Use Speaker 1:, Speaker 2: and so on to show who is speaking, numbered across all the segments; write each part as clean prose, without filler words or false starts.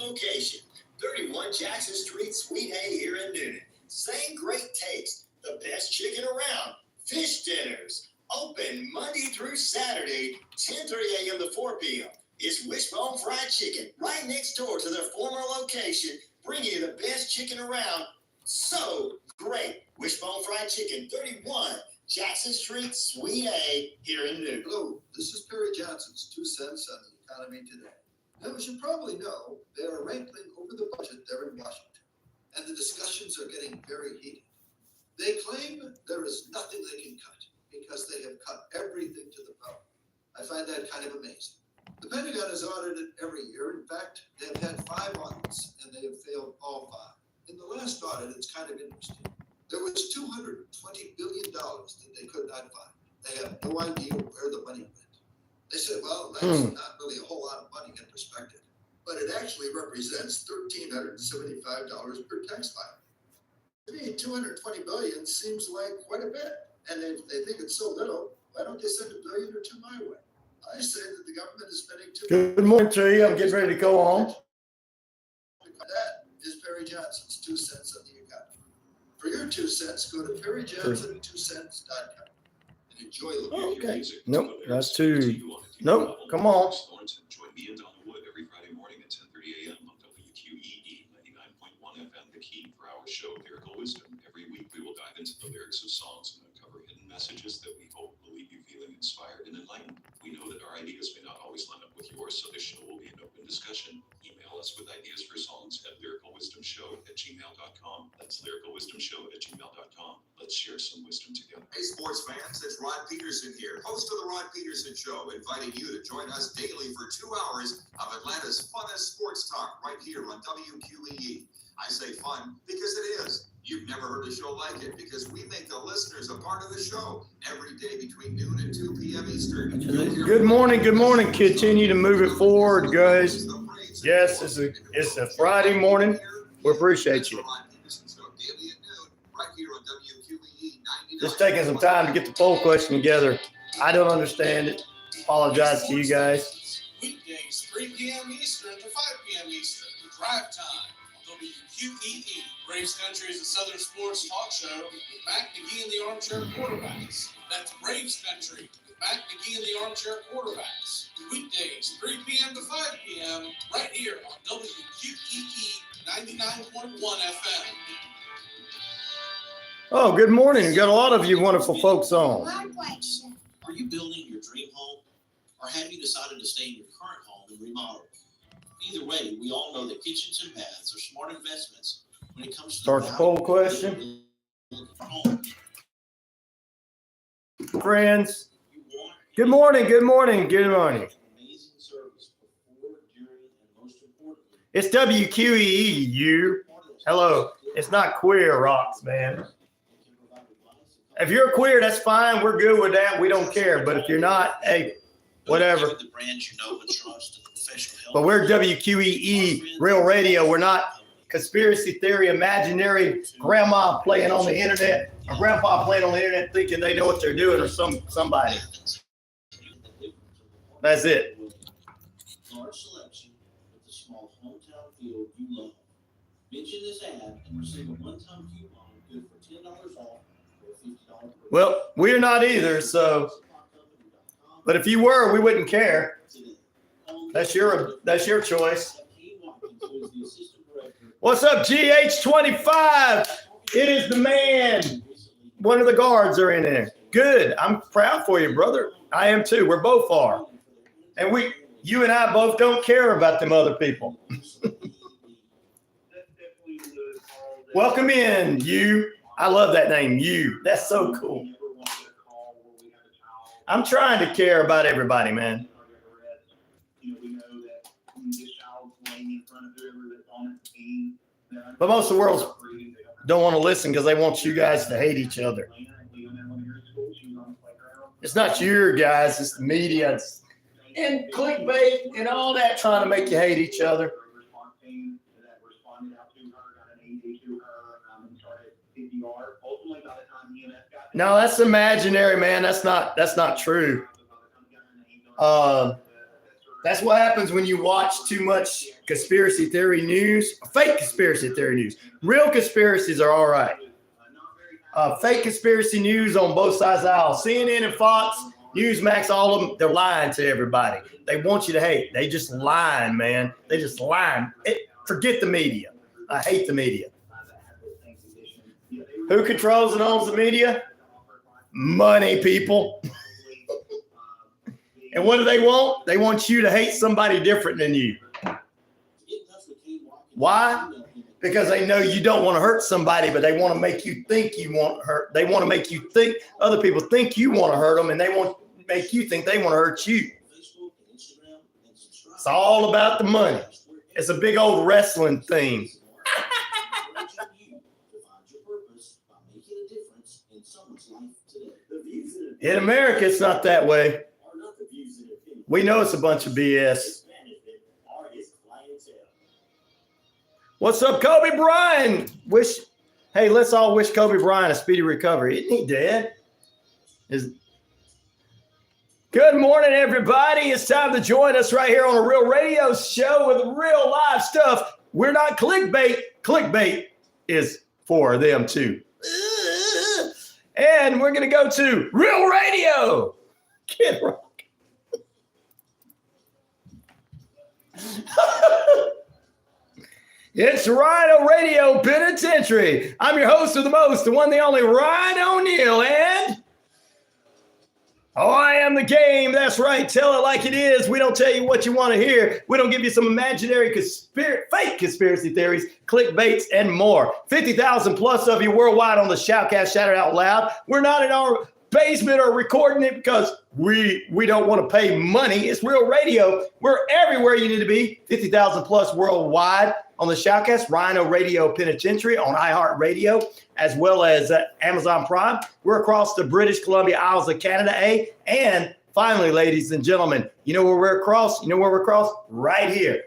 Speaker 1: location. 31 Jackson Street, Suite A here in Newnan. Same great taste. The best chicken around. Fish dinners. Open Monday through Saturday, 10:30 a.m. to 4 p.m. It's Wishbone Fried Chicken, right next door to their former location, bringing you the best chicken around. So great. Wishbone Fried Chicken, 31 Jackson Street, Suite A, here in Newnan.
Speaker 2: Hello, this is Perry Johnson's 2 cents on the economy today. Now, as you probably know, they are wrangling over the budget there in Washington, and the discussions are getting very heated. They claim there is nothing they can cut because they have cut everything to the bone. I find that kind of amazing. The Pentagon is audited every year. In fact, they've had 5 audits, and they have failed all 5. In the last audit, it's kind of interesting. There was $220 billion that they could not find. They have no idea where the money went. They said, well, that's not really a whole lot of money in perspective, but it actually represents $1,375 per tax filer. To me, $220 billion seems like quite a bit. And if they think it's so little, why don't they send $1 billion or $2 my way? I say that the government is spending too much.
Speaker 3: Good morning to you. I'm getting ready to go on.
Speaker 2: That is Perry Johnson's 2 cents on the economy. For your 2 cents, go to perryjohnson2cents.com and enjoy the
Speaker 3: music. Nope, that's too. Nope, come on.
Speaker 4: Join me and Donna Wood every Friday morning at 10:30 a.m. on WQEE 99.1 FM, the key for our show, Lyrical Wisdom. Every week we will dive into the lyrics of songs and uncover hidden messages that we hope will leave you feeling inspired and enlightened. We know that our ideas may not always line up with yours, so this show will be an open discussion. Email us with ideas for songs at lyricalwisdomshow@gmail.com. That's lyricalwisdomshow@gmail.com. Let's share some wisdom together.
Speaker 5: Hey, sports fans, it's Rod Peterson here, host of the Rod Peterson Show, inviting you to join us daily for 2 hours of Atlanta's funnest sports talk right here on WQEE. I say fun because it is. You've never heard a show like it because we make the listeners a part of the show every day between noon and 2 p.m. Eastern.
Speaker 3: Good morning. Good morning. Continue to move it forward, guys. Yes, it's a Friday morning. We appreciate you. Just taking some time to get the poll question together. I don't understand it. Apologize to you guys.
Speaker 6: Weekdays, 3 p.m. Eastern to 5 p.m. Eastern. Drive time on WQEE. Braves Country is a Southern sports talk show with Mac McGee and the Armchair Quarterbacks. That's Braves Country with Mac McGee and the Armchair Quarterbacks. Weekdays, 3 p.m. to 5 p.m. right here on WQEE 99.1 FM.
Speaker 3: Oh, good morning. We've got a lot of you wonderful folks on.
Speaker 7: Are you building your dream home, or have you decided to stay in your current home and remodel? Either way, we all know that kitchens and baths are smart investments when it comes to
Speaker 3: Start the poll question. Friends, good morning. Good morning. Good morning. It's WQEE, you. Hello. It's not queer rocks, man. If you're queer, that's fine. We're good with that. We don't care. But if you're not, hey, whatever. But we're WQEE, real radio. We're not conspiracy theory, imaginary grandma playing on the internet, or grandpa playing on the internet thinking they know what they're doing, or somebody. That's it.
Speaker 7: Large selection with the small hometown field you love. Mention this ad and receive a one-time coupon good for $10 off or $50.
Speaker 3: Well, we're not either, so. But if you were, we wouldn't care. That's your choice. What's up, GH25? It is the man. One of the guards are in there. Good. I'm proud for you, brother. I am too. We're both are. And you and I both don't care about them other people. Welcome in, you. I love that name, you. That's so cool. I'm trying to care about everybody, man. But most of the world don't want to listen because they want you guys to hate each other. It's not you guys, it's the media and clickbait and all that trying to make you hate each other. No, that's imaginary, man. That's not true. That's what happens when you watch too much conspiracy theory news, fake conspiracy theory news. Real conspiracies are all right. Fake conspiracy news on both sides of the aisle. CNN and Fox, Newsmax, all of them, they're lying to everybody. They want you to hate. They just lying, man. They just lying. Forget the media. I hate the media. Who controls and owns the media? Money, people. And what do they want? They want you to hate somebody different than you. Why? Because they know you don't want to hurt somebody, but they want to make you think you want to hurt. They want to make you think other people think you want to hurt them, and they want to make you think they want to hurt you. It's all about the money. It's a big old wrestling thing. In America, it's not that way. We know it's a bunch of BS. What's up, Kobe Bryant? Hey, let's all wish Kobe Bryant a speedy recovery. Isn't he dead? Good morning, everybody. It's time to join us right here on a real radio show with real live stuff. We're not clickbait. Clickbait is for them too. And we're going to go to Real Radio. Kid Rock. It's RyanORadio Penitentiary. I'm your host of the most, the one, the only Ryan Neal, and I am the game. That's right. Tell it like it is. We don't tell you what you want to hear. We don't give you some imaginary fake conspiracy theories, clickbaits, and more. 50,000 plus of you worldwide on the Shoutcast. Shout it out loud. We're not in our basement or recording it because we don't want to pay money. It's real radio. We're everywhere you need to be. 50,000 plus worldwide on the Shoutcast, RyanORadio Penitentiary on iHeartRadio, as well as Amazon Prime. We're across the British Columbia Isles of Canada, and finally, ladies and gentlemen, you know where we're across? You know where we're across? Right here,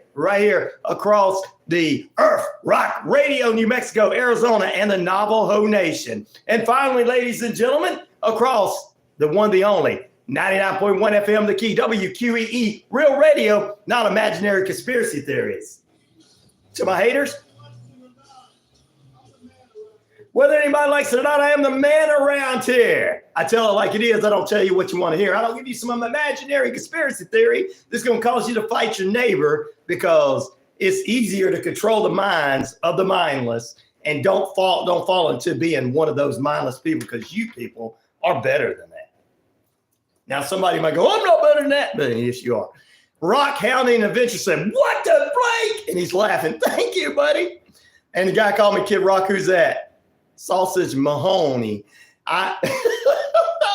Speaker 3: across the Earth Rock Radio, New Mexico, Arizona, and the Navajo Nation. And finally, ladies and gentlemen, across the one, the only, 99.1 FM, the key, WQEE, real radio, not imaginary conspiracy theories. To my haters, whether anybody likes it or not, I am the man around here. I tell it like it is. I don't tell you what you want to hear. I don't give you some imaginary conspiracy theory that's going to cause you to fight your neighbor because it's easier to control the minds of the mindless, and don't fall into being one of those mindless people, because you people are better than that. Now, somebody might go, I'm not better than that. But yes, you are. Rock Hounding Adventure said, what the break? And he's laughing. Thank you, buddy. And the guy called me Kid Rock. Who's that? Sausage Mahoney. I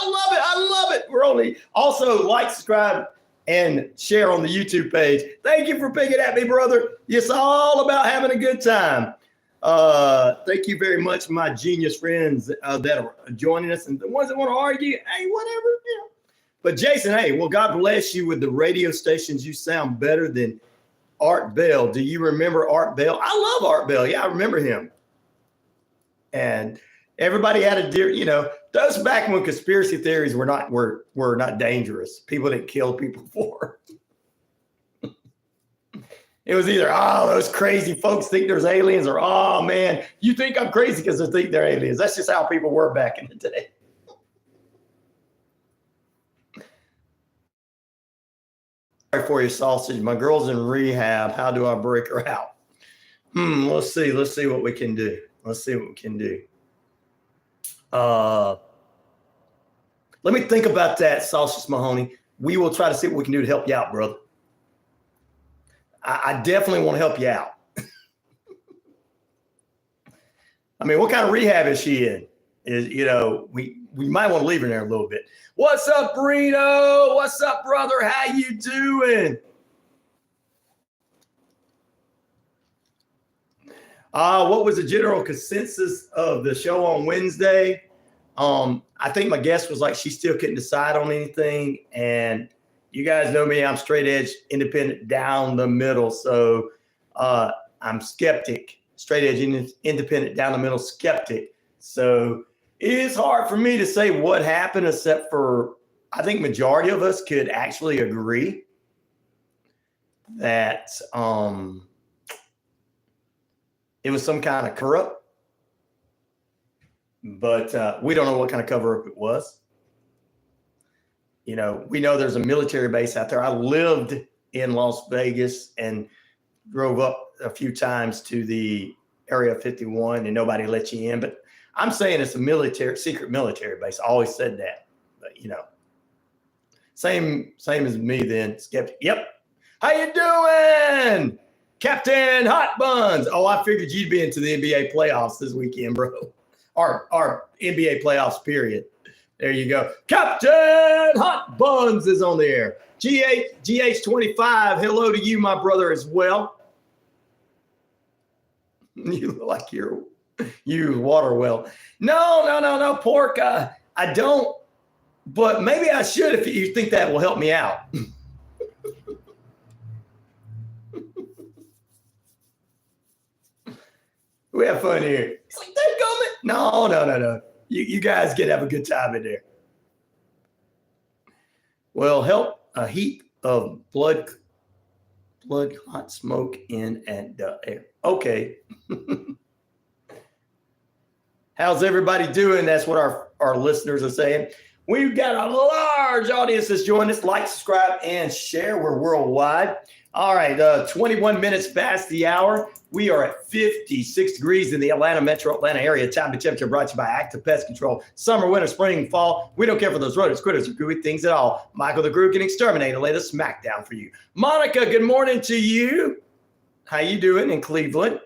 Speaker 3: love it. We're only also like, subscribe, and share on the YouTube page. Thank you for picking at me, brother. It's all about having a good time. Thank you very much, my genius friends that are joining us, and the ones that want to argue. Hey, whatever, you know. But Jason, hey, well, God bless you with the radio stations. You sound better than Art Bell. Do you remember Art Bell? I love Art Bell. Yeah, I remember him. And everybody had a dear, you know, those back when conspiracy theories were not dangerous. People didn't kill people for. It was either, oh, those crazy folks think there's aliens, or, oh, man, you think I'm crazy because they think they're aliens. That's just how people were back in the day. For you, Sausage. My girl's in rehab. How do I break her out? Let's see what we can do. Let me think about that, Sausage Mahoney. We will try to see what we can do to help you out, brother. I definitely want to help you out. I mean, what kind of rehab is she in? We might want to leave her there a little bit. What's up, Burrito? What's up, brother? How you doing? What was the general consensus of the show on Wednesday? I think my guess was like she still couldn't decide on anything. And you guys know me, I'm straight edge, independent, down the middle. So I'm skeptic, straight edge, independent, down the middle, skeptic. So it is hard for me to say what happened, except for I think majority of us could actually agree. that it was some kind of cover-up, but we don't know what kind of cover-up it was. You know, we know there's a military base out there. I lived in Las Vegas and drove up a few times to the Area 51 and nobody let you in. But I'm saying it's a secret military base. I always said that. But, you know, same as me then. Skeptic. Yep. How you doing, Captain Hot Buns? Oh, I figured you'd be into the NBA playoffs this weekend, bro. Our NBA playoffs, period. There you go. Captain Hot Buns is on the air. GH25, hello to you, my brother, as well. You look like you water well. No, pork. I don't, but maybe I should if you think that will help me out. We have fun here. It's like, no. You guys get have a good time in there. Well, help a heap of blood clot smoke in and air. Okay. How's everybody doing? That's what our listeners are saying. We've got a large audience that's joined us. Like, subscribe, and share. We're worldwide. All right, 21 minutes past the hour. We are at 56 degrees in the metro Atlanta area. Time to temperature brought to you by Active Pest Control. Summer, winter, spring, fall. We don't care for those rodents, critters, or gooey things at all. Michael the Gru can exterminate and lay the smackdown for you. Monica, good morning to you. How you doing in Cleveland?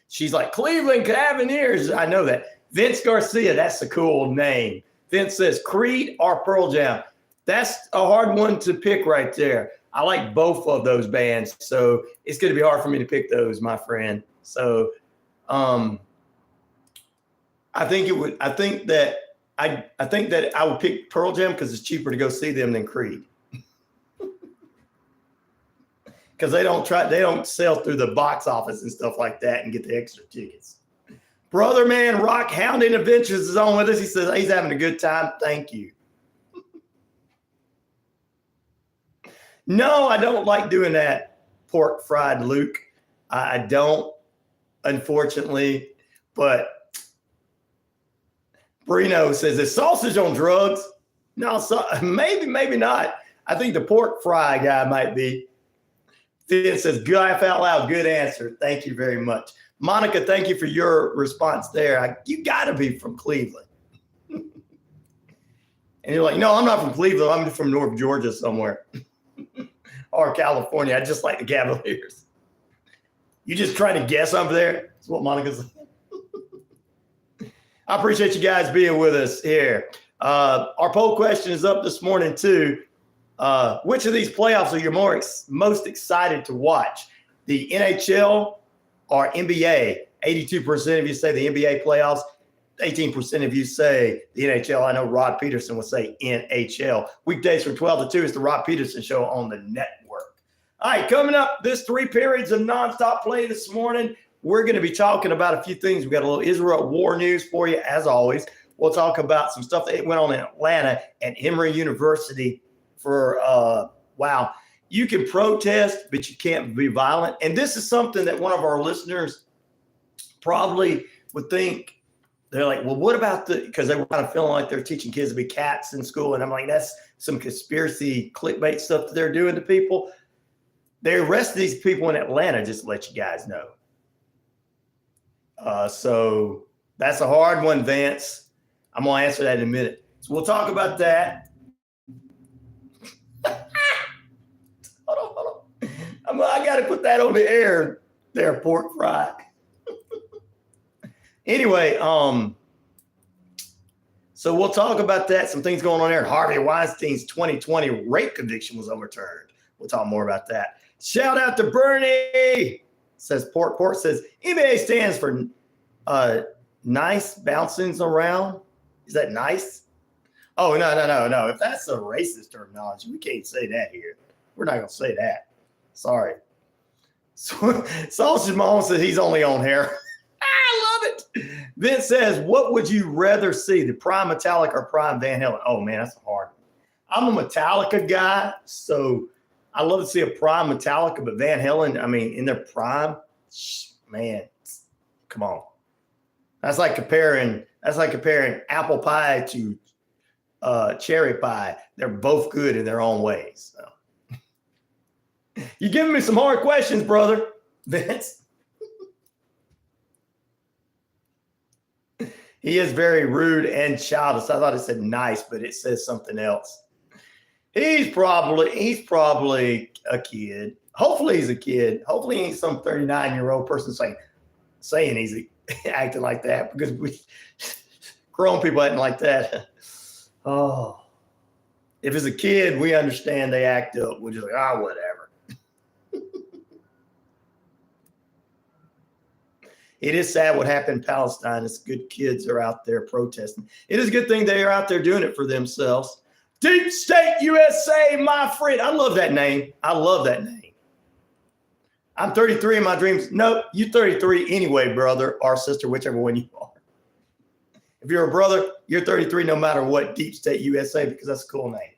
Speaker 3: She's like, Cleveland Cavaliers. I know that. Vince Garcia, that's a cool name. Vince says Creed or Pearl Jam. That's a hard one to pick right there. I like both of those bands, so it's going to be hard for me to pick those, my friend. So, I think that I would pick Pearl Jam because it's cheaper to go see them than Creed. Because they don't sell through the box office and stuff like that and get the extra tickets. Brother Man Rock Hounding Adventures is on with us. He says he's having a good time. Thank you. No, I don't like doing that pork fried Luke. I don't, unfortunately. But Brino says, is sausage on drugs? No, maybe not. I think the pork fry guy might be. Finn says, laugh out loud. Good answer. Thank you very much. Monica, thank you for your response there. You got to be from Cleveland. And you're like, no, I'm not from Cleveland. I'm from North Georgia somewhere. Or California. I just like the Cavaliers. You just trying to guess over there? That's what Monica said. I appreciate you guys being with us here. Our poll question is up this morning too. Which of these playoffs are you most excited to watch? The NHL or NBA? 82% of you say the NBA playoffs. 18% of you say the NHL. I know Rod Peterson would say NHL. Weekdays from 12 to 2 is the Rod Peterson Show on the network. All right, coming up, this 3 periods of nonstop play this morning, we're going to be talking about a few things. We've got a little Israel war news for you, as always. We'll talk about some stuff that went on in Atlanta at Emory University for, wow, you can protest, but you can't be violent. And this is something that one of our listeners probably would think. They're like, well, what about because they were kind of feeling like they're teaching kids to be cats in school. And I'm like, that's some conspiracy clickbait stuff that they're doing to people. They arrested these people in Atlanta, just to let you guys know. So that's a hard one, Vance. I'm going to answer that in a minute. So we'll talk about that. Hold on. I got to put that on the air there, pork fry. Anyway, so we'll talk about that. Some things going on there. Harvey Weinstein's 2020 rape conviction was overturned. We'll talk more about that. Shout out to Bernie. Says Port says NBA stands for nice bouncings around. Is that nice? Oh, no. If that's a racist terminology, we can't say that here. We're not going to say that. Sorry. Sausage Mom says he's only on hair. I love it. Vince says, what would you rather see, the Prime Metallica or Prime Van Halen? Oh, man, that's hard. I'm a Metallica guy, so I love to see a prime Metallica, but Van Halen, I mean, in their prime, man, come on. That's like comparing apple pie to cherry pie. They're both good in their own ways. So. You're giving me some hard questions, brother, Vince. He is very rude and childish. I thought it said nice, but it says something else. He's probably a kid. Hopefully he's a kid. Hopefully he ain't some 39-year-old person saying he's acting like that, because we grown people acting like that. Oh, if it's a kid, we understand they act up. We're just like, whatever. It is sad what happened in Palestine. It's good kids are out there protesting. It is a good thing they are out there doing it for themselves. Deep State USA, my friend. I love that name. I love that name. I'm 33 in my dreams. No, you're 33 anyway, brother or sister, whichever one you are. If you're a brother, you're 33 no matter what. Deep State USA, because that's a cool name.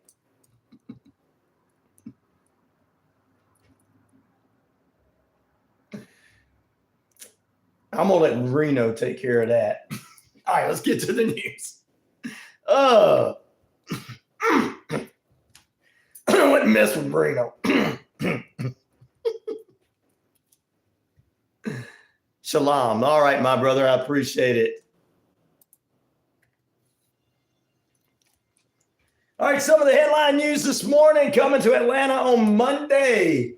Speaker 3: I'm going to let Reno take care of that. All right, let's get to the news. I wouldn't mess with Reno. Shalom. All right, my brother, I appreciate it. All right, some of the headline news this morning coming to Atlanta on Monday.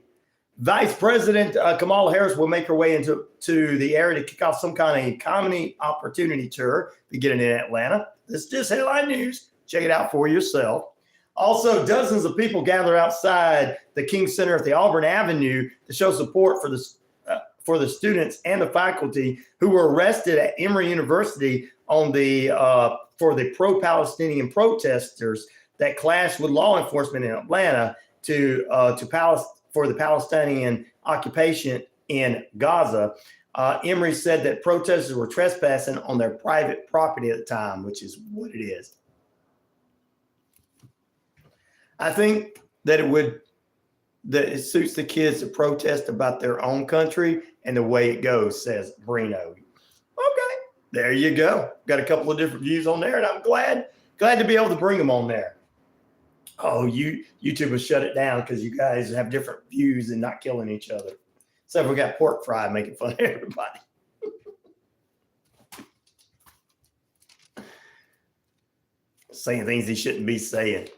Speaker 3: Vice President Kamala Harris will make her way into the area to kick off some kind of comedy opportunity tour beginning in Atlanta. This is just headline news. Check it out for yourself. Also, dozens of people gather outside the King Center at the Auburn Avenue to show support for the students and the faculty who were arrested at Emory University for the pro-Palestinian protesters that clashed with law enforcement in Atlanta for the Palestinian occupation in Gaza. Emory said that protesters were trespassing on their private property at the time, which is what it is. I think that it suits the kids to protest about their own country and the way it goes, says Brino. Okay, there you go. Got a couple of different views on there, and I'm glad to be able to bring them on there. Oh, YouTube will shut it down because you guys have different views and not killing each other. So we got Pork Fry making fun of everybody. Saying things he shouldn't be saying.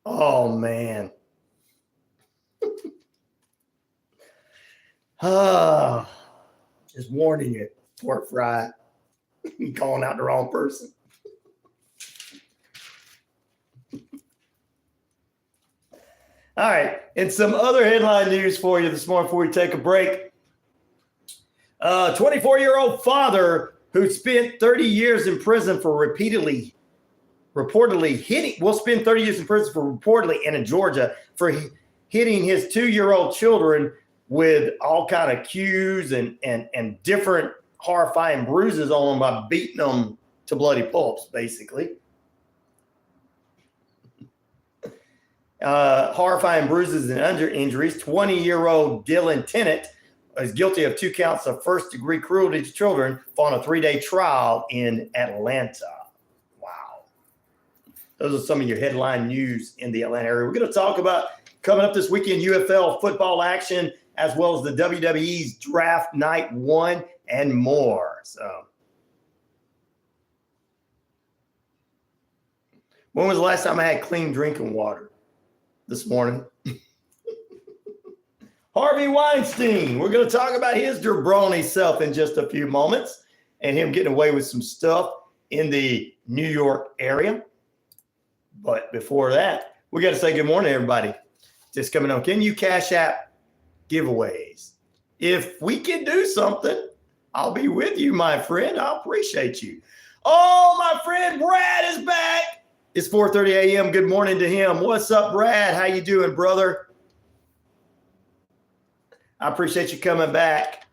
Speaker 3: Oh, man. Just warning you, Pork Fry. You calling out the wrong person. All right, and some other headline news for you this morning before we take a break. 24-year-old father who spent 30 years in prison for reportedly hitting, will spend 30 years in prison for reportedly, and in Georgia, for hitting his 2-year-old children with all kind of cues and different horrifying bruises on them by beating them to bloody pulps, basically. Horrifying bruises and under injuries. 20-year-old Dylan Tennant is guilty of 2 counts of first-degree cruelty to children following a 3-day trial in Atlanta. Wow. Those are some of your headline news in the Atlanta area. We're going to talk about coming up this weekend UFL football action, as well as the WWE's Draft Night 1 and more. So, when was the last time I had clean drinking water? This morning. Harvey Weinstein. We're going to talk about his jabroni self in just a few moments and him getting away with some stuff in the New York area. But before that, we got to say good morning, everybody. Just coming on. Can you Cash App giveaways? If we can do something, I'll be with you, my friend. I appreciate you. Oh, my friend Brad is back. It's 4:30 a.m. Good morning to him. What's up, Brad? How you doing, brother? I appreciate you coming back.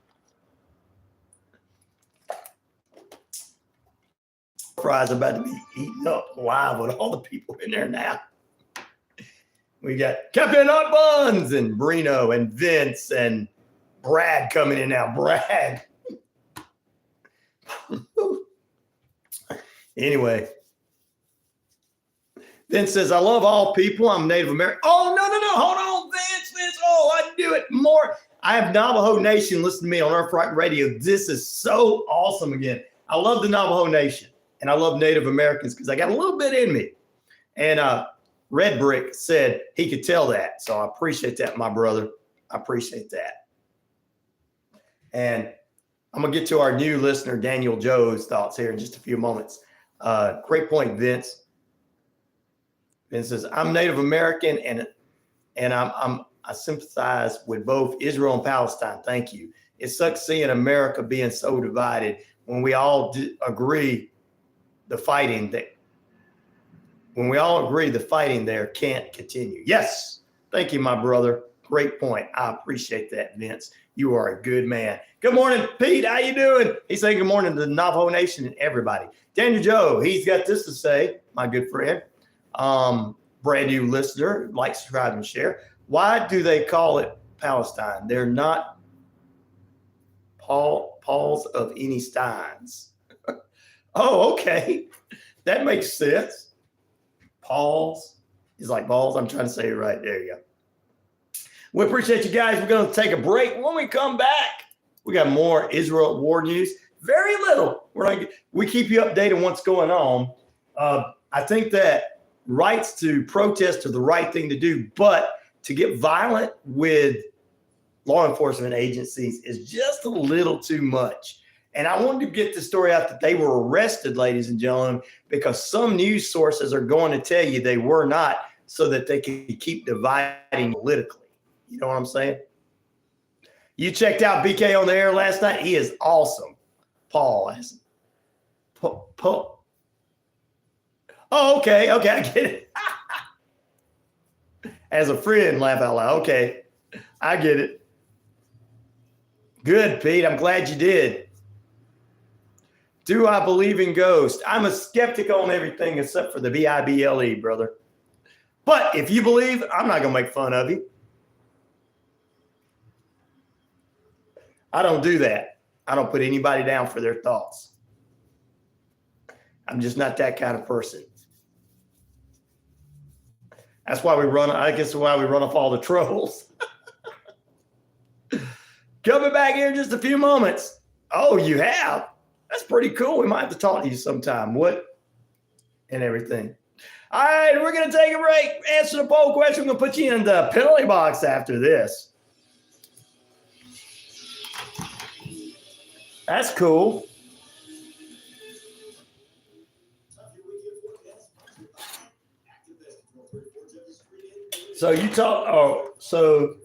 Speaker 3: Fry's about to be eaten up live with all the people in there now. We got Captain Hot Buns and Brino and Vince and Brad coming in now. Brad. Anyway. Vince says, I love all people. I'm Native American. Oh, no. Hold on, Vince. Oh, I do it more. I have Navajo Nation listening to me on RyanORadio. This is so awesome again. I love the Navajo Nation, and I love Native Americans because I got a little bit in me. And Red Brick said he could tell that. So I appreciate that, my brother. I appreciate that. And I'm going to get to our new listener, Daniel Joe's thoughts here in just a few moments. Great point, Vince. Vince says, I'm Native American, and I sympathize with both Israel and Palestine. Thank you. It sucks seeing America being so divided when we all agree the fighting there can't continue. Yes. Thank you, my brother. Great point. I appreciate that, Vince. You are a good man. Good morning, Pete. How you doing? He's saying good morning to the Navajo Nation and everybody. Daniel Joe, he's got this to say, my good friend. Brand new listener, like, subscribe, and share. Why do they call it Palestine? They're not Pauls of any steins. Oh, okay. That makes sense. Pauls is like balls. I'm trying to say it right. There you go. We appreciate you guys. We're going to take a break. When we come back, we got more Israel war news. Very little. We keep you updated on what's going on. I think that rights to protest are the right thing to do, but to get violent with law enforcement agencies is just a little too much. And I wanted to get the story out that they were arrested, ladies and gentlemen, because some news sources are going to tell you they were not, so that they can keep dividing politically. You know what I'm saying? You checked out BK on the air last night. He is awesome. Paul. Oh, okay. I get it. As a friend, laugh out loud. Okay, I get it. Good, Pete. I'm glad you did. Do I believe in ghosts? I'm a skeptic on everything except for the Bible, brother. But if you believe, I'm not going to make fun of you. I don't do that. I don't put anybody down for their thoughts. I'm just not that kind of person. That's why we run off all the trolls. Coming back here in just a few moments. Oh, you have? That's pretty cool. We might have to talk to you sometime. What? And everything. All right, we're going to take a break. Answer the poll question. We're going to put you in the penalty box after this. That's cool. So you talk. Oh, so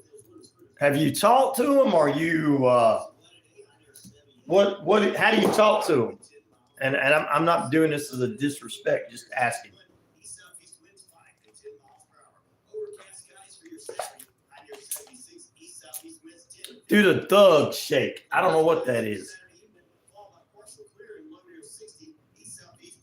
Speaker 3: have you talked to him? Or you? What? How do you talk to him? And I'm not doing this as a disrespect. Just asking. Do the thug shake. I don't know what that is.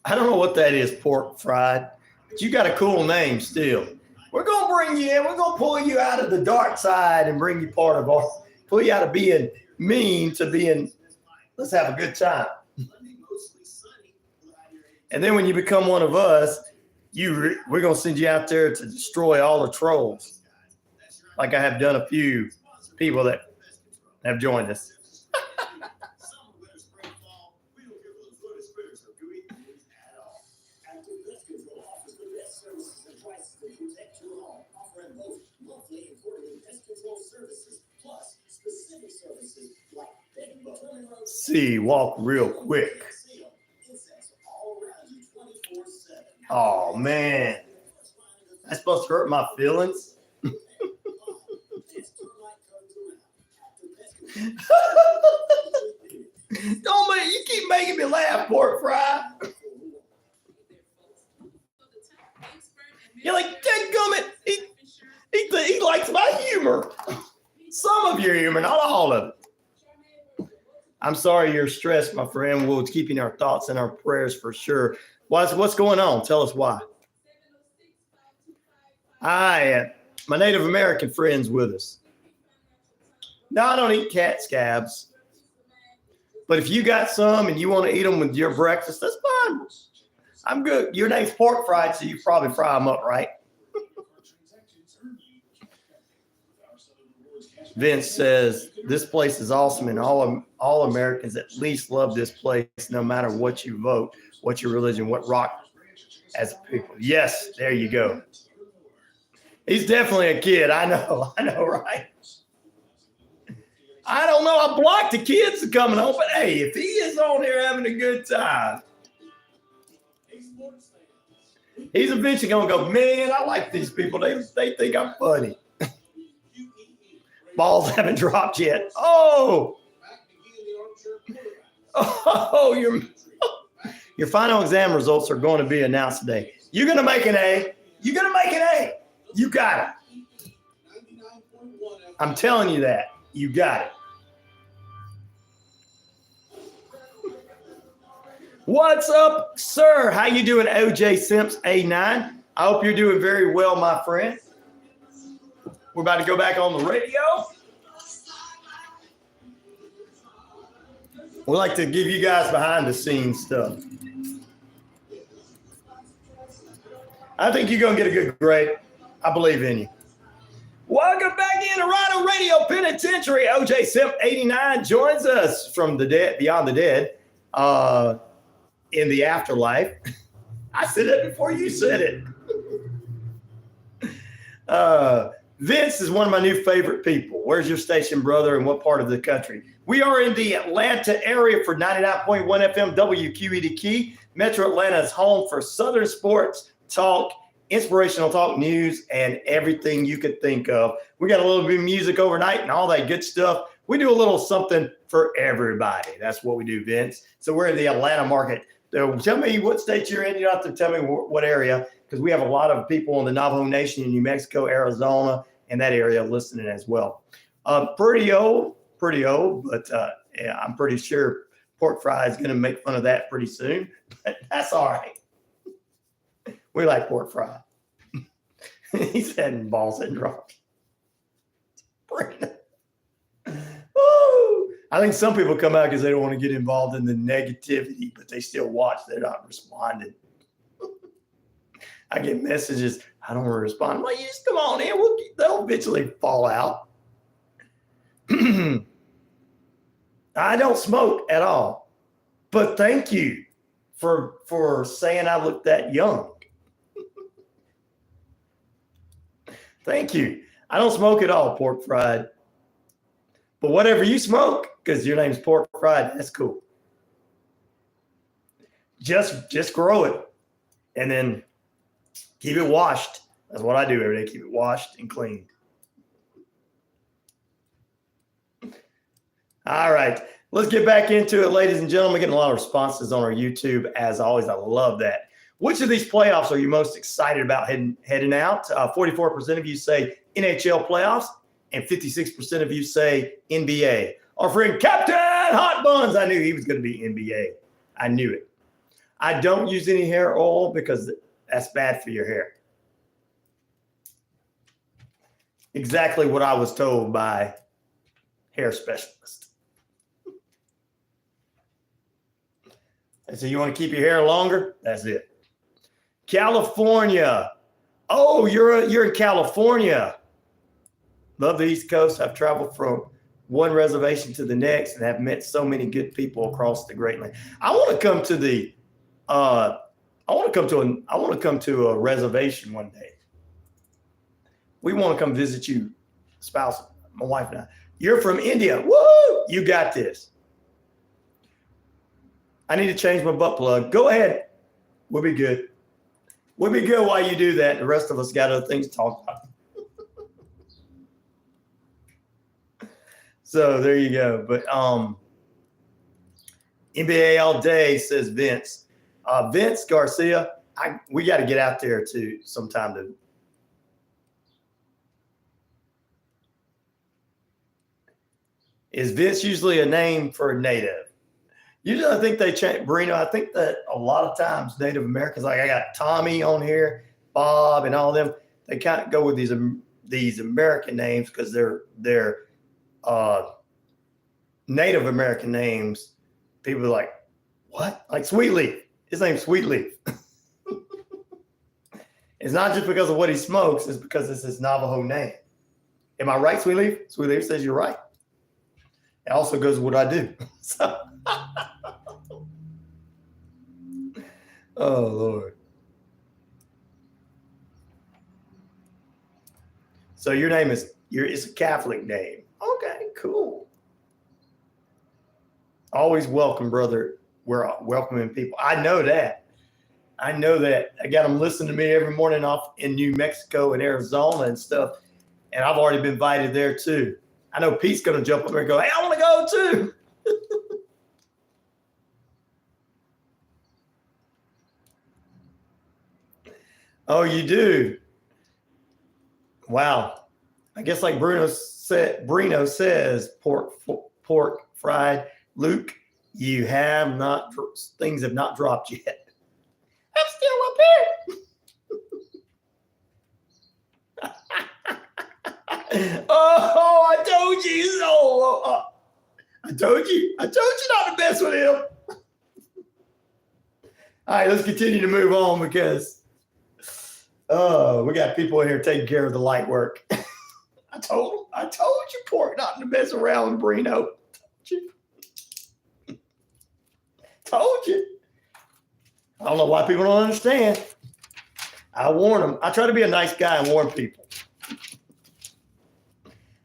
Speaker 3: I don't know what that is, pork fried. But you got a cool name still. We're going to bring you in. We're going to pull you out of the dark side and bring you pull you out of being mean to being, let's have a good time. And then when you become one of us, we're going to send you out there to destroy all the trolls. Like I have done a few people that have joined us. See, walk real quick. Oh, man. That's supposed to hurt my feelings. You keep making me laugh, pork fry. You're like, dadgummit, he likes my humor. Some of your humor, not all of it. I'm sorry you're stressed, my friend. We'll keep in our thoughts and our prayers for sure. What's going on? Tell us why. my Native American friends with us. No, I don't eat cat scabs. But if you got some and you want to eat them with your breakfast, that's fine. I'm good. Your name's pork fried, so you probably fry them up, right? Vince says, this place is awesome, and all Americans at least love this place, no matter what you vote, what your religion, what rock as a people. Yes, there you go. He's definitely a kid. I know, right? I don't know. I blocked the kids coming home, but hey, if he is on here having a good time, he's eventually going to go, man, I like these people. They think I'm funny. Balls haven't dropped yet. Oh, your final exam results are going to be announced today. You're going to make an A. You're going to make an A. You got it. I'm telling you that. You got it. What's up, sir? How you doing, OJ Simps A9? I hope you're doing very well, my friend. We're about to go back on the radio. We like to give you guys behind the scenes stuff. I think you're going to get a good grade. I believe in you. Welcome back in to RyanORadio Penitentiary. OJ Simp 89 joins us from the dead, beyond the dead, in the afterlife. I said it before you said it. Vince is one of my new favorite people. Where's your station, brother, and what part of the country? We are in the Atlanta area for 99.1 FM WQEE The Key. Metro Atlanta is home for Southern sports talk, inspirational talk, news, and everything you could think of. We got a little bit of music overnight and all that good stuff. We do a little something for everybody. That's what we do, Vince. So we're in the Atlanta market. So tell me what state you're in. You don't have to tell me what area, because we have a lot of people in the Navajo Nation in New Mexico, Arizona, and that area listening as well. Pretty old, but yeah, I'm pretty sure Pork Fry is going to make fun of that pretty soon. But that's all right. We like pork fry. He's had balls and dropped. I think some people come out because they don't want to get involved in the negativity, but they still watch. They're not responding. I get messages. I don't want to respond. I'm like, you just come on in. They'll eventually fall out. I don't smoke at all, but thank you for saying I look that young. Thank you. I don't smoke at all, pork fried. But whatever you smoke, because your name's Pork Fried, that's cool. Just grow it and then keep it washed. That's what I do every day. Keep it washed and cleaned. All right. Let's get back into it, ladies and gentlemen. We're getting a lot of responses on our YouTube. As always, I love that. Which of these playoffs are you most excited about heading out? 44% of you say NHL playoffs, and 56% of you say NBA. Our friend Captain Hot Buns, I knew he was going to be NBA. I knew it. I don't use any hair oil because that's bad for your hair. Exactly what I was told by hair specialist. And so you want to keep your hair longer? That's it. California. Oh, you're in California. Love the East Coast. I've traveled from one reservation to the next and have met so many good people across the Great Lakes. I want to come to a reservation one day. We want to come visit you, spouse, my wife and I. You're from India. Woo! You got this. I need to change my butt plug. Go ahead. We'll be good. We'll be good while you do that. The rest of us got other things to talk about. So there you go. But NBA all day, says Vince. Vince Garcia, we got to get out there too sometime to. Is Vince usually a name for a native? Usually I think they change, Brino, I think that a lot of times Native Americans, like I got Tommy on here, Bob and all of them, they kind of go with these these American names because they're Native American names, people are like, what? Like Sweetleaf. His name's Sweetleaf. It's not just because of what he smokes, it's because it's his Navajo name. Am I right, Sweetleaf? Sweetleaf says you're right. It also goes with what I do. So, oh, Lord. So your name is, it's a Catholic name. Okay, cool. Always welcome, brother. We're welcoming people. I know that. I got them listening to me every morning off in New Mexico and Arizona and stuff. And I've already been invited there too. I know Pete's going to jump up there and go, hey, I want to go too. Oh, you do? Wow. I guess like Brino says, pork fried. Luke, you have not, things have not dropped yet. I'm still up here. Oh, I told you. I told you not to mess with him. All right, let's continue to move on because we got people in here taking care of the light work. I told you, pork, not to mess around with Brino. Told you. I don't know why people don't understand. I warn them. I try to be a nice guy and warn people.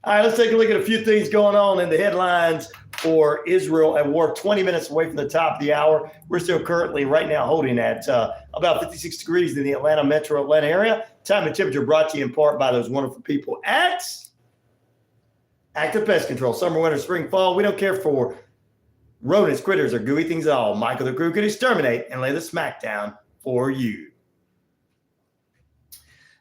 Speaker 3: All right, let's take a look at a few things going on in the headlines for Israel at war. 20 minutes away from the top of the hour. We're still currently right now holding at about 56 degrees in the metro Atlanta area. Time and temperature brought to you in part by those wonderful people at Active Pest Control. Summer, winter, spring, fall. We don't care for rodents, critters, or gooey things at all. Michael the Crew can exterminate and lay the smackdown for you.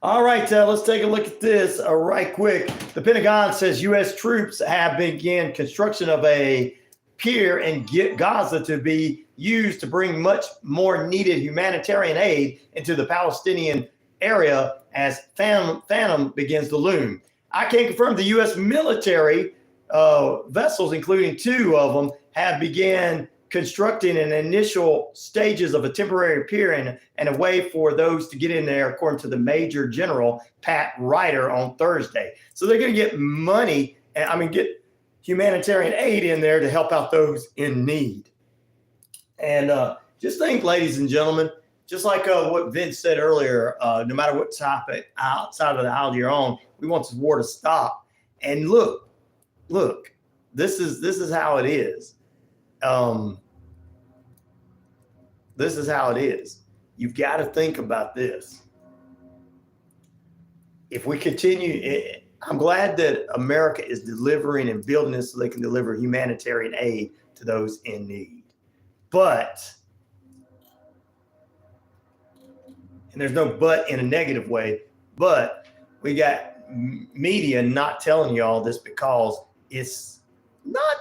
Speaker 3: All right, let's take a look at this right quick. The Pentagon says U.S. troops have begun construction of a pier in Gaza to be used to bring much more needed humanitarian aid into the Palestinian area as Phantom begins to loom. I can confirm the U.S. military vessels, including 2 of them, have began constructing in initial stages of a temporary pier and a way for those to get in there, according to the Major General Pat Ryder on Thursday. So they're going to get money, get humanitarian aid in there to help out those in need. And just think, ladies and gentlemen, just like what Vince said earlier, no matter what topic outside of the aisle you're on, we want this war to stop. And look, this is how it is. This is how it is. You've got to think about this. If we continue, I'm glad that America is delivering and building this so they can deliver humanitarian aid to those in need. But, and there's no but in a negative way, but we got media not telling you all this because it's not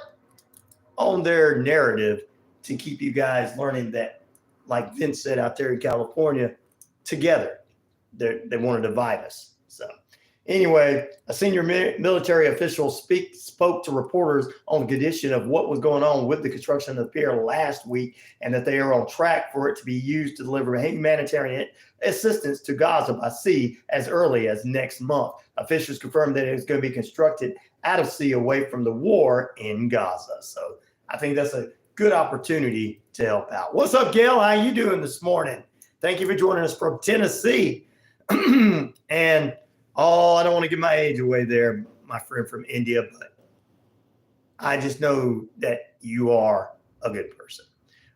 Speaker 3: on their narrative to keep you guys learning that, like Vince said out there in California, together they want to divide us. So anyway, a senior military official spoke to reporters on the condition of what was going on with the construction of the pier last week, and that they are on track for it to be used to deliver humanitarian assistance to Gaza by sea as early as next month. Officials confirmed that it is going to be constructed out of sea away from the war in Gaza. So I think that's a good opportunity to help out. What's up, Gail? How you doing this morning? Thank you for joining us from Tennessee. And I don't want to give my age away there, my friend from India, but I just know that you are a good person.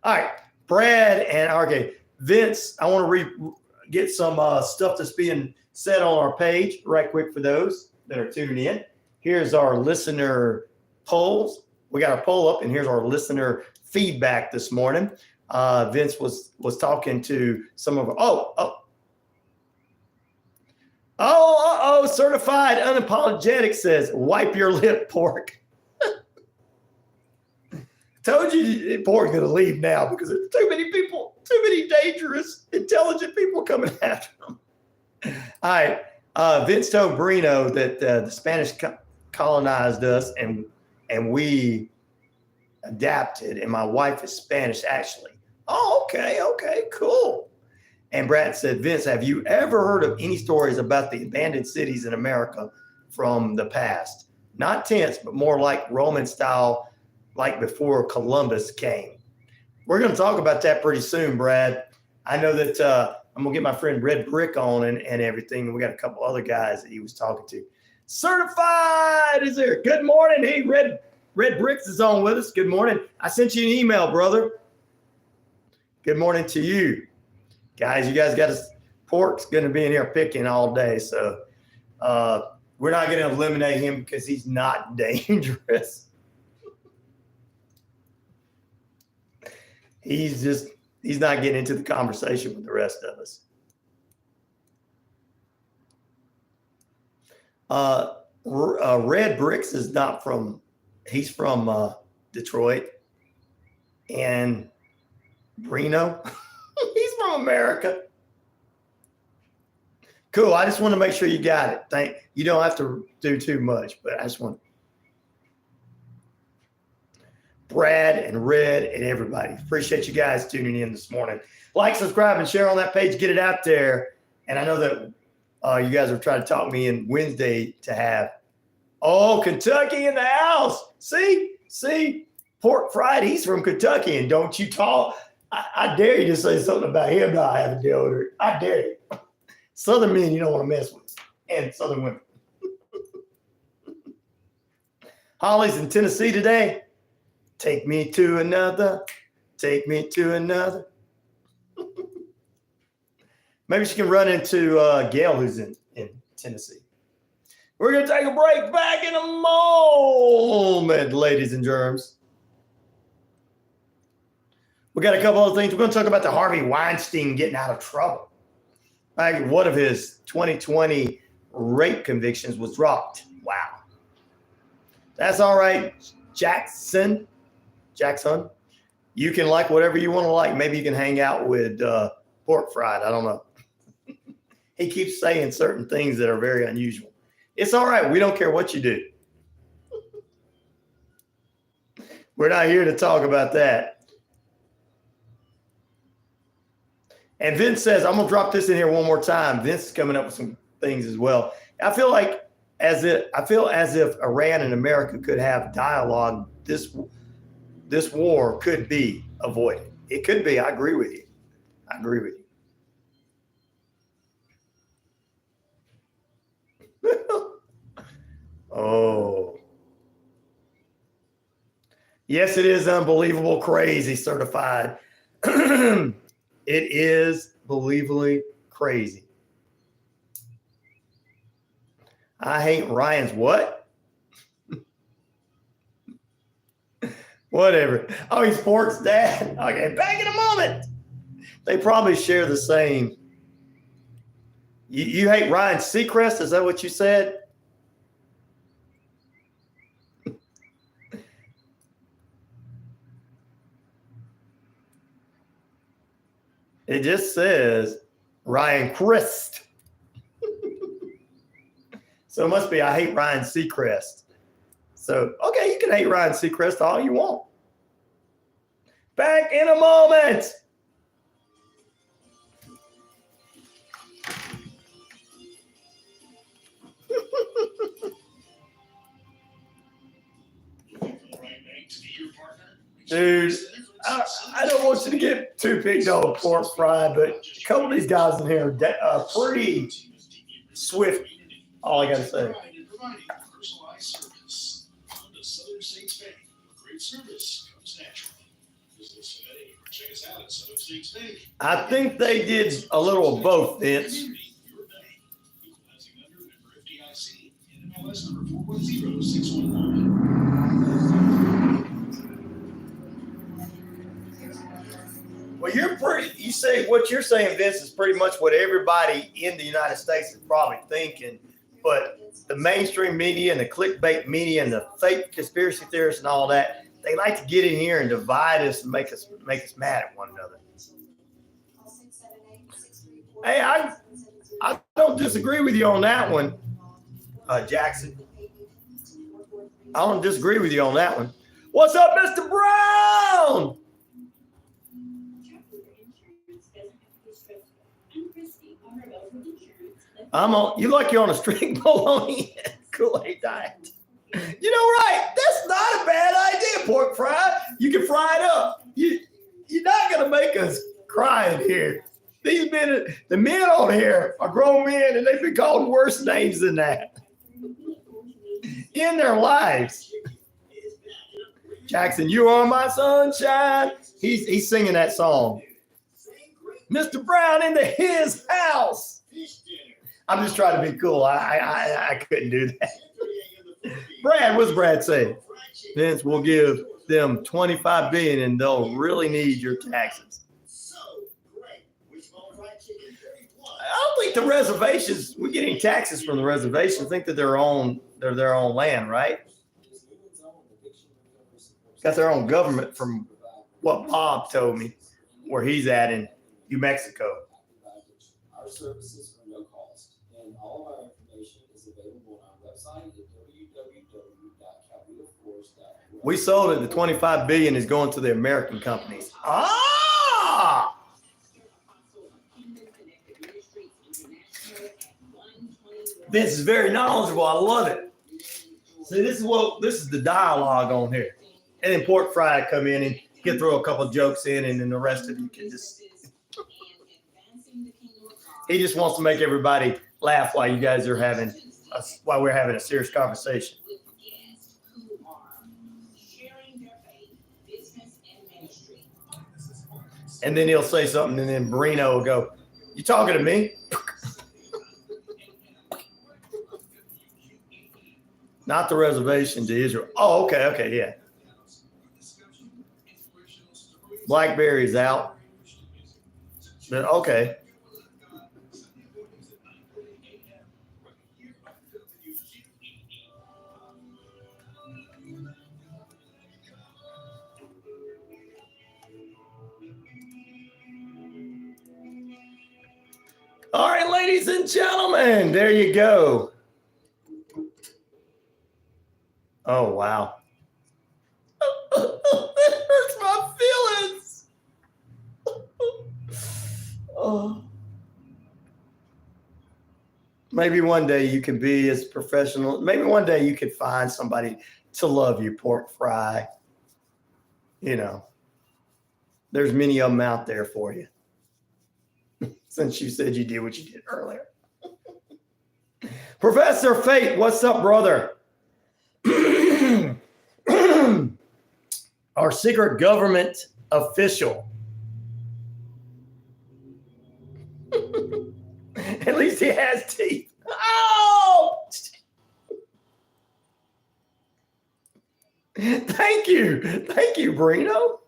Speaker 3: All right, Brad and RK. Vince, I want to get some stuff that's being said on our page right quick for those that are tuning in. Here's our listener polls. We got a poll up, and here's our listener feedback this morning. Vince was talking to some of certified unapologetic says, wipe your lip, pork. Told you pork's gonna leave now because there's too many dangerous, intelligent people coming after him. All right, Vince told Brino that the Spanish colonized us and we adapted, and my wife is Spanish actually. Oh, okay, cool. And Brad said, Vince, have you ever heard of any stories about the abandoned cities in America from the past? Not tense, but more like Roman style, like before Columbus came. We're going to talk about that pretty soon, Brad. I know that I'm going to get my friend Red Brick on and everything. We got a couple other guys that he was talking to. Certified is there. Good morning. Hey, Red Bricks is on with us. Good morning. I sent you an email, brother. Good morning to you. Guys, you guys got us. Pork's going to be in here picking all day. So we're not going to eliminate him because he's not dangerous. He's not getting into the conversation with the rest of us. Red Bricks is not from, he's from Detroit. And Brino, he's from America. Cool. I just want to make sure you got it. You don't have to do too much, but I just want Brad and Red and everybody. Appreciate you guys tuning in this morning. Like, subscribe, and share on that page. Get it out there. And I know that you guys are trying to talk me in Wednesday to have, Kentucky in the house. See, Pork Fried, he's from Kentucky. And don't you talk. I dare you to say something about him not having deodorant. I dare you. Southern men you don't want to mess with. And Southern women. Holly's in Tennessee today. Take me to another. Maybe she can run into Gail, who's in Tennessee. We're going to take a break. Back in a moment, ladies and germs. We got a couple other things. We're going to talk about the Harvey Weinstein getting out of trouble. Like, one of his 2020 rape convictions was dropped. Wow. That's all right, Jackson. You can like whatever you want to like. Maybe you can hang out with Pork Fried. I don't know. He keeps saying certain things that are very unusual. It's all right. We don't care what you do. We're not here to talk about that. And Vince says, I'm going to drop this in here one more time. Vince is coming up with some things as well. I feel as if Iran and America could have dialogue, this war could be avoided. It could be. I agree with you. Oh. Yes, it is unbelievable crazy, certified. It is believably crazy. I hate Ryan's what? Whatever. Oh, he's Pork's dad. Okay, back in a moment. They probably share the same. You hate Ryan Seacrest? Is that what you said? It just says Ryan Christ. So it must be I hate Ryan Seacrest. So, okay, you can hate Ryan Seacrest all you want. Back in a moment. Dude, I don't want you to get too picked on Pork Fried, but a couple of these guys in here are pretty swift. All I got to say. I think they did a little of both, Vince. Well, you say what you're saying, Vince, is pretty much what everybody in the United States is probably thinking. But the mainstream media and the clickbait media and the fake conspiracy theorists and all that, they like to get in here and divide us and make us mad at one another. Hey, I don't disagree with you on that one, Jackson. I don't disagree with you on that one. What's up, Mr. Brown? You like you're on a string bologna Kool-Aid diet. You know, right? That's not a bad idea, pork fry. You can fry it up. You're not gonna make us cry in here. These men, the men on here are grown men, and they've been called worse names than that in their lives. Jackson, you are my sunshine. He's singing that song. Mr. Brown into his house. I'm just trying to be cool. I couldn't do that. Brad, what's Brad saying? Vince, we'll give them $25 billion, and they'll really need your taxes. I don't think the reservations, we're getting taxes from the reservations. I think that they're their own land, right? Got their own government from what Bob told me, where he's at in New Mexico.
Speaker 8: Our services are no cost, and all of our information is available on our website at www.calvitaforce.org.
Speaker 3: We sold it. The $25 billion is going to the American companies. Ah! This is very knowledgeable. I love it. See, this is the dialogue on here. And then Pork Fry come in and you can throw a couple of jokes in, and then the rest of you can just. He just wants to make everybody laugh while you guys are while we're having a serious conversation. And then he'll say something, and then Brino will go, "You talking to me?" Not the reservation to Israel. Oh, okay, yeah. Blackberry's out. But okay. All right, ladies and gentlemen, there you go. Oh, wow. That's my feelings. Oh. Maybe one day you can be as professional. Maybe one day you could find somebody to love you, Pork Fry. You know, there's many of them out there for you. Since you said you did what you did earlier. Professor Fate, what's up, brother? Our secret government official. At least he has teeth. Oh! Thank you, Brino.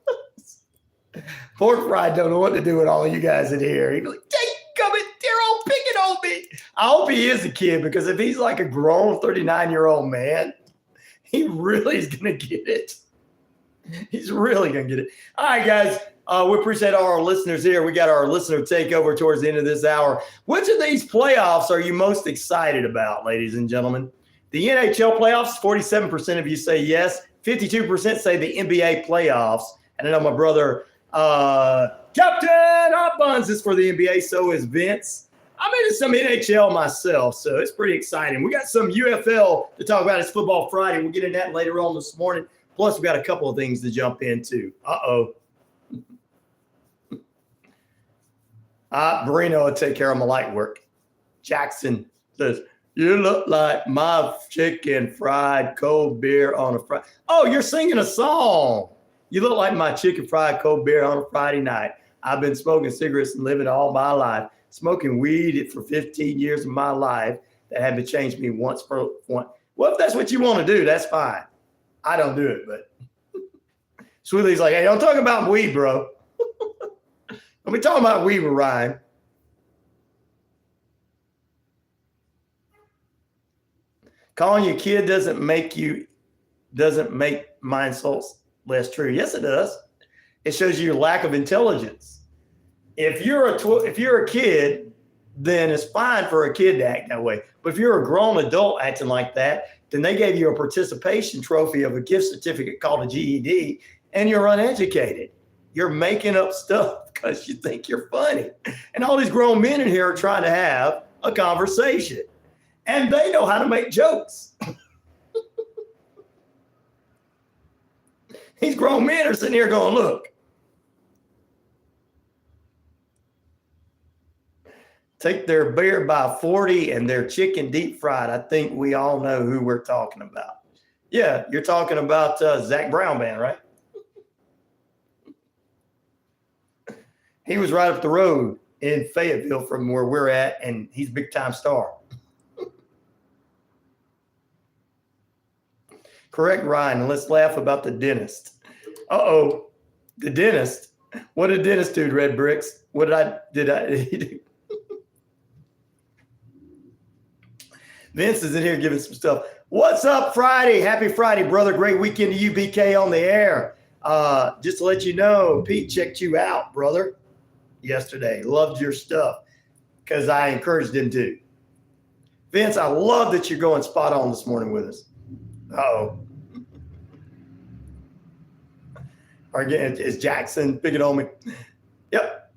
Speaker 3: Pork Fry don't know what to do with all of you guys in here. He's like, they're all picking on me. I hope he is a kid, because if he's like a grown 39-year-old man, he really is going to get it. He's really going to get it. All right, guys. We appreciate all our listeners here. We got our listener takeover towards the end of this hour. Which of these playoffs are you most excited about, ladies and gentlemen? The NHL playoffs, 47% of you say yes. 52% say the NBA playoffs. And I know my brother, Captain Hot Buns, is for the NBA. So is Vince. I'm into some NHL myself, so it's pretty exciting. We got some UFL to talk about. It's Football Friday. We'll get into that later on this morning. Plus, we got a couple of things to jump into. Marino will take care of my light work. Jackson says, you look like my chicken fried cold beer on a Friday. Oh, you're singing a song. You look like my chicken fried cold beer on a Friday night. I've been smoking cigarettes and living all my life. Smoking weed for 15 years of my life. That haven't changed me once per one. Well, if that's what you want to do, that's fine. I don't do it, but Sweetly's like, hey, don't talk about weed, bro. Don't be talking about weed with Ryan. Calling your kid doesn't make my insults less true. Yes, it does. It shows you your lack of intelligence. If you're a kid then it's fine for a kid to act that way. But if you're a grown adult acting like that, then they gave you a participation trophy of a gift certificate called a GED, and you're uneducated. You're making up stuff because you think you're funny. And all these grown men in here are trying to have a conversation, and they know how to make jokes. These grown men are sitting here going, look, take their beer by 40 and their chicken deep fried. I think we all know who we're talking about. Yeah, you're talking about Zach Brown Band, right? He was right up the road in Fayetteville from where we're at, and he's a big-time star. Correct, Ryan, and let's laugh about the dentist. Uh-oh, the dentist. What did dentist do to Red Bricks? What did he do? Vince is in here giving some stuff. What's up, Friday? Happy Friday, brother. Great weekend to you, BK, on the air. Just to let you know, Pete checked you out, brother, yesterday. Loved your stuff because I encouraged him to. Vince, I love that you're going spot on this morning with us. Uh-oh. Again, is Jackson picking on me? Yep.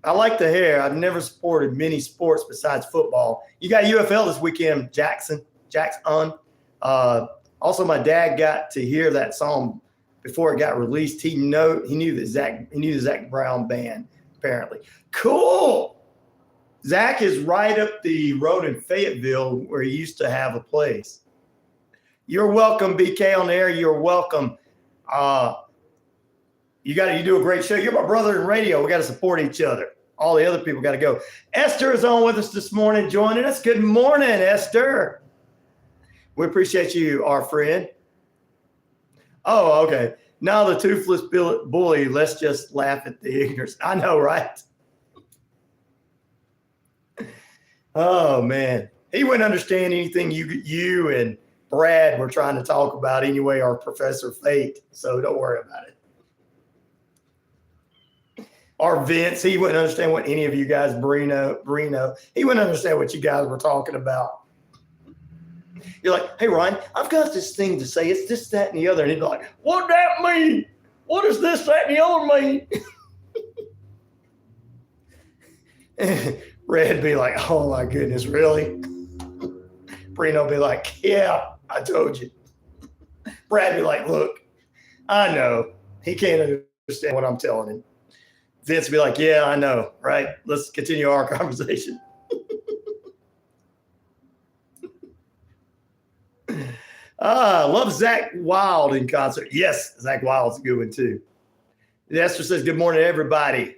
Speaker 3: I like the hair. I've never supported many sports besides football. You got UFL this weekend, Jackson. Also, my dad got to hear that song before it got released. He knew the Zach Brown Band, apparently. Cool. Zach is right up the road in Fayetteville where he used to have a place. You're welcome, BK, on the air. You're welcome. You do a great show. You're my brother in radio. We got to support each other. All the other people got to go. Esther is on with us this morning, joining us. Good morning, Esther. We appreciate you, our friend. Oh, okay. Now the toothless bully. Let's just laugh at the ignorance. I know, right? Oh, man. He wouldn't understand anything you and Brad were trying to talk about anyway, or Professor Fate. So don't worry about it. Or Vince, he wouldn't understand what any of you guys, Brino, he wouldn't understand what you guys were talking about. You're like, hey, Ryan, I've got this thing to say. It's this, that, and the other. And he'd be like, what that mean? What does this, that, and the other mean? Red'd be like, oh, my goodness, really? Brino be like, yeah, I told you. Brad be like, look, I know. He can't understand what I'm telling him. Vince be like, yeah, I know, right? Let's continue our conversation. Love Zach Wild in concert. Yes, Zach Wild's a good one too. Esther says, good morning, everybody.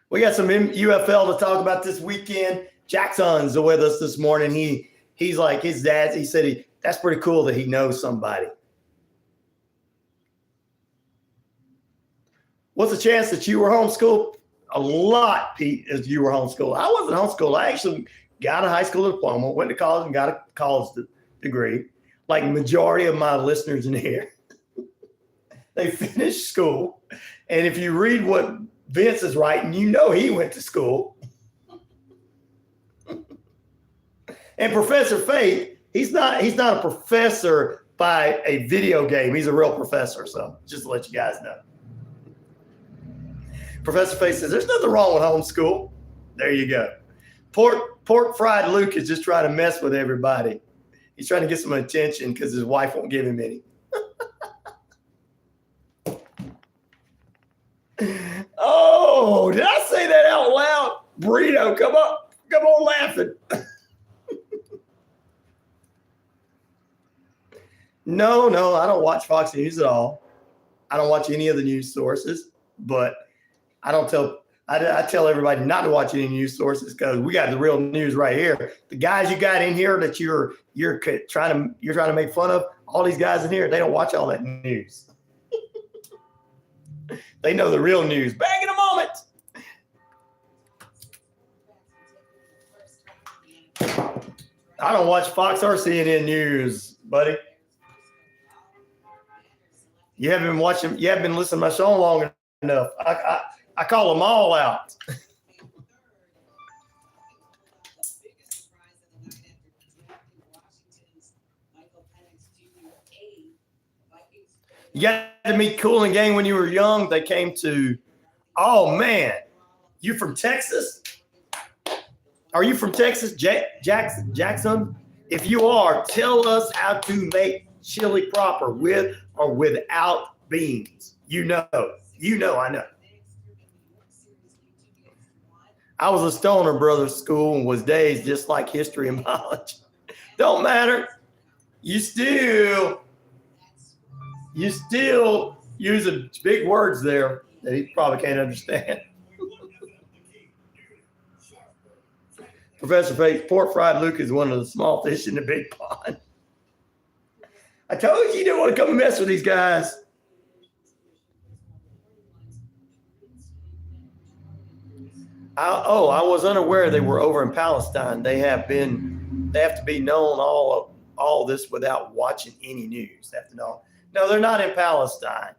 Speaker 3: We got some UFL to talk about this weekend. Jackson's with us this morning. He's like his dad. He said that's pretty cool that he knows somebody. What's the chance that you were homeschooled? A lot, Pete, as you were homeschooled. I wasn't homeschooled. I actually got a high school diploma, went to college and got a college degree. Like the majority of my listeners in here, they finished school. And if you read what Vince is writing, you know he went to school. And Professor Fate, he's not a professor by a video game. He's a real professor. So just to let you guys know. Professor Fate says, there's nothing wrong with homeschool. There you go. Pork fried Luke is just trying to mess with everybody. He's trying to get some attention because his wife won't give him any. Oh, did I say that out loud? Burrito, come on laughing. No, I don't watch Fox News at all. I don't watch any of the news sources, but I tell everybody not to watch any news sources because we got the real news right here. The guys you got in here that you're trying to make fun of, all these guys in here, they don't watch all that news. They know the real news. Back in a moment. I don't watch Fox or CNN News, buddy. You haven't been listening to my show long enough. I call them all out. You got to meet Cool and Gang when you were young. They came to, oh man, you from Texas? Are you from Texas, Jackson? If you are, tell us how to make chili proper with or without beans. You know, I know. I was a Stoner Brothers school and was dazed just like history and biology. Don't matter. You still using big words there that he probably can't understand. Professor Faith, pork fried Luke is one of the small fish in the big pond. I told you didn't want to come and mess with these guys. I was unaware they were over in Palestine. They have to be known all this without watching any news. They have to know. No, they're not in Palestine.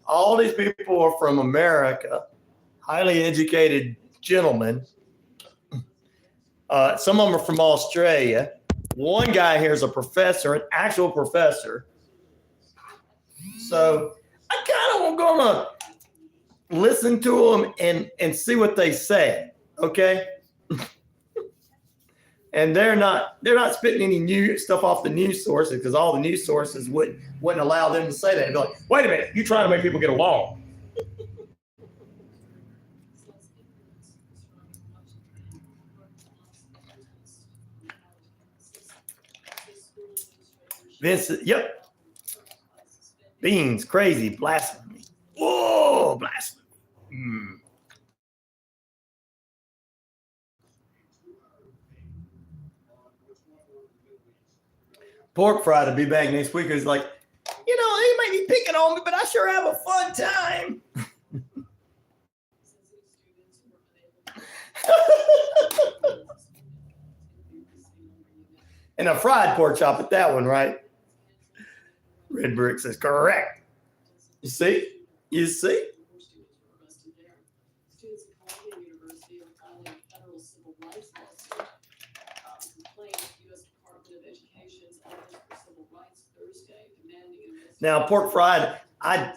Speaker 3: All these people are from America, highly educated gentlemen. Some of them are from Australia. One guy here is a professor, an actual professor. So I kind of going to listen to them and see what they say. Okay. And they're not spitting any new stuff off the news sources because all the news sources wouldn't allow them to say that. They'd be like, wait a minute, you trying to make people get along. Vince, yep. Beans, crazy, blasphemy. Whoa, blasphemy. Pork Fry to be back next week is like, they might be picking on me, but I sure have a fun time. And a fried pork chop at that one, right? Red Brick says correct. You see? Now, pork fried, I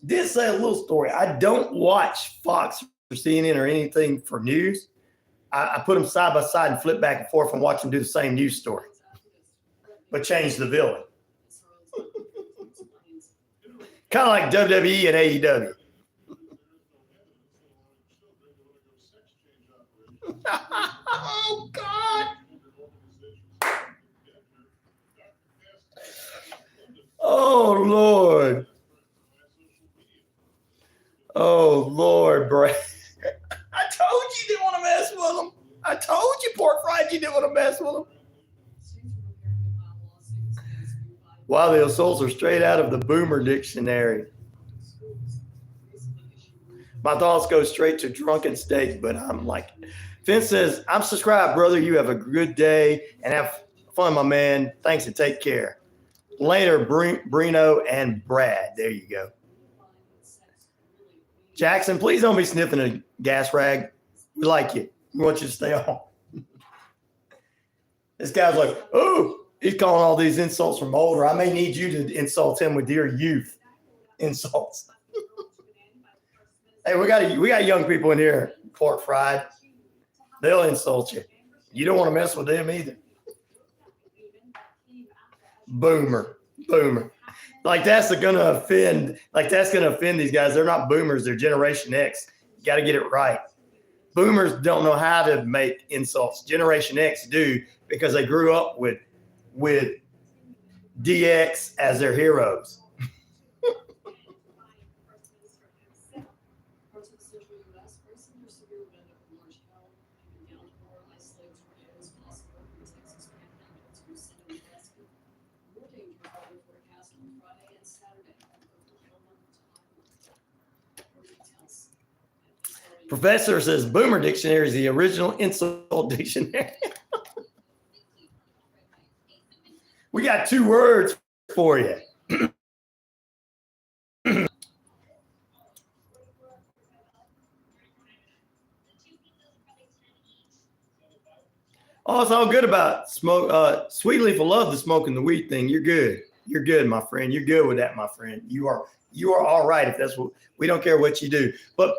Speaker 3: did say a little story. I don't watch Fox or CNN or anything for news. I put them side by side and flip back and forth and watch them do the same news story, but change the villain. Kind of like WWE and AEW. Oh, God. Oh, Lord. Oh, Lord, Brad. I told you didn't want to mess with them. I told you, pork fried, you didn't want to mess with them. Wow, the assaults are straight out of the Boomer Dictionary. My thoughts go straight to drunken steak, but I'm like, Finn says, I'm subscribed, brother. You have a good day and have fun, my man. Thanks and take care. Later, Brino and Brad. There you go. Jackson, please don't be sniffing a gas rag. We like you. We want you to stay on. This guy's like, oh, he's calling all these insults from older. I may need you to insult him with your youth insults. Hey, we got young people in here, pork fried. They'll insult you. You don't want to mess with them either. Boomer. Like that's gonna offend these guys. They're not boomers, they're Generation X. You got to get it right. Boomers don't know how to make insults. Generation X do because they grew up with DX as their heroes. Professor says Boomer Dictionary is the original insult dictionary. We got 2 words for you. Oh, it's all good about smoke. Sweet Leaf will love the smoking the weed thing. You're good. You're good, my friend. You're good with that, my friend. You are all right if that's what we don't care what you do. But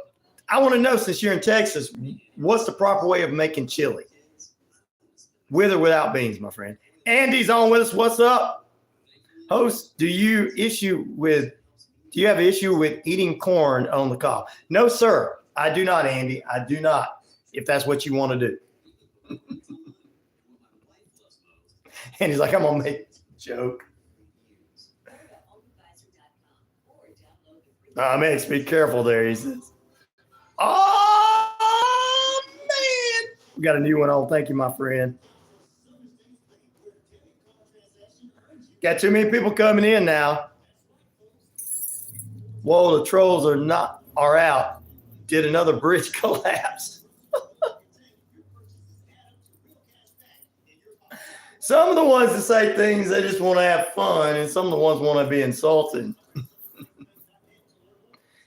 Speaker 3: I want to know, since you're in Texas, what's the proper way of making chili? With or without beans, my friend. Andy's on with us. What's up? Host, do you have an issue with eating corn on the cob? No, sir. I do not, Andy. I do not, if that's what you want to do. And he's like, I'm going to make a joke. Max, be careful there, he says. Oh, man. We got a new one on. Thank you, my friend. Got too many people coming in now. Whoa, the trolls are out. Did another bridge collapse? Some of the ones that say things, they just want to have fun, and some of the ones want to be insulting.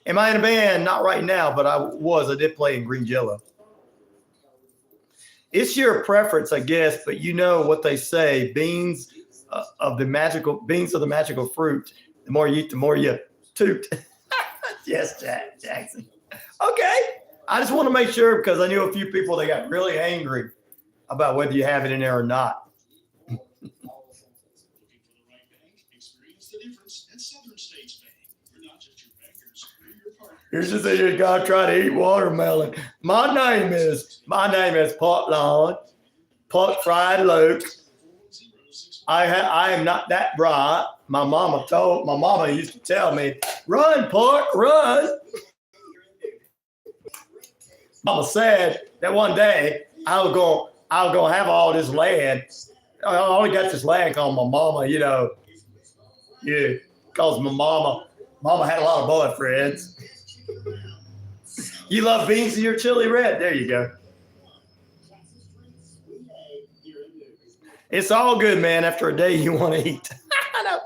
Speaker 3: Am I in a band? Not right now, but I did play in Green Jello. It's your preference, I guess, but you know what they say, beans are the magical fruit. The more you eat, the more you toot. Yes, Jackson. Okay. I just want to make sure, because I knew a few people that got really angry about whether you have it in there or not. Here's just a guy trying to eat watermelon. My name is Portland, pork fried Luke. I am not that bright. My mama used to tell me, run, pork, run. Mama said that one day I was gonna have all this land. I only got this land called my mama, Yeah, because my mama had a lot of boyfriends. You love beans in your chili red. There you go. It's all good, man. After a day, you want to eat. I know.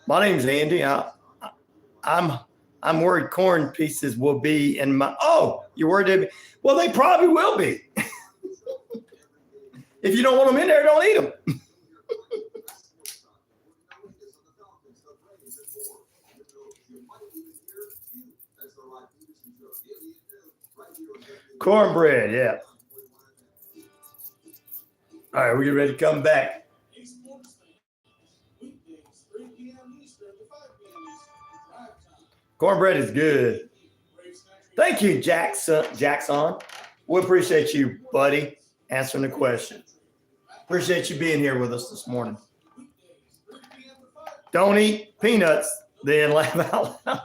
Speaker 3: My name's Andy. I'm worried corn pieces will be in my. Oh, you're worried? Well, they probably will be. If you don't want them in there, don't eat them. Cornbread, yeah. All right, we get ready to come back. Cornbread is good. Thank you, Jackson. We appreciate you, buddy, answering the question. Appreciate you being here with us this morning. Don't eat peanuts, then laugh out loud.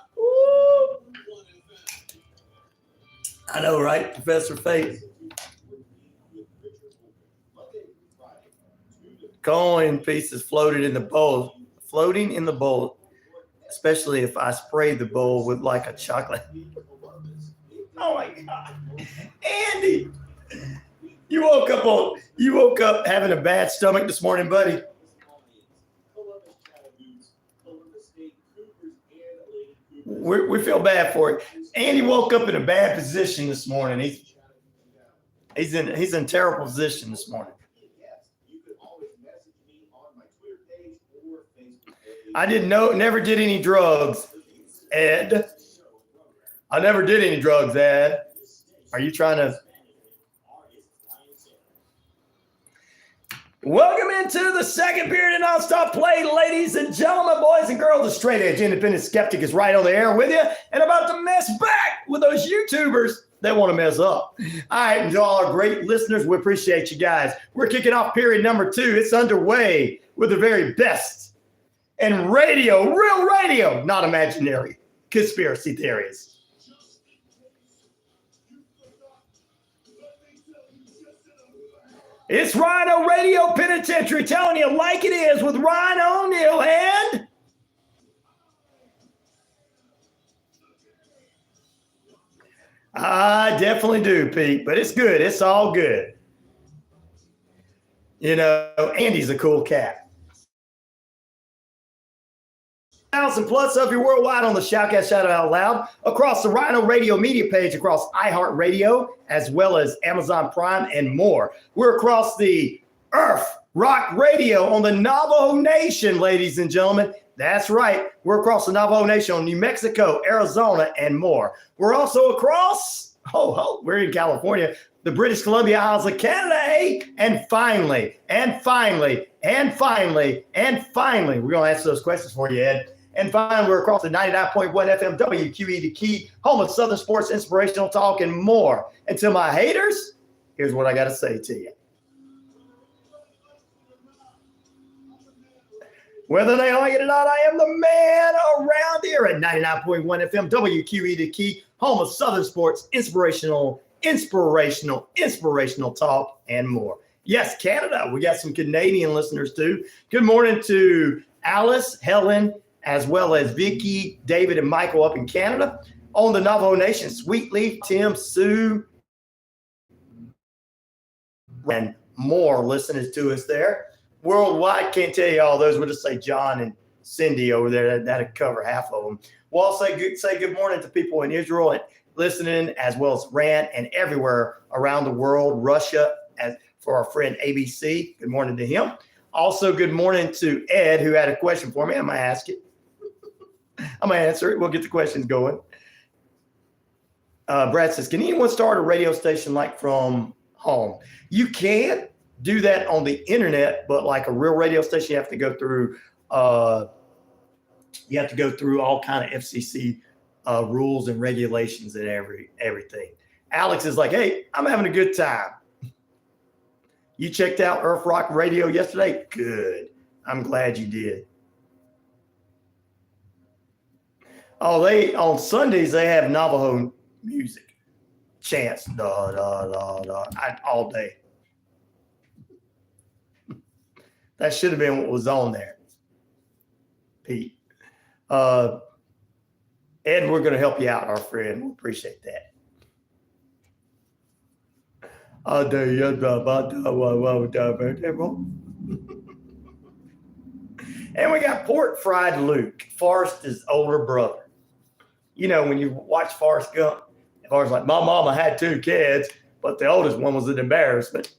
Speaker 3: I know, right, Professor Faith? Coin pieces floating in the bowl, especially if I spray the bowl with like a chocolate. Oh my God. Andy, you woke up having a bad stomach this morning, buddy. We feel bad for it. Andy woke up in a bad position this morning. He's in terrible position this morning. I never did any drugs, Ed. I never did any drugs, Ed. Are you trying to? Welcome into the second period of nonstop play, ladies and gentlemen, boys and girls. The straight edge independent skeptic is right on the air with you and about to mess back with those YouTubers that want to mess up. All right, and to all our great listeners, we appreciate you guys. We're kicking off period number 2. It's underway with the very best and real radio, not imaginary, conspiracy theories. It's RyanORadio Penitentiary, telling you like it is with Ryan O'Neal and I definitely do, Pete, but it's good. It's all good. You know, Andy's a cool cat. 1,000 plus of you worldwide on the Shoutcast Shout Out Loud, across the RyanORadio media page, across iHeartRadio, as well as Amazon Prime and more. We're across the Earth Rock Radio on the Navajo Nation, ladies and gentlemen. That's right. We're across the Navajo Nation on New Mexico, Arizona, and more. We're also across, we're in California, the British Columbia Isles of Canada, and finally, we're going to answer those questions for you, Ed. And finally, we're across the 99.1 FM WQEE, the key, home of Southern sports, inspirational talk, and more. And to my haters, here's what I got to say to you. Whether they like it or not, I am the man around here at 99.1 FM WQEE, the key, home of Southern sports, inspirational talk, and more. Yes, Canada. We got some Canadian listeners too. Good morning to Alice, Helen, as well as Vicky, David, and Michael up in Canada. On the Navajo Nation, Sweetleaf, Tim, Sue, and more listeners to us there. Worldwide, can't tell you all those. We'll just say John and Cindy over there. That'll cover half of them. We'll also say good morning to people in Israel and listening, as well as Iran and everywhere around the world, Russia, as for our friend ABC. Good morning to him. Also, good morning to Ed, who had a question for me. I'm going to ask it. I'm going to answer it. We'll get the questions going. Brad says, can anyone start a radio station like from home? You can do that on the internet, but like a real radio station, you have to go through all kind of FCC rules and regulations and everything. Alex is like, hey, I'm having a good time. You checked out Earth Rock Radio yesterday? Good. I'm glad you did. Oh, on Sundays, they have Navajo music. Chants, all day. That should have been what was on there, Pete. Ed, we're going to help you out, our friend. We appreciate that. And we got Pork Fried Luke, Forrest's older brother. You know, when you watch Forrest Gump, Forrest's like, my mama had 2 kids, but the oldest one was an embarrassment.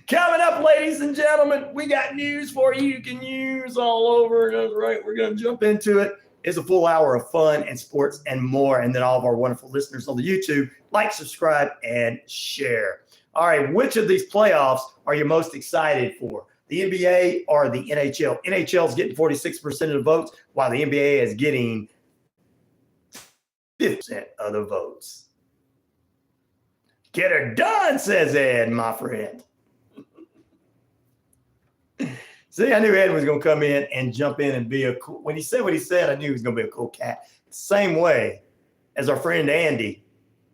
Speaker 3: Coming up, ladies and gentlemen, we got news for you can use all over. That's right. We're going to jump into it. It's a full hour of fun and sports and more. And then all of our wonderful listeners on the YouTube, like, subscribe, and share. All right. Which of these playoffs are you most excited for? The NBA or the NHL? NHL is getting 46% of the votes, while the NBA is getting 50% of the votes. Get her done, says Ed, my friend. See, I knew Ed was going to come in and jump in and be a cool. When he said what he said, I knew he was going to be a cool cat. Same way as our friend Andy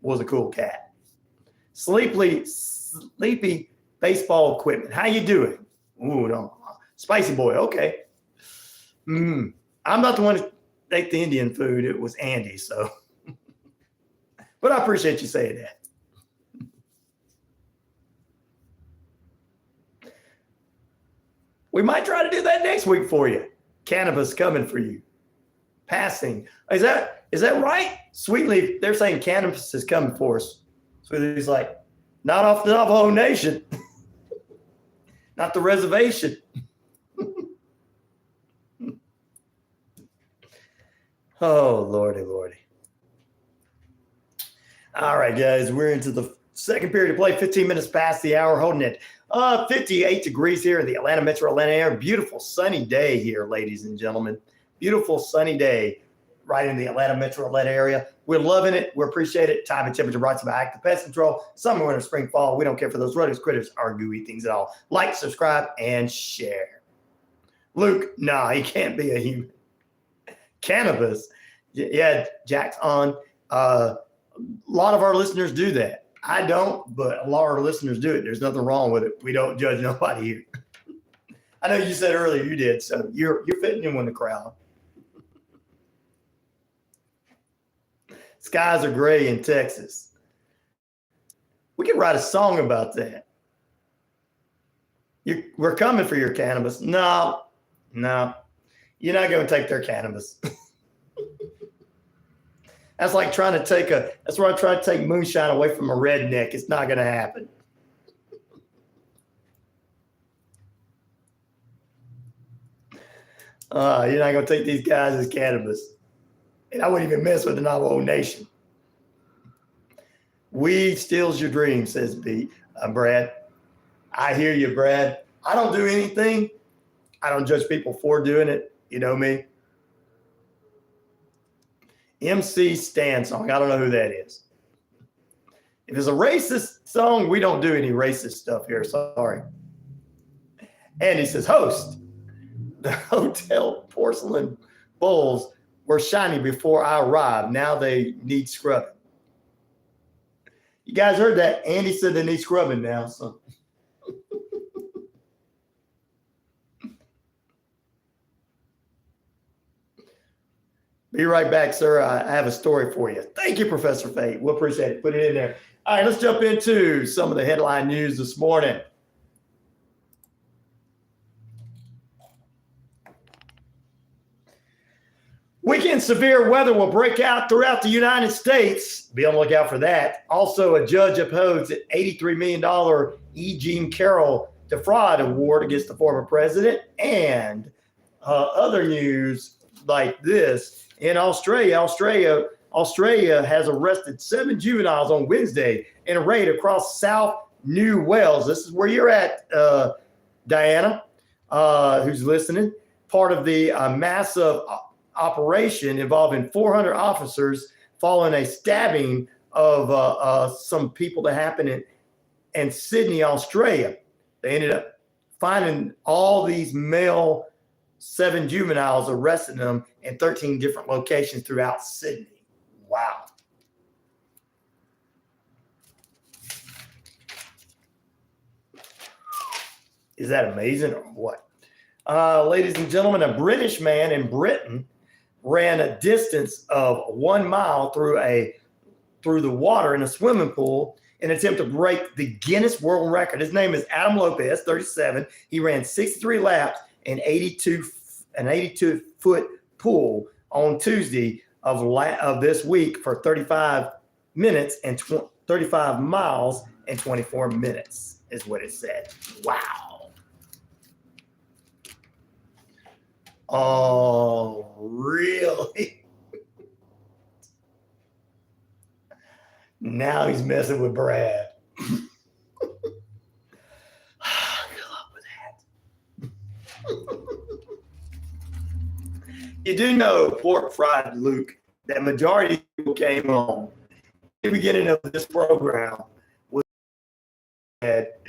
Speaker 3: was a cool cat. Sleepy baseball equipment. How you doing? Ooh, no. Spicy boy. Okay. I'm not the one to take the Indian food. It was Andy. So, but I appreciate you saying that. We might try to do that next week for you. Cannabis coming for you. Passing. Is that right? Sweetleaf, they're saying cannabis is coming for us. Sweetleaf's like, not off the Navajo Nation. Not the reservation. Oh, Lordy, Lordy. All right, guys, we're into the second period of play, 15 minutes past the hour, holding it 58 degrees here in the Atlanta metro Atlanta area. Beautiful sunny day here, ladies and gentlemen. Beautiful sunny day right in the Atlanta metro Atlanta area. We're loving it. We appreciate it. Time and temperature brought to you by Active Pest Control. Summer, winter, spring, fall. We don't care for those rodents, critters, or gooey things at all. Like, subscribe, and share. Luke, nah, he can't be a human. Cannabis. Yeah, Jack's on. A lot of our listeners do that. I don't, but a lot of our listeners do it. There's nothing wrong with it. We don't judge nobody here. I know you said earlier you did, so you're fitting in with the crowd. Skies are gray in Texas. We could write a song about that. We're coming for your cannabis. No, No, you're not going to take their cannabis. That's like trying to take that's where I try to take moonshine away from a redneck. It's not going to happen. You're not going to take these guys as cannabis. And I wouldn't even mess with the Navajo Nation. Weed steals your dream, says Brad. I hear you, Brad. I don't do anything. I don't judge people for doing it. You know me. MC Stan song. I don't know who that is. If it's a racist song, we don't do any racist stuff here. Sorry. And he says, host, the hotel porcelain bowls were shiny before I arrived. Now they need scrubbing. You guys heard that? Andy said they need scrubbing now. So. Be right back, sir. I have a story for you. Thank you, Professor Fate. We'll appreciate it. Put it in there. All right, let's jump into some of the headline news this morning. Weekend severe weather will break out throughout the United States. Be on the lookout for that. Also, a judge upholds an $83 million E. Jean Carroll defraud award against the former president. And other news like this. In Australia has arrested 7 juveniles on Wednesday in a raid across South New Wales. This is where you're at, Diana, who's listening. Part of the massive operation involving 400 officers following a stabbing of some people that happened in Sydney, Australia. They ended up finding all these male 7 juveniles, arresting them in 13 different locations throughout Sydney. Wow. Is that amazing or what? Ladies and gentlemen, a British man in Britain ran a distance of 1 mile through the water in a swimming pool in an attempt to break the Guinness World Record. His name is Adam Lopez, 37. He ran 63 laps in an 82-foot pool on Tuesday of this week for 35 minutes and 35 miles and 24 minutes is what it said. Wow. Oh, really? Now he's messing with Brad. Good luck with that. You do know, pork fried Luke, that majority of people came on at the beginning of this program with that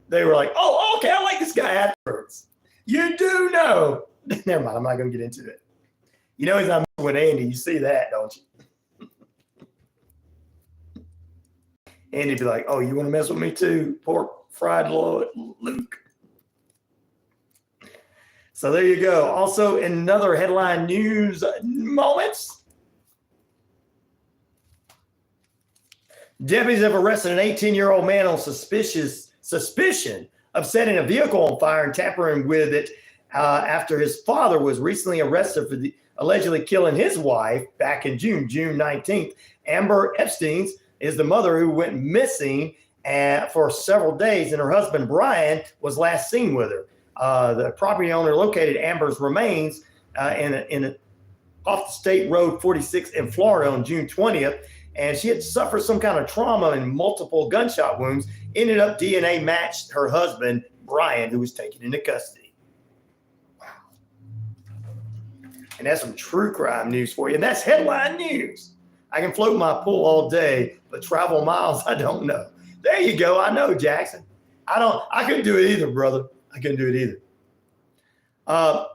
Speaker 3: they were like, oh, okay, I like this guy afterwards. You do know. Never mind, I'm not going to get into it. You know he's not messing with Andy. You see that, don't you? Andy'd be like, oh, you want to mess with me too, pork fried Luke? So there you go. Also, in another headline news moments, deputies have arrested an 18-year-old man on suspicion of setting a vehicle on fire and tampering with it after his father was recently arrested for allegedly killing his wife back in June 19th. Amber Epstein is the mother who went missing for several days, and her husband, Brian, was last seen with her. The property owner located Amber's remains in off the State Road 46 in Florida on June 20th, and she had suffered some kind of trauma and multiple gunshot wounds. Ended up DNA matched her husband, Brian, who was taken into custody. Wow. And that's some true crime news for you. And that's headline news. I can float my pool all day, but travel miles, I don't know. There you go. I know, Jackson. I couldn't do it either, brother. I couldn't do it either.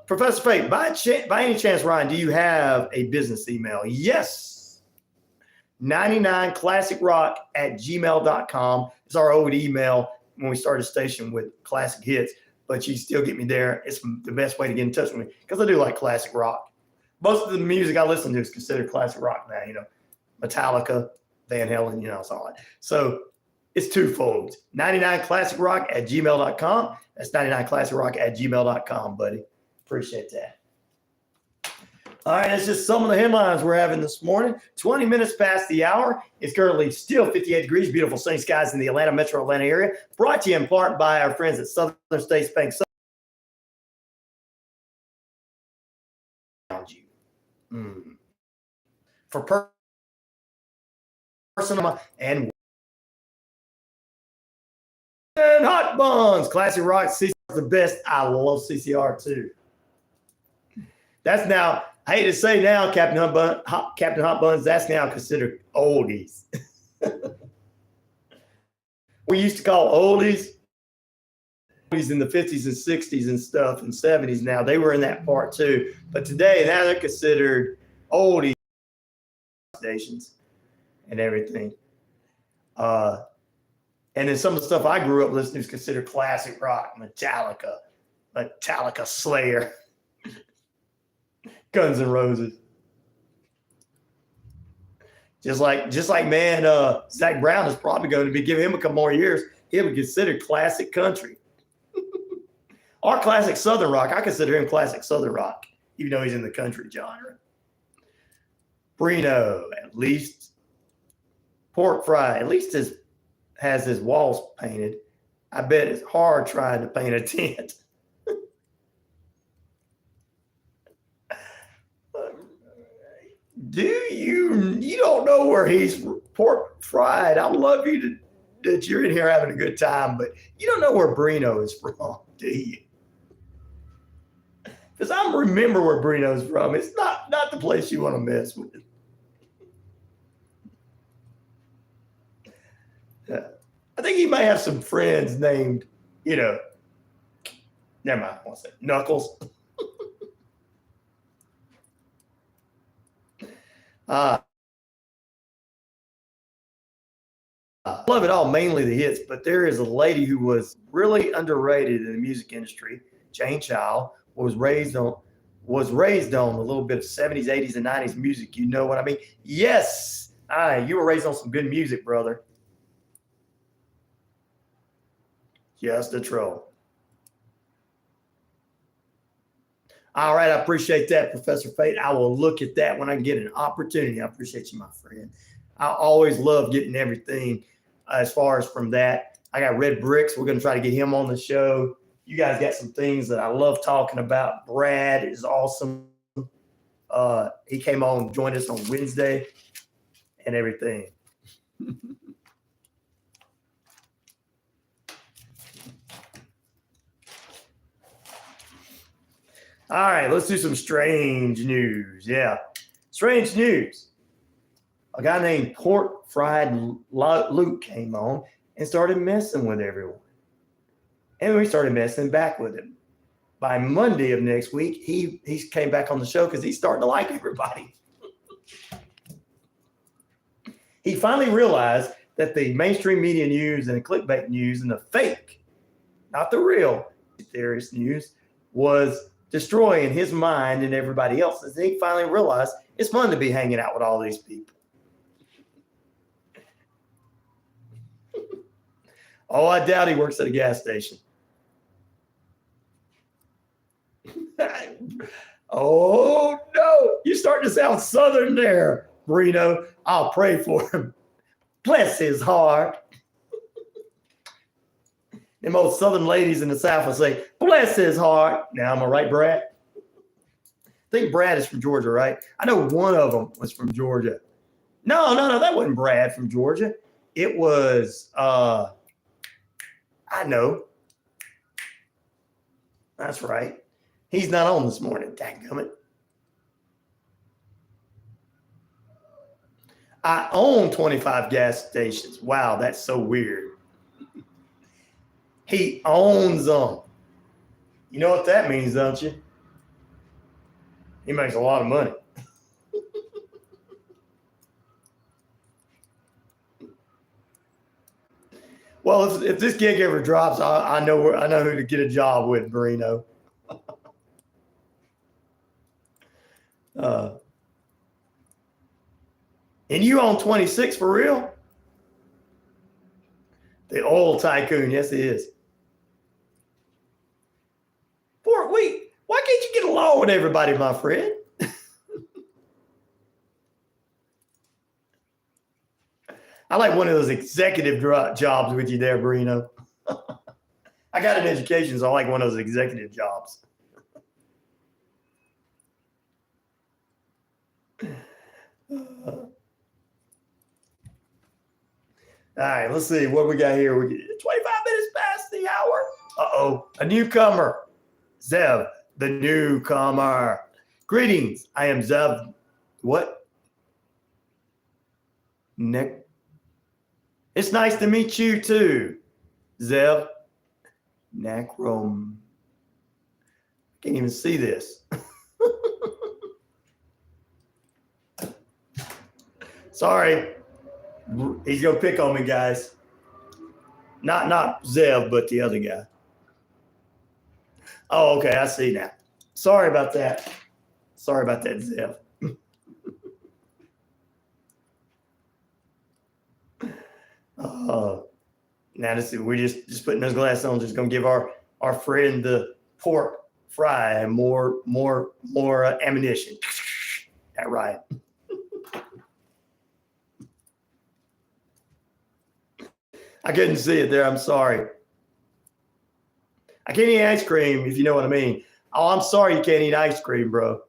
Speaker 3: Professor Fate, by any chance, Ryan, do you have a business email? Yes. 99classicrock@gmail.com. It's our old email when we started a station with classic hits, but you still get me there. It's the best way to get in touch with me because I do like classic rock. Most of the music I listen to is considered classic rock now, Metallica, Van Halen, it's all that. So It's twofold. 99classicrock@gmail.com. That's 99classicrock@gmail.com, buddy. Appreciate that. All right, that's just some of the headlines we're having this morning. 20 minutes past the hour. It's currently still 58 degrees, beautiful sunny skies in the Atlanta, metro Atlanta area. Brought to you in part by our friends at Southern States Bank. For personal and hot buns. Classic Rock, CCR is the best. I love CCR too. That's now, I hate to say now, Captain Hot Buns, that's now considered oldies. We used to call oldies in the 50s and 60s and stuff and 70s. Now they were in that part too. But today, now they're considered oldies stations and everything. And then some of the stuff I grew up listening to is considered classic rock, Metallica, Slayer, Guns N' Roses. Just like man, Zach Brown is probably going to be giving him a couple more years. He'll be considered classic country. Or classic Southern rock. I consider him classic Southern rock, even though he's in the country genre. Brino, at least. Pork Fry, at least has his walls painted. I bet it's hard trying to paint a tent. You don't know where he's Pork Fried. I love you that you're in here having a good time, but you don't know where Brino is from, do you? Because I remember where Brino's from. It's not the place you want to mess with. I think he may have some friends named, never mind, I won't say Knuckles. I love it all, mainly the hits, but there is a lady who was really underrated in the music industry. Jane Child was raised on a little bit of 70s, 80s, and 90s music. You know what I mean? Yes, you were raised on some good music, brother. Just a troll. All right, I appreciate that, Professor Fate. I will look at that when I get an opportunity. I appreciate you, my friend. I always love getting everything as far as from that. I got Red Bricks. We're going to try to get him on the show. You guys got some things that I love talking about. Brad is awesome. He came on and joined us on Wednesday and everything. All right, let's do some strange news. Yeah, strange news. A guy named Pork Fried Luke came on and started messing with everyone. And we started messing back with him. By Monday of next week, he came back on the show because he's starting to like everybody. He finally realized that the mainstream media news and the clickbait news and the fake, not the real theorist news, was destroying his mind and everybody else's. And he finally realized it's fun to be hanging out with all these people. Oh, I doubt he works at a gas station. Oh, no. You're starting to sound Southern there, Brino. I'll pray for him. Bless his heart. The most Southern ladies in the South will say, bless his heart. Now, am I right, Brad? I think Brad is from Georgia, right? I know one of them was from Georgia. No, that wasn't Brad from Georgia. It was, I know. That's right. He's not on this morning. Dadgummit. I own 25 gas stations. Wow, that's so weird. He owns them. You know what that means, don't you? He makes a lot of money. Well, if this gig ever drops, I know who to get a job with, Brino. And you own 26 for real? The oil tycoon. Yes, he is. Why can't you get along with everybody, my friend? I like one of those executive jobs with you there, Bruno. I got an education, so I like one of those executive jobs. All right, let's see what we got here. 25 minutes past the hour. Uh-oh, a newcomer. Zev, the newcomer. Greetings, I am Zev. What? Nick. It's nice to meet you too, Zev. Nacrom. Can't even see this. Sorry. He's gonna pick on me, guys. Not Zev, but the other guy. Oh, okay, I see now. Sorry about that. Sorry about that, Zev. Now this is, we're just putting those glasses on, just gonna give our friend the pork fry more ammunition. That right. I couldn't see it there. I'm sorry. I can't eat ice cream, if you know what I mean. Oh, I'm sorry you can't eat ice cream, bro.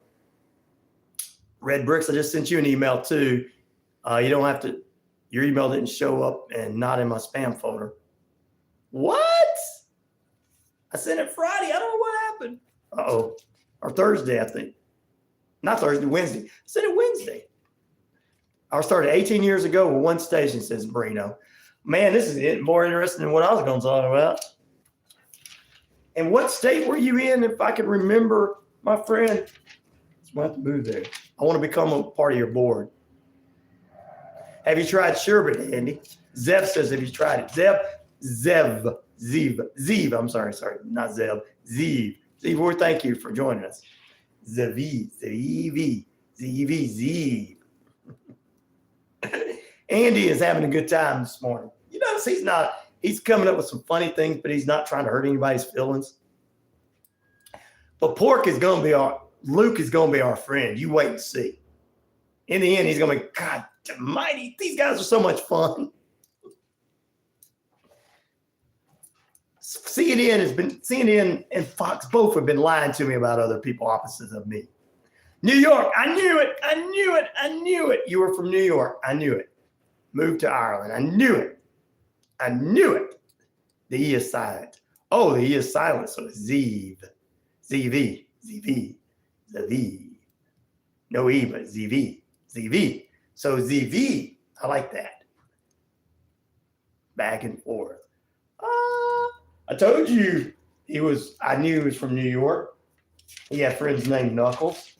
Speaker 3: Red Bricks, I just sent you an email too. You don't have to, your email didn't show up and not in my spam folder. What? I sent it Friday. I don't know what happened. Uh-oh. Or Thursday, I think. Not Thursday, Wednesday. I sent it Wednesday. I started 18 years ago with one station, says Bruno. Man, this is more interesting than what I was going to talk about. And what state were you in, if I could remember, my friend? I'm going to have to move there. I want to become a part of your board. Have you tried sherbet, Andy? Zev says, have you tried it? Zev, I'm sorry, not Zev. Zev, thank you for joining us. Zev. Andy is having a good time this morning. You notice he's coming up with some funny things, but he's not trying to hurt anybody's feelings. But Luke is going to be our friend. You wait and see. In the end, he's going to be, God almighty, these guys are so much fun. CNN and Fox both have been lying to me about other people opposites of me. New York, I knew it. You were from New York. I knew it. Moved to Ireland. I knew it. The E is silent. Oh, the E is silent. So it's Zev. ZV. No E, but ZV. So ZV, I like that. Back and forth. I told you I knew he was from New York. He had friends named Knuckles.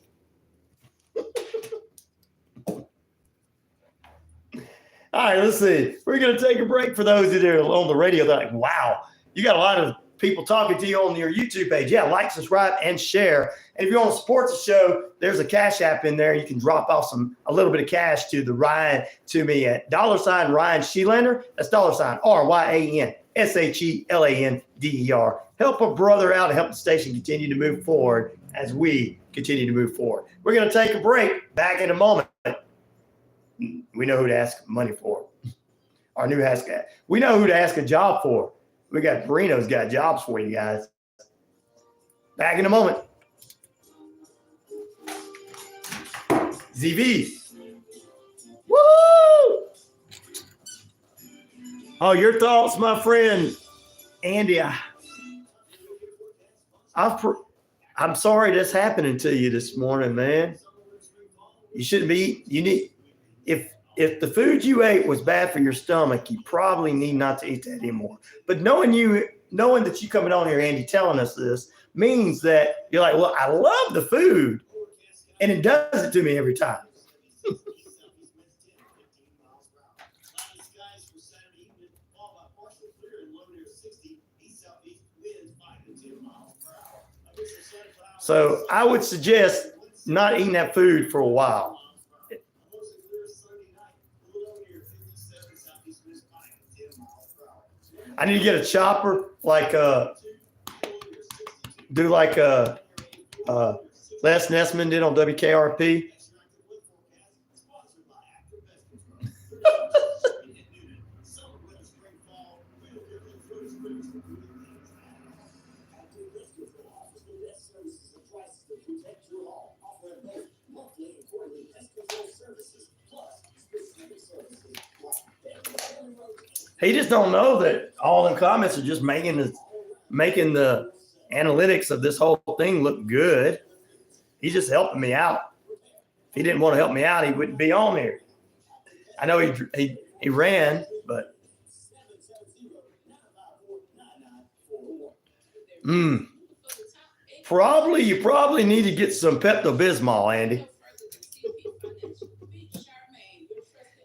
Speaker 3: All right, let's see. We're going to take a break for those that are on the radio. They're like, wow, you got a lot of people talking to you on your YouTube page. Yeah, like, subscribe, and share. And if you want to support the show, there's a Cash App in there. You can drop off a little bit of cash to me at $RyanShelander. That's $RyanShelander. Help a brother out and help the station continue to move forward as we continue to move forward. We're going to take a break. Back in a moment. We know who to ask money for. Our new ask. We know who to ask a job for. We got Bruno's got jobs for you guys. Back in a moment. ZV. Woo! Oh, your thoughts, my friend Andy. I'm sorry this happening to you this morning, man. You shouldn't be. You need. If the food you ate was bad for your stomach, you probably need not to eat that anymore. But knowing that you coming on here, Andy, telling us this means that you're like, well, I love the food, and it does it to me every time. So I would suggest not eating that food for a while. I need to get a chopper, like do like Les Nessman did on WKRP. He just don't know that all them comments are just making the analytics of this whole thing look good. He's just helping me out. If he didn't want to help me out, he wouldn't be on here. I know he ran, but you probably need to get some Pepto-Bismol, Andy.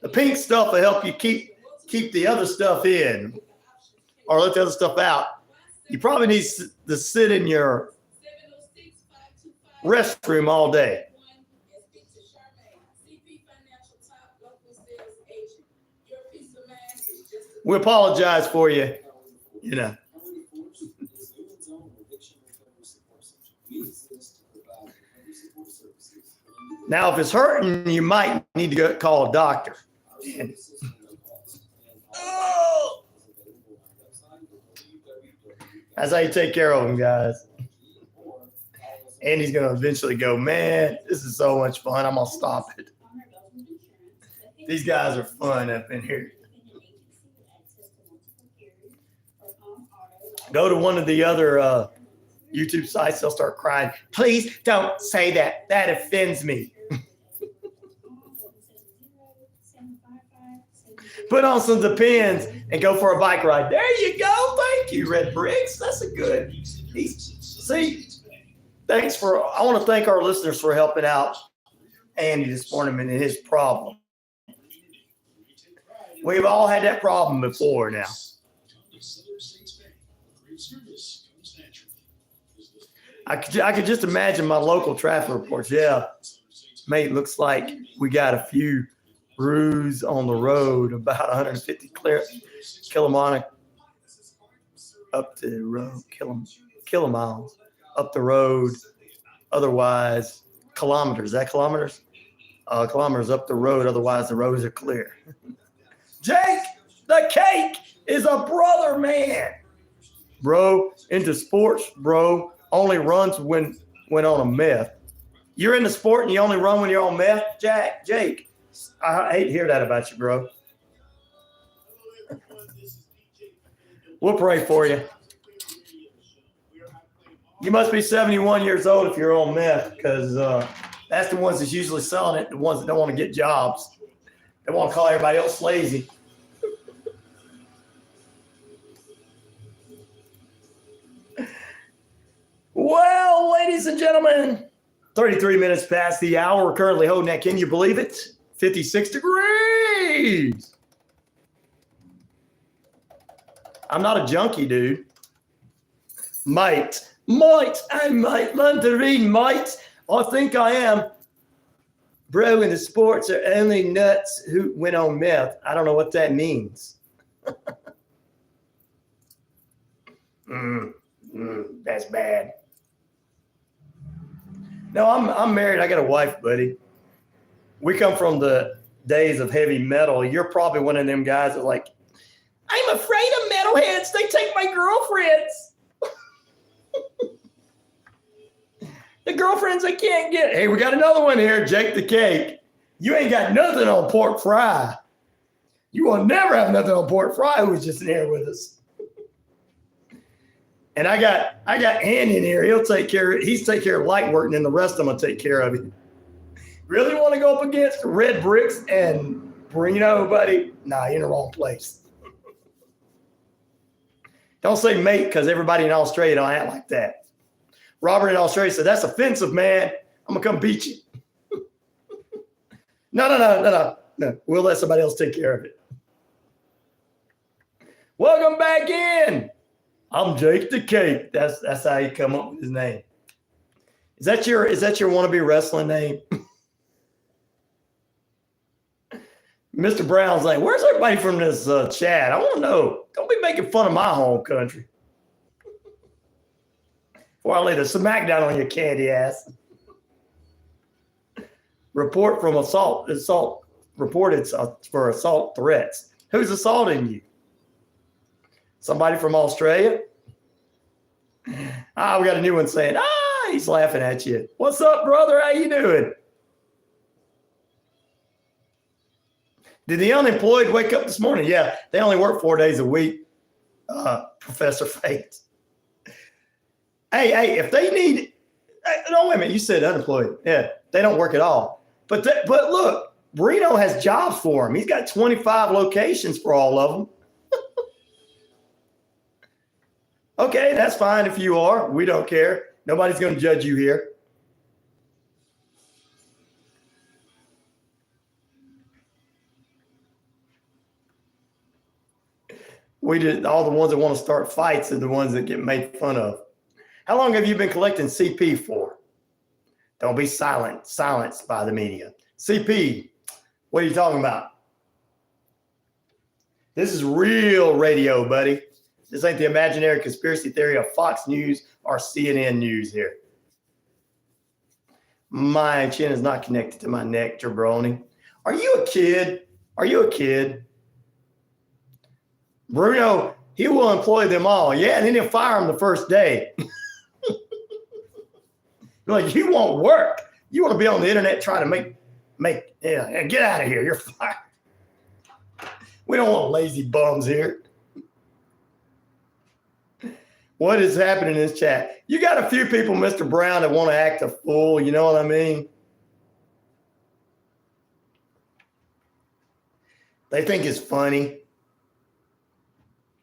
Speaker 3: The pink stuff will help you keep the other stuff in, or let the other stuff out. You probably need to sit in your restroom all day. We apologize for you, you know. Now, if it's hurting, you might need to go call a doctor. Oh! That's how you take care of them, guys. Andy's going to eventually go, man, this is so much fun. I'm going to stop it. These guys are fun up in here. Go to one of the other YouTube sites. They'll start crying. Please don't say that. That offends me. Put on some Depends and go for a bike ride. There you go. Thank you, Red Bricks. That's a good. See, thanks I want to thank our listeners for helping out Andy this morning in his problem. We've all had that problem before now. I could just imagine my local traffic reports. Yeah, mate, looks like we got a few brews on the road, about 150 kilomiles up the road, kilomiles up the road. Otherwise, kilometers. Is that kilometers? Kilometers up the road. Otherwise, the roads are clear. Jake, the cake is a brother man. Bro, into sports, bro, only runs when on a meth. You're into sport and you only run when you're on meth? Jake, I hate to hear that about you, bro. We'll pray for you. You must be 71 years old if you're on meth, because that's the ones that's usually selling it, the ones that don't want to get jobs. They want to call everybody else lazy. Well, ladies and gentlemen, 33 minutes past the hour. We're currently holding that. Can you believe it? 56 degrees. I'm not a junkie, dude. Might. I might learn to read, might. I think I am. Bro, in the sports are only nuts who went on meth. I don't know what that means. That's bad. No, I'm married. I got a wife, buddy. We come from the days of heavy metal. You're probably one of them guys that like, I'm afraid of metalheads. They take my girlfriends. The girlfriends I can't get. Hey, we got another one here, Jake the Cake. You ain't got nothing on pork fry. You will never have nothing on pork fry, who was just in here with us. And I got Andy in here. He's take care of light work, and then the rest of them will take care of it. Really want to go up against Red Bricks and Reno, buddy? Nah, you're in the wrong place. Don't say mate, because everybody in Australia don't act like that. Robert in Australia said, that's offensive, man. I'm going to come beat you. No. We'll let somebody else take care of it. Welcome back in. I'm Jake the Cake. That's how you come up with his name. Is that your wannabe wrestling name? Mr. Brown's like, where's everybody from this chat? I want to know. Don't be making fun of my home country. Before I lay the smackdown on your candy ass. Report from assault reported for assault threats. Who's assaulting you? Somebody from Australia? We got a new one saying, he's laughing at you. What's up, brother? How you doing? Did the unemployed wake up this morning? Yeah, they only work 4 days a week, Professor Fate. Hey, if they need, no, wait a minute, you said unemployed. Yeah, they don't work at all. But look, Reno has jobs for him. He's got 25 locations for all of them. Okay, that's fine if you are. We don't care. Nobody's going to judge you here. We did all the ones that want to start fights are the ones that get made fun of. How long have you been collecting CP for? Don't be silenced by the media. CP, what are you talking about? This is real radio, buddy. This ain't the imaginary conspiracy theory of Fox News or CNN News here. My chin is not connected to my neck, jabroni. Are you a kid? Are you a kid? Bruno, he will employ them all. Yeah, and then he'll fire them the first day. Like, you won't work. You want to be on the internet trying to get out of here. You're fired. We don't want lazy bums here. What is happening in this chat? You got a few people, Mr. Brown, that want to act a fool. You know what I mean? They think it's funny.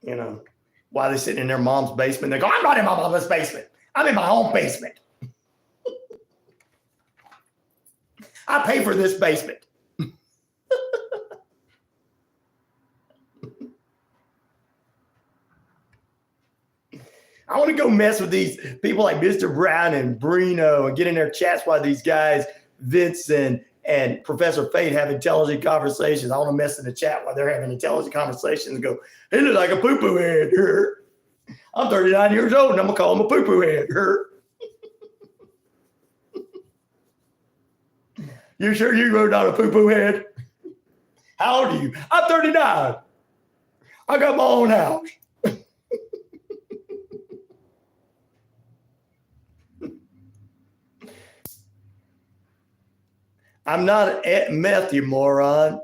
Speaker 3: You know, while they're sitting in their mom's basement, they go, I'm not in my mom's basement. I'm in my own basement. I pay for this basement. I want to go mess with these people like Mr. Brown and Bruno and get in their chats while these guys, Vince and Professor Fate, have intelligent conversations. I want to mess in the chat while they're having intelligent conversations and go, he looks like a poo-poo head. I'm 39 years old and I'm going to call him a poo-poo head. You sure you wrote down a poo-poo head? How old are you? I'm 39. I got my own house. I'm not meth, you moron.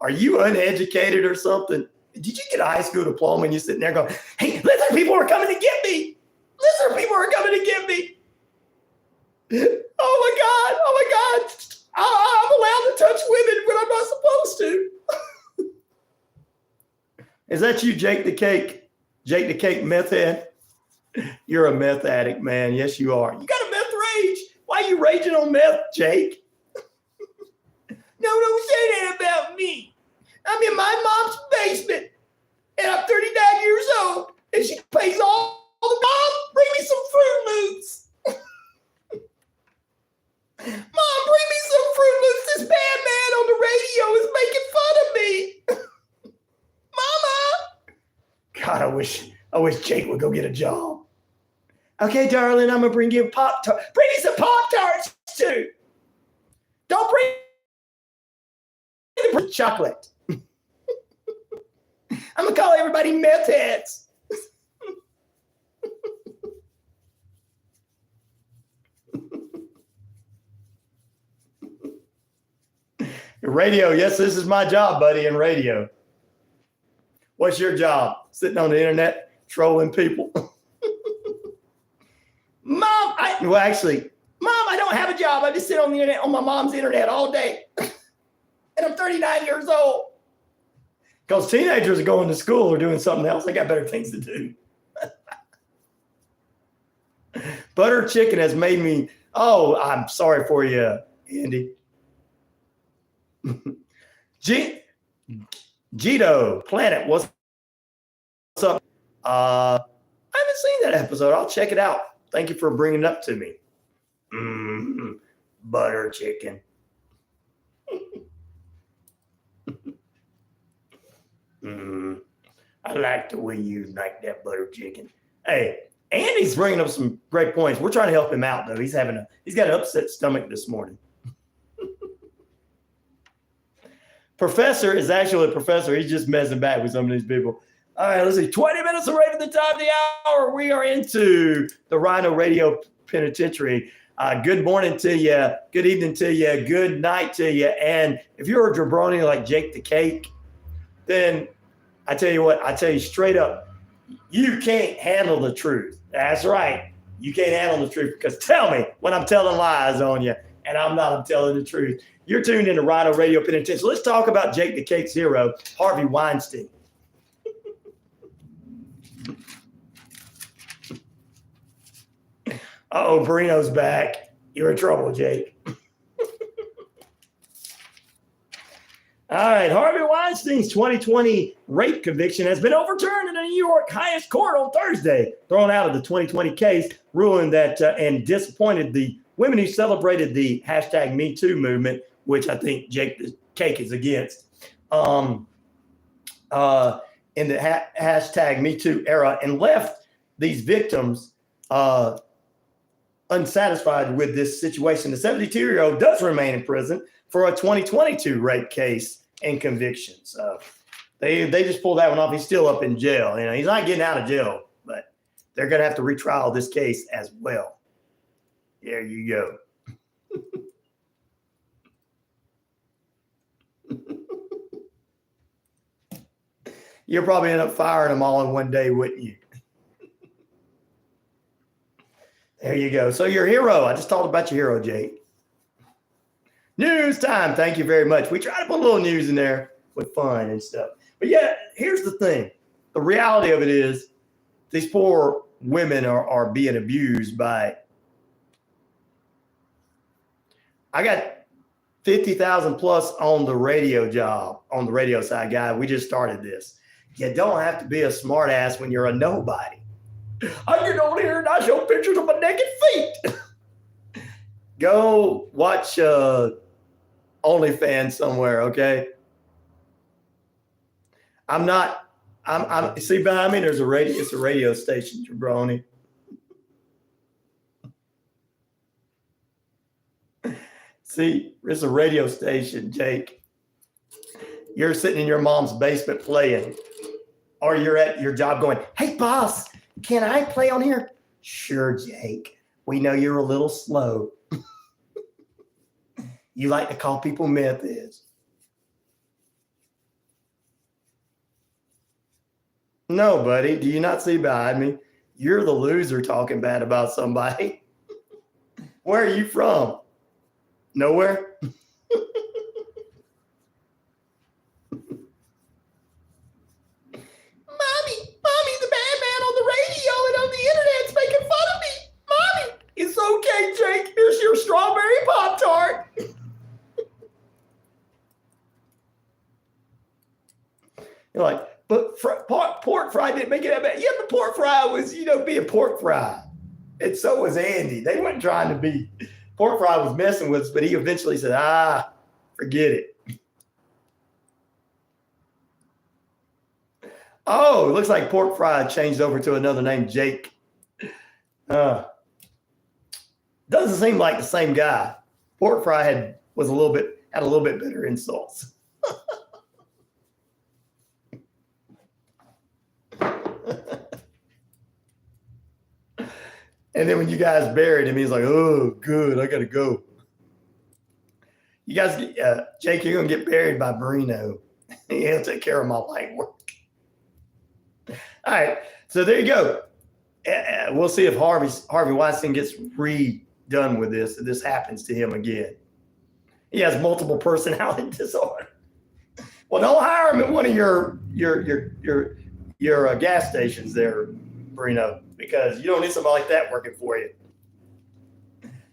Speaker 3: Are you uneducated or something? Did you get a high school diploma and you're sitting there going, hey, listen, people are coming to get me. Listen, people are coming to get me. Oh my God. I'm allowed to touch women when I'm not supposed to. Is that you, Jake the Cake? Jake the Cake meth head? You're a meth addict, man. Yes, you are. You got a meth rage. Why are you raging on meth, Jake? No, don't say that about me. I'm in my mom's basement, and I'm 39 years old, and she pays all the Mom, bring me some Fruit Loops. Mom, bring me some Fruit Loops. This bad man on the radio is making fun of me. Mama. God, I wish Jake would go get a job. Okay, darling, I'm gonna bring you a Pop-Tart. Bring me some Pop-Tarts too. Don't bring chocolate. I'm gonna call everybody meth heads. Radio, yes, this is my job, buddy, in radio. What's your job? Sitting on the internet, trolling people. Mom, I don't have a job. I just sit on the internet, on my mom's internet all day. And I'm 39 years old. Because teenagers are going to school or doing something else. They got better things to do. Butter chicken has made me, I'm sorry for you, Andy. Gito Planet, what's up? I haven't seen that episode. I'll check it out. Thank you for bringing it up to me. Butter chicken. I like the way you like that butter chicken. Hey, Andy's bringing up some great points. We're trying to help him out, though. He's got an upset stomach this morning. Professor is actually a professor. He's just messing back with some of these people. All right, let's see. 20 minutes away from the top of the hour. We are into the RyanORadio Penitentiary. Good morning to you. Good evening to you. Good night to you. And if you're a jabroni like Jake the Cake, then I tell you what, I tell you straight up, you can't handle the truth. That's right. You can't handle the truth because tell me when I'm telling lies on you and I'm telling the truth. You're tuned into RyanORadio Penitentiary. So let's talk about Jake the Cake's hero, Harvey Weinstein. Uh-oh, Perino's back. You're in trouble, Jake. All right, Harvey Weinstein's 2020 rape conviction has been overturned in the New York highest court on Thursday, thrown out of the 2020 case, ruling that and disappointed the women who celebrated the hashtag Me Too movement, which I think Jake the Cake is against, in the hashtag Me Too era, and left these victims unsatisfied with this situation. The 72-year-old does remain in prison for a 2022 rape case and conviction. So they just pulled that one off. He's still up in jail. You know, he's not getting out of jail, but they're going to have to retrial this case as well. There you go. You'll probably end up firing them all in one day, wouldn't you? There you go. So your hero, I just talked about your hero, Jake. News time. Thank you very much. We try to put a little news in there with fun and stuff. But yeah, here's the thing. The reality of it is these poor women are being abused by, I got 50,000 plus on the radio job, on the radio side, guy. We just started this. You don't have to be a smart ass when you're a nobody. I get on here and I show pictures of my naked feet. Go watch OnlyFans somewhere, okay? I'm see behind me, there's a radio, it's a radio station, jabroni. See, it's a radio station, Jake. You're sitting in your mom's basement playing, or you're at your job going, hey, boss, can I play on here? Sure, Jake. We know you're a little slow. You like to call people methods. No, buddy. Do you not see behind me? You're the loser talking bad about somebody. Where are you from? Nowhere? Mommy, the bad man on the radio and on the internet's making fun of me. Mommy, it's okay, Jake. Here's your strawberry Pop-Tart. You're like, but pork fry didn't make it that bad. Yeah, the pork fry was, being pork fry. And so was Andy. They weren't trying to be. Pork fry was messing with us, but he eventually said, forget it. Oh, it looks like pork fry changed over to another name, Jake. Doesn't seem like the same guy. Pork fry had a little bit better insults. And then when you guys buried him, he's like, oh, good, I got to go. You guys, Jake, you're going to get buried by Brino. He'll take care of my light work. All right, so there you go. We'll see if Harvey Weinstein gets redone with this, if this happens to him again. He has multiple personality disorder. Well, don't hire him at one of your gas stations there, Brino, because you don't need somebody like that working for you.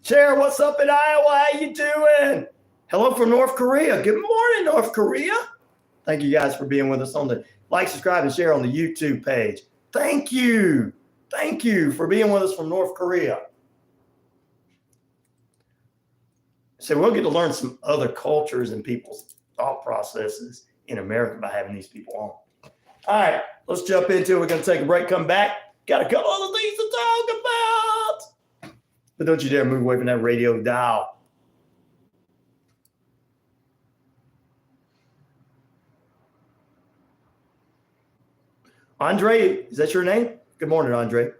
Speaker 3: Sharon, what's up in Iowa? How you doing? Hello from North Korea. Good morning, North Korea. Thank you guys for being with us on the like, subscribe, and share on the YouTube page. Thank you. Thank you for being with us from North Korea. So we'll get to learn some other cultures and people's thought processes in America by having these people on. All right, let's jump into it. We're going to take a break, come back. Got a couple other things to talk about. But don't you dare move away from that radio dial. Andre, is that your name? Good morning, Andre.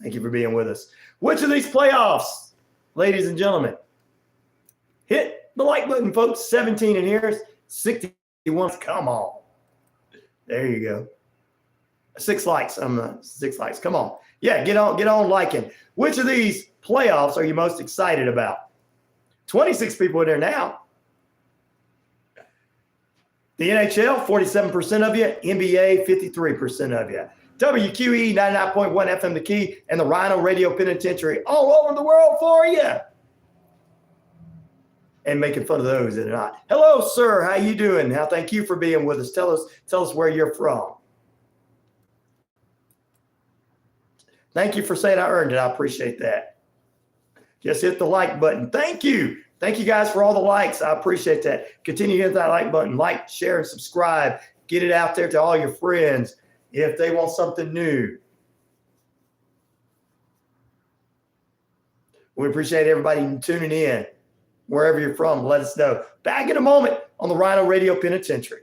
Speaker 3: Thank you for being with us. Which of these playoffs, ladies and gentlemen? Hit the like button, folks. 17 in here. 61. Come on. There you go. 6 likes. 6 likes. Come on. Yeah, get on liking. Which of these playoffs are you most excited about? 26 people in there now. The NHL, 47% of you. NBA, 53% of you. WQEE 99.1 FM The Key and the RyanORadio Penitentiary all over the world for you. And making fun of those that are not. Hello, sir. How you doing? Thank you for being with us. Tell us where you're from. Thank you for saying I earned it. I appreciate that. Just hit the like button. Thank you. Thank you guys for all the likes. I appreciate that. Continue to hit that like button. Like, share, and subscribe. Get it out there to all your friends if they want something new. We appreciate everybody tuning in. Wherever you're from, let us know. Back in a moment on the RyanORadio Penitentiary.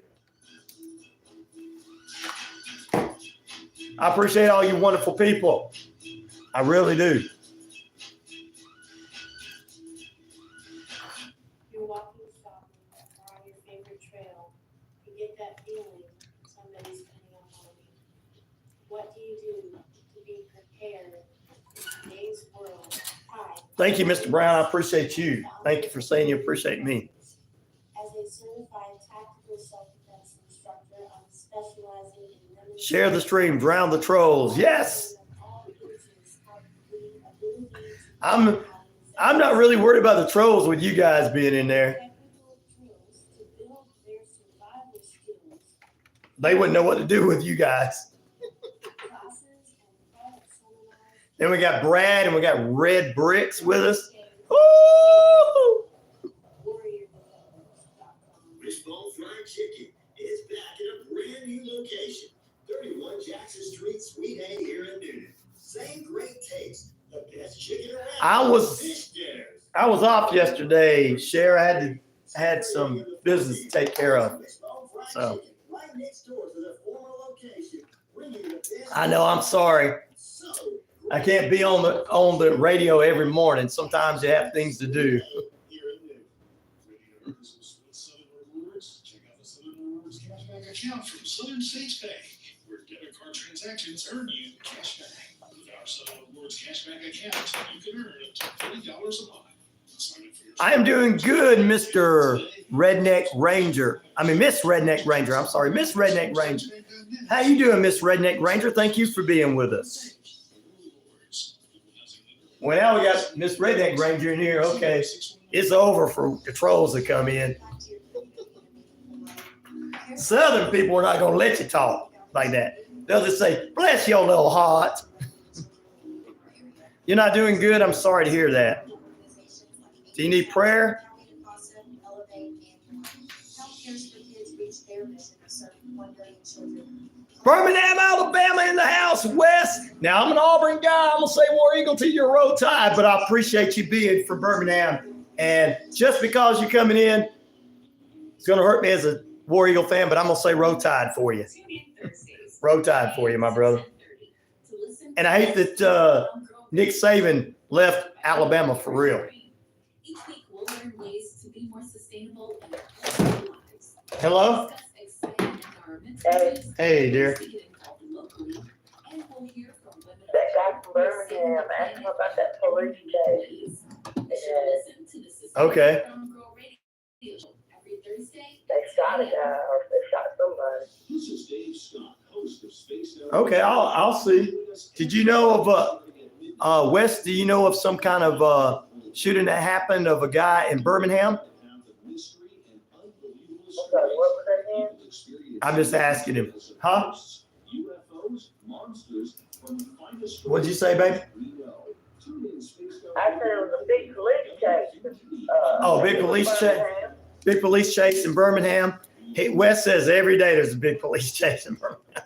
Speaker 3: I appreciate all you wonderful people. I really do.
Speaker 9: You're walking shopping or on your favorite trail. You get that feeling somebody's coming up on you. What do you do to be prepared in today's world? Hi.
Speaker 3: Thank you, Mr. Brown. I appreciate you. Thank you for saying you appreciate me.
Speaker 9: As a certified tactical self-defense instructor, I'm specializing in women's
Speaker 3: Share the stream, drown the trolls. Yes. I'm not really worried about the trolls with you guys being in there. They wouldn't know what to do with you guys. Then we got Brad and we got Red Bricks with us. Woo!
Speaker 1: Wishbone Fried Chicken is back in a brand new location. 31 Jackson Street, Suite A here in Newton. Same great taste. The best chicken around.
Speaker 3: I was off yesterday, Cher. I had some business to take care of. So I know, I'm sorry. I can't be on the radio every morning. Sometimes you have things to do.
Speaker 10: Check out the Southern Rewards Cashback account from Southern States Bank, where debit card transactions earn you cash back. With our Southern Rewards Cashback account, you can earn up to $20 a month.
Speaker 3: I am doing good, Mr. Redneck Ranger. Miss Redneck Ranger. I'm sorry, Miss Redneck Ranger. How you doing, Miss Redneck Ranger? Thank you for being with us. Well, now we got Miss Redneck Ranger in here. Okay, it's over for the trolls to come in. Southern people are not going to let you talk like that. They'll just say, bless your little heart. You're not doing good. I'm sorry to hear that. Do you need prayer? Birmingham, Alabama in the house, Wes. Now, I'm an Auburn guy. I'm going to say War Eagle till you're Roll Tide, but I appreciate you being from Birmingham. And just because you're coming in, it's going to hurt me as a War Eagle fan, but I'm going to say Roll Tide for you. Roll Tide for you, my brother. And I hate that Nick Saban left Alabama for real. Hello? Hey, dear.
Speaker 11: That guy from Birmingham asked him about that police chase.
Speaker 3: Okay.
Speaker 11: They shot a guy or they shot somebody.
Speaker 10: This is Dave Scott, host of Space Out.
Speaker 3: Okay, I'll see. Did you know of Wes? Do you know of some kind of shooting that happened of a guy in Birmingham?
Speaker 11: Okay, what was that again?
Speaker 3: I'm just asking him. Huh? What'd you say, baby?
Speaker 11: I said it was a big police chase.
Speaker 3: Big police chase. Big police chase in Birmingham. Hey, Wes says every day there's a big police chase in Birmingham.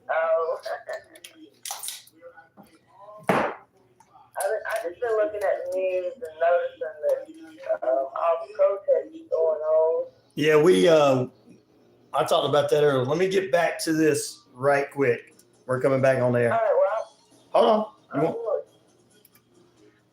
Speaker 11: Oh. I just been looking at the news and noticing that all the protests going on.
Speaker 3: Yeah, I talked about that earlier. Let me get back to this right quick. We're coming back on there.
Speaker 11: All right,
Speaker 3: Hold on.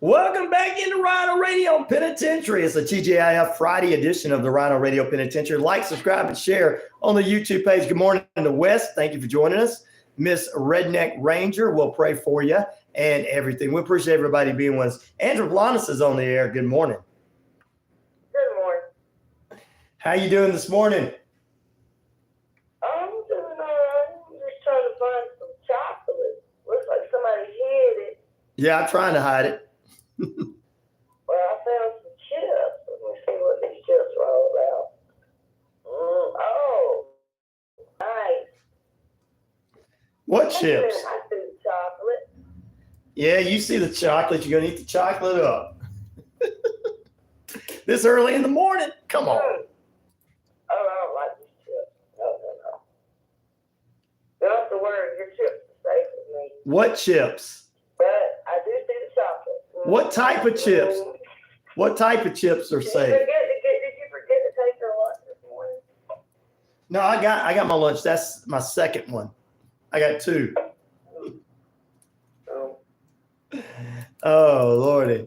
Speaker 3: Welcome back into RyanORadio Penitentiary. It's a TGIF Friday edition of the RyanORadio Penitentiary. Like, subscribe, and share on the YouTube page. Good morning to West. Thank you for joining us. Miss Redneck Ranger, we'll pray for you and everything. We appreciate everybody being with us. Andrew Blanis is on the air. Good morning.
Speaker 11: Good morning.
Speaker 3: How you doing this morning?
Speaker 11: I'm doing all right. I'm just trying to find some chocolate. Looks like somebody hid it.
Speaker 3: Yeah, I'm trying to hide it.
Speaker 11: Well, I found some chips. Let me see what these chips are all about. Oh, nice.
Speaker 3: What chips?
Speaker 11: I see the chocolate.
Speaker 3: Yeah, you see the chocolate. You're going to eat the chocolate up. This early in the morning? Come on.
Speaker 11: Oh, I don't like these chips. No. You don't have to worry. Your chips are safe with me.
Speaker 3: What chips?
Speaker 11: But I do see the chocolate.
Speaker 3: What type of chips? What type of chips are
Speaker 11: Did you
Speaker 3: safe?
Speaker 11: forget to take your lunch this morning?
Speaker 3: No, I got my lunch. That's my second one. I got two.
Speaker 11: Oh.
Speaker 3: Oh, Lordy.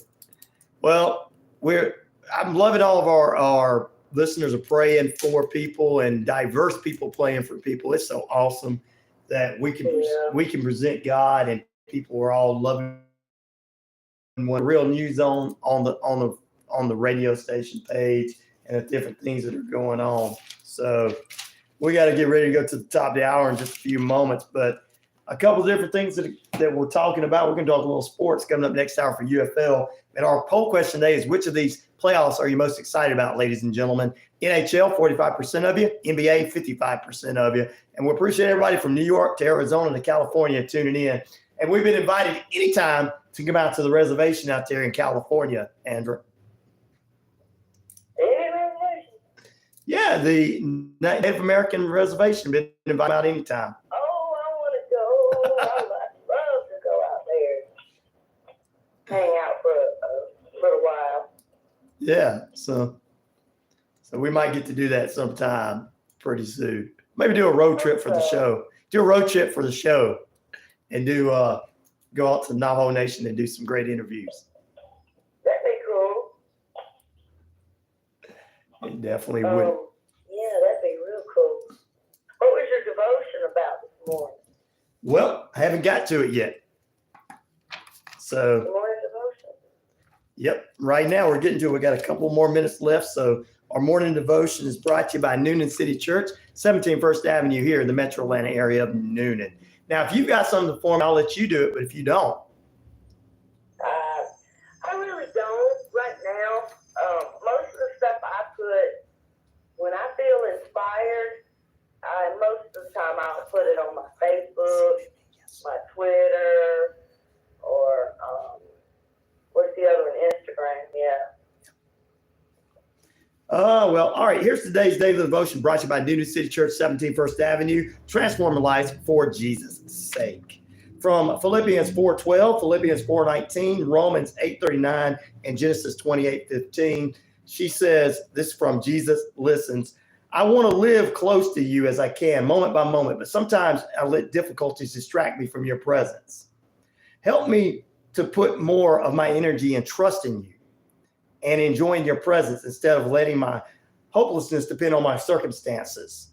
Speaker 3: Well, I'm loving all of our listeners are praying for people and diverse people praying for people. It's so awesome that we can present God and people are all loving what real news on the radio station page and the different things that are going on. So we got to get ready to go to the top of the hour in just a few moments, but a couple of different things that we're talking about. We're going to talk a little sports coming up next hour for UFL. And our poll question today is, which of these playoffs are you most excited about, ladies and gentlemen? NHL, 45% of you. NBA, 55% of you. And we appreciate everybody from New York to Arizona to California tuning in. And we've been invited anytime to come out to the reservation out there in California, Andrew.
Speaker 11: Any reservation?
Speaker 3: Yeah, the Native American reservation. Been invited out anytime.
Speaker 11: Oh, I want to go. I love to go out there. Hang out for a little while.
Speaker 3: Yeah, so we might get to do that sometime pretty soon. Maybe do a road trip for the show. Do a road trip for the show and go out to Navajo Nation and do some great interviews.
Speaker 11: That'd be cool.
Speaker 3: It definitely would.
Speaker 11: Yeah, that'd be real cool. What was your devotion about this morning?
Speaker 3: Well, I haven't got to it yet. So,
Speaker 11: The morning devotion?
Speaker 3: yep, right now we're getting to it. We got a couple more minutes left. So our morning devotion is brought to you by Noonan City Church, 17 First Avenue here in the Metro Atlanta area of Noonan. Now, if you've got something for me, I'll let you do it. But if you don't.
Speaker 11: I really don't right now. Most of the stuff I put, when I feel inspired, most of the time I'll put it on my Facebook, my Twitter, or what's the other one? Instagram, yeah.
Speaker 3: Well, all right. Here's today's daily devotion brought to you by Noonan City Church, 17 First Avenue, transforming lives for Jesus' sake. From Philippians 4:12, Philippians 4:19, Romans 8:39, and Genesis 28:15. She says, this from Jesus Listens, I want to live close to you as I can, moment by moment, but sometimes I let difficulties distract me from your presence. Help me to put more of my energy and trust in you and enjoying your presence instead of letting my hopelessness depend on my circumstances.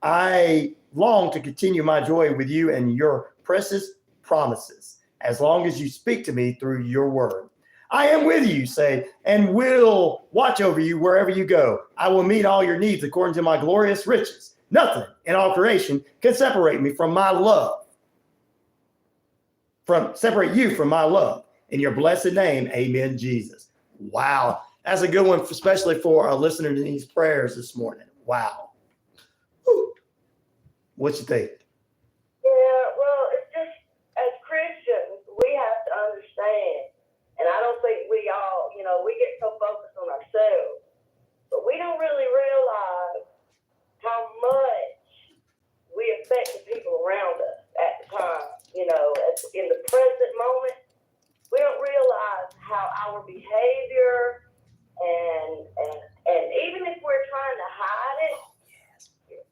Speaker 3: I long to continue my joy with you and your precious promises, as long as you speak to me through your word. I am with you, say, and will watch over you wherever you go. I will meet all your needs according to my glorious riches. Nothing in all creation can separate me from my love. Separate you from my love. In your blessed name, amen, Jesus. Wow. That's a good one, especially for our listener to these prayers this morning. Wow. Whew. What you think?
Speaker 11: Yeah, well, it's just, as Christians, we have to understand, and I don't think we all, we get so focused on ourselves, but we don't really realize in the present moment, we don't realize how our behavior and even if we're trying to hide it,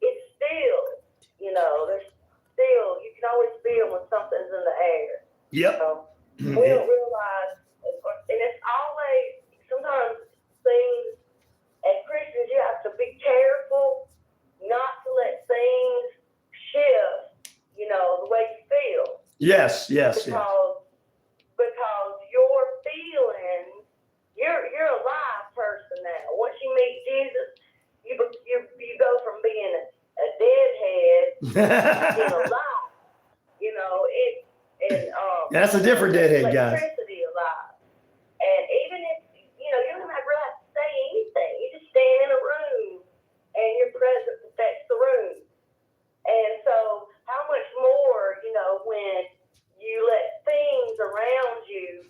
Speaker 11: it's still, there's still, you can always feel when something's in the air.
Speaker 3: Yep.
Speaker 11: We don't realize, and it's always, sometimes things, as Christians, you have to be careful not to let things shift, the way you feel.
Speaker 3: Yes.
Speaker 11: Because your feelings, you're a live person now. Once you meet Jesus, you go from being a deadhead to being alive.
Speaker 3: That's a different deadhead, guys.
Speaker 11: Electricity alive. And even if you don't have to say anything, you just stand in a room and your presence affects the room. And so how much more, when you let things around you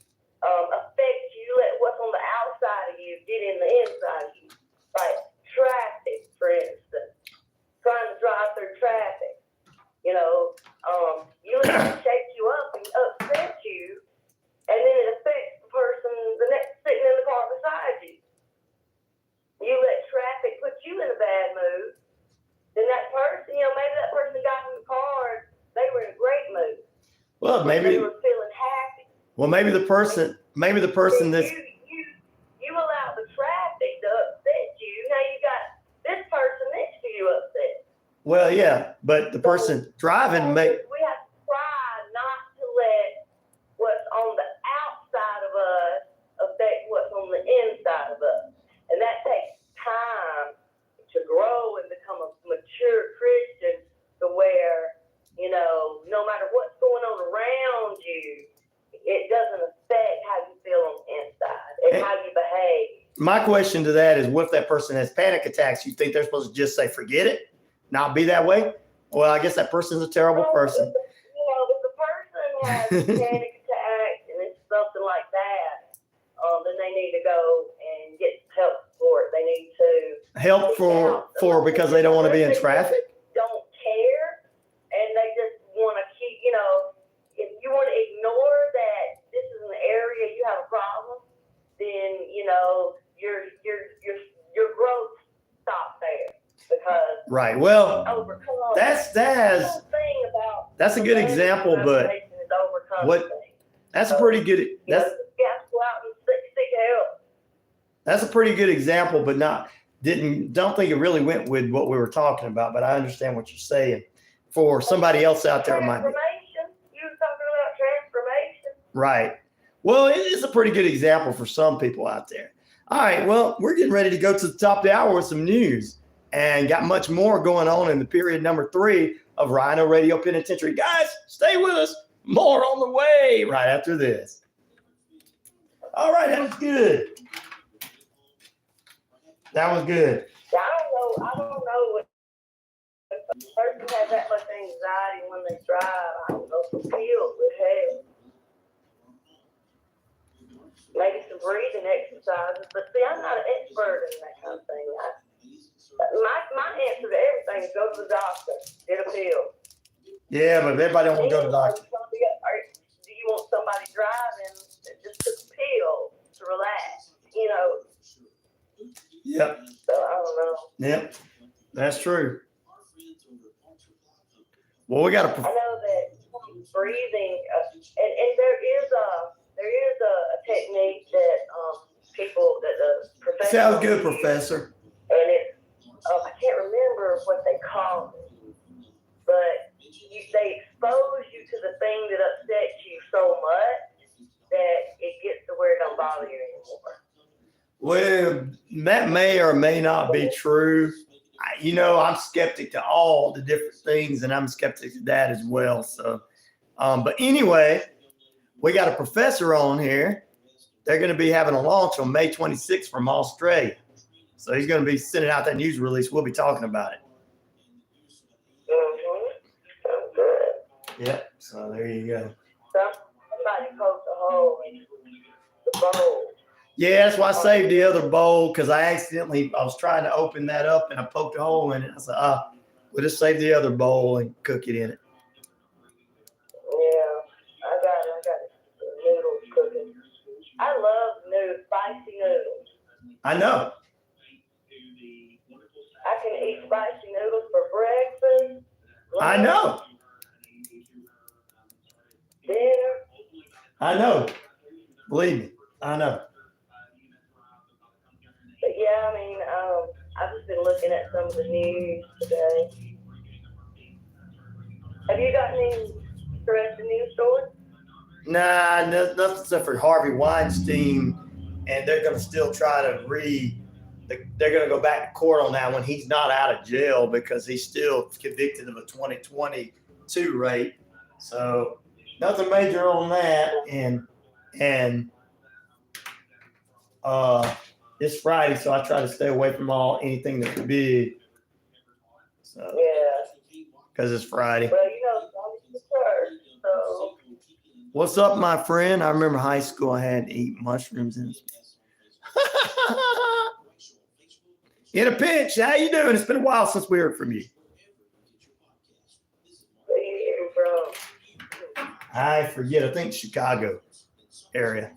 Speaker 11: affect you, let what's on the outside of you get in the inside of you. Like traffic, for instance. Trying to drive through traffic. You let it shake you up and upset you, and then it affects the person, the next sitting in the car beside you. You let traffic put you in a bad mood, then that person, maybe that person got in the car and they were in a great mood.
Speaker 3: Well, maybe
Speaker 11: they were feeling happy.
Speaker 3: Well, maybe the person that's
Speaker 11: you allow the traffic to upset you. Now you got this person next to you upset.
Speaker 3: well, yeah, but the person driving
Speaker 11: We have to try not to let what's on the outside of us affect what's on the inside of us. And that takes time to grow and become a mature Christian to where, no matter what's going on around you, it doesn't affect how you feel on the inside and how you behave.
Speaker 3: My question to that is, what if that person has panic attacks? You think they're supposed to just say, forget it, not be that way? Well, I guess that person's a terrible person.
Speaker 11: If the person has panic attacks and it's something like that, then they need to go and get help for it. They need to
Speaker 3: Help for because they don't want to be in traffic?
Speaker 11: Don't care, and they just want to keep, if you want to ignore that this is an area you have a problem, then, your growth stops there. Because
Speaker 3: Right. Well,
Speaker 11: that's
Speaker 3: a good example, but that's a pretty good.
Speaker 11: You have to go out and seek help.
Speaker 3: That's a pretty good example, but don't think it really went with what we were talking about. But I understand what you're saying. For somebody else out there, it might be.
Speaker 11: You were talking about transformation.
Speaker 3: Right. Well, it's a pretty good example for some people out there. All right. Well, we're getting ready to go to the top of the hour with some news, and got much more going on in the period number 3 of RyanORadio Penitentiary. Guys, stay with us. More on the way right after this. All right. That was good. That was good.
Speaker 11: I don't know if a person has that much anxiety when they drive. I don't know if the pills would help. Maybe some breathing exercises. But see, I'm not an expert in that kind of thing. My answer to everything is go to the doctor, get a pill.
Speaker 3: Yeah, but everybody don't want to go to the doctor.
Speaker 11: Do you want somebody driving that just took a pill to relax?
Speaker 3: Yep.
Speaker 11: So I don't know.
Speaker 3: Yep. That's true. Well, we got
Speaker 11: I know that breathing, and there is a technique that people that professors.
Speaker 3: Sounds good, Professor.
Speaker 11: And it, I can't remember what they call it, but they expose you to the thing that upsets you so much that it gets to where it don't bother you anymore.
Speaker 3: Well, that may or may not be true. I'm skeptic to all the different things, and I'm skeptic to that as well. So, but anyway, we got a professor on here. They're going to be having a launch on May 26th from Australia. So he's going to be sending out that news release. We'll be talking about it.
Speaker 11: Mm-hmm. Good.
Speaker 3: Yep. So there you go.
Speaker 11: Somebody poked a hole in the bowl.
Speaker 3: Yeah, that's why I saved the other bowl, because I was trying to open that up and I poked a hole in it. I said, we'll just save the other bowl and cook it in it.
Speaker 11: Yeah, I got
Speaker 3: I know.
Speaker 11: I can eat spicy noodles for breakfast.
Speaker 3: I know.
Speaker 11: Dinner.
Speaker 3: I know. Believe me, I know.
Speaker 11: But yeah, I mean, I've just been looking at some of the news today. Have you got any interesting news stories?
Speaker 3: Nah, nothing except for Harvey Weinstein, and they're going to still try to they're going to go back to court on that one. He's not out of jail because he's still convicted of a 2022 rape. So nothing major on that. And it's Friday, so I try to stay away from anything that's big. So
Speaker 11: Yeah.
Speaker 3: because it's Friday.
Speaker 11: Well, you know, it's the church, so.
Speaker 3: What's up, my friend? I remember high school. I had to eat mushrooms in. In a pinch. How you doing? It's been a while since we heard from you.
Speaker 11: Where you hear from?
Speaker 3: I forget. I think Chicago area.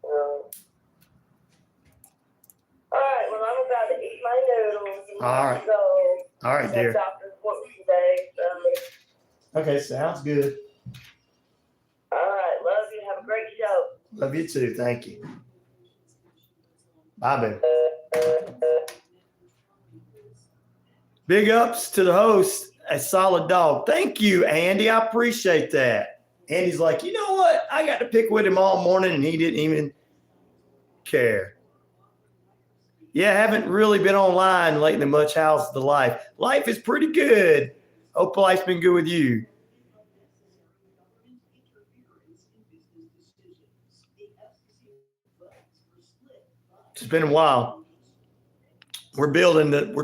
Speaker 11: All right. Well, I'm about to eat my noodles.
Speaker 3: All right.
Speaker 11: So,
Speaker 3: All right, dear.
Speaker 11: doctor's appointment today. So.
Speaker 3: Okay, sounds good.
Speaker 11: All right. Love you. Have a great show.
Speaker 3: Love you too. Thank you. Bye, baby. Big ups to the host, a solid dog. Thank you, Andy. I appreciate that. Andy's like, you know what? I got to pick with him all morning, and he didn't even care. Yeah, I haven't really been online lately much. How's the life? Life is pretty good. Hope life's been good with you. It's been a while. We're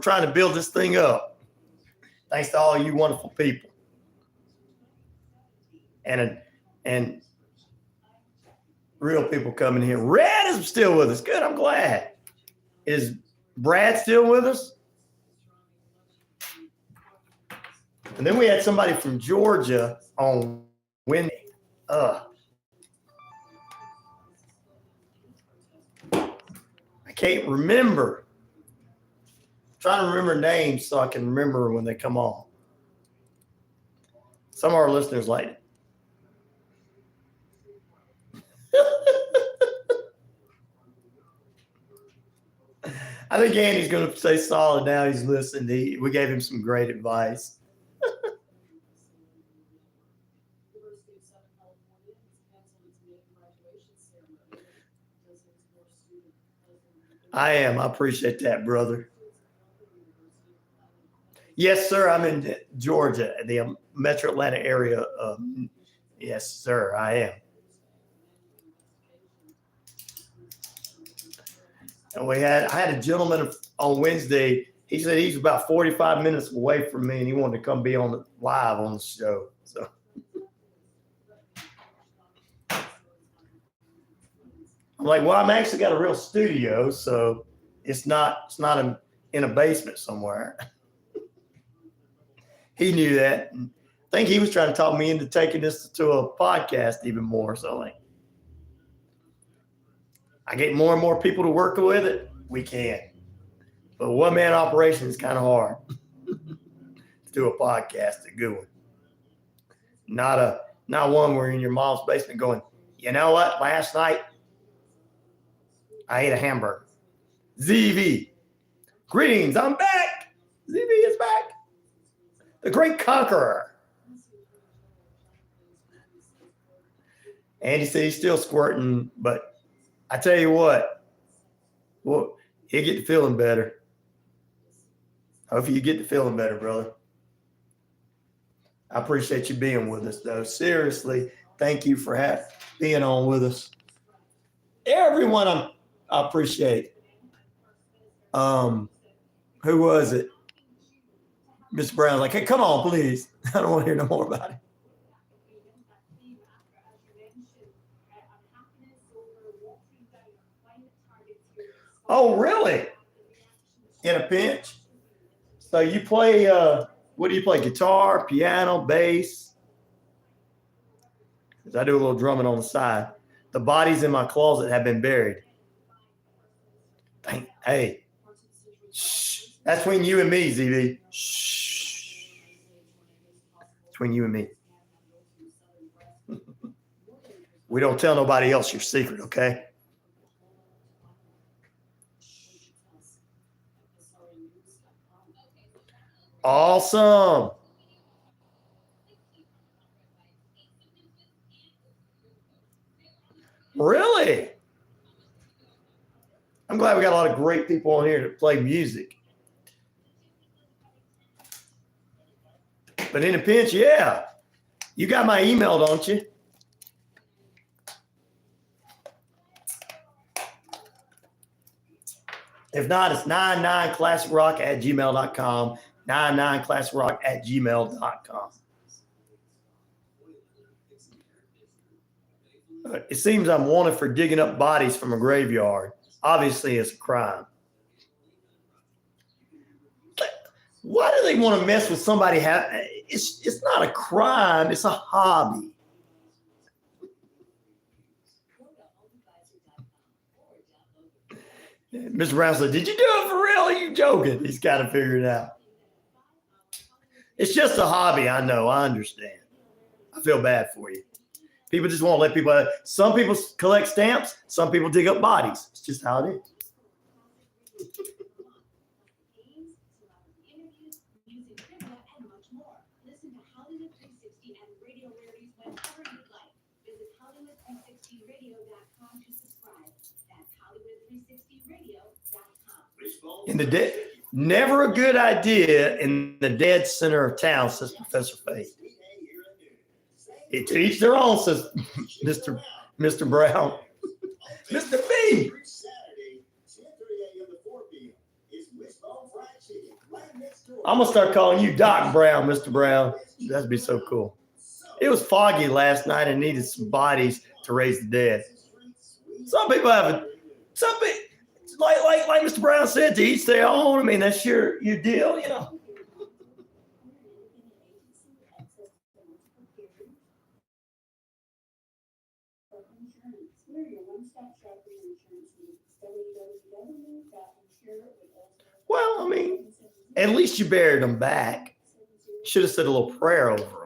Speaker 3: trying to build this thing up. Thanks to all you wonderful people. And real people coming here. Red is still with us. Good, I'm glad. Is Brad still with us? And then we had somebody from Georgia on Wednesday. I can't remember. I'm trying to remember names so I can remember when they come on. Some of our listeners like it. I think Andy's going to stay solid now. He's listened. We gave him some great advice. I am. I appreciate that, brother. Yes, sir. I'm in Georgia, the Metro Atlanta area. Yes, sir. I am. And I had a gentleman on Wednesday. He said he's about 45 minutes away from me, and he wanted to come be live on the show. So. I'm like, well, I'm actually got a real studio, so it's not in a basement somewhere. He knew that. And I think he was trying to talk me into taking this to a podcast even more. So like, I get more and more people to work with it. We can, but one-man operation is kind of hard to do a podcast. A good one, not one where you're in your mom's basement going, you know what? Last night I ate a hamburger. ZV. Greetings, I'm back. ZV is back. The great conqueror. Andy said he's still squirting, but I tell you what, well, he'll get to feeling better. Hopefully you get to feeling better, brother. I appreciate you being with us, though. Seriously, thank you for being on with us. Everyone I appreciate. Who was it? Mr. Brown's like, hey, come on, please. I don't want to hear no more about it. Oh, really? In a pinch? So you play, what do you play? Guitar, piano, bass? Because I do a little drumming on the side. The bodies in my closet have been buried. Hey, shh. That's between you and me, ZB. Shh. Between you and me. We don't tell nobody else your secret, okay? Awesome. Really? I'm glad we got a lot of great people on here to play music. But in a pinch, yeah. You got my email, don't you? If not, it's 99classicrock@gmail.com. 99classicrock@gmail.com. It seems I'm wanted for digging up bodies from a graveyard. Obviously, it's a crime. Why do they want to mess with somebody? It's not a crime. It's a hobby. Mr. Brown said, "Did you do it for real? Are you joking?" He's got to figure it out. It's just a hobby. I know. I understand. I feel bad for you. People just won't let people. Some people collect stamps. Some people dig up bodies. It's just how it is. In the dead, never a good idea in the dead center of town, says Professor Faith. To each their own, says Mr. Brown. Mr. B. I'm gonna start calling you Doc Brown, Mr. Brown. That'd be so cool. It was foggy last night and needed some bodies to raise the dead. Some people have it. Some people. Like Mr. Brown said, to each their own. I mean, that's your deal, you know. Well, I mean, at least you buried them back. Should have said a little prayer over them.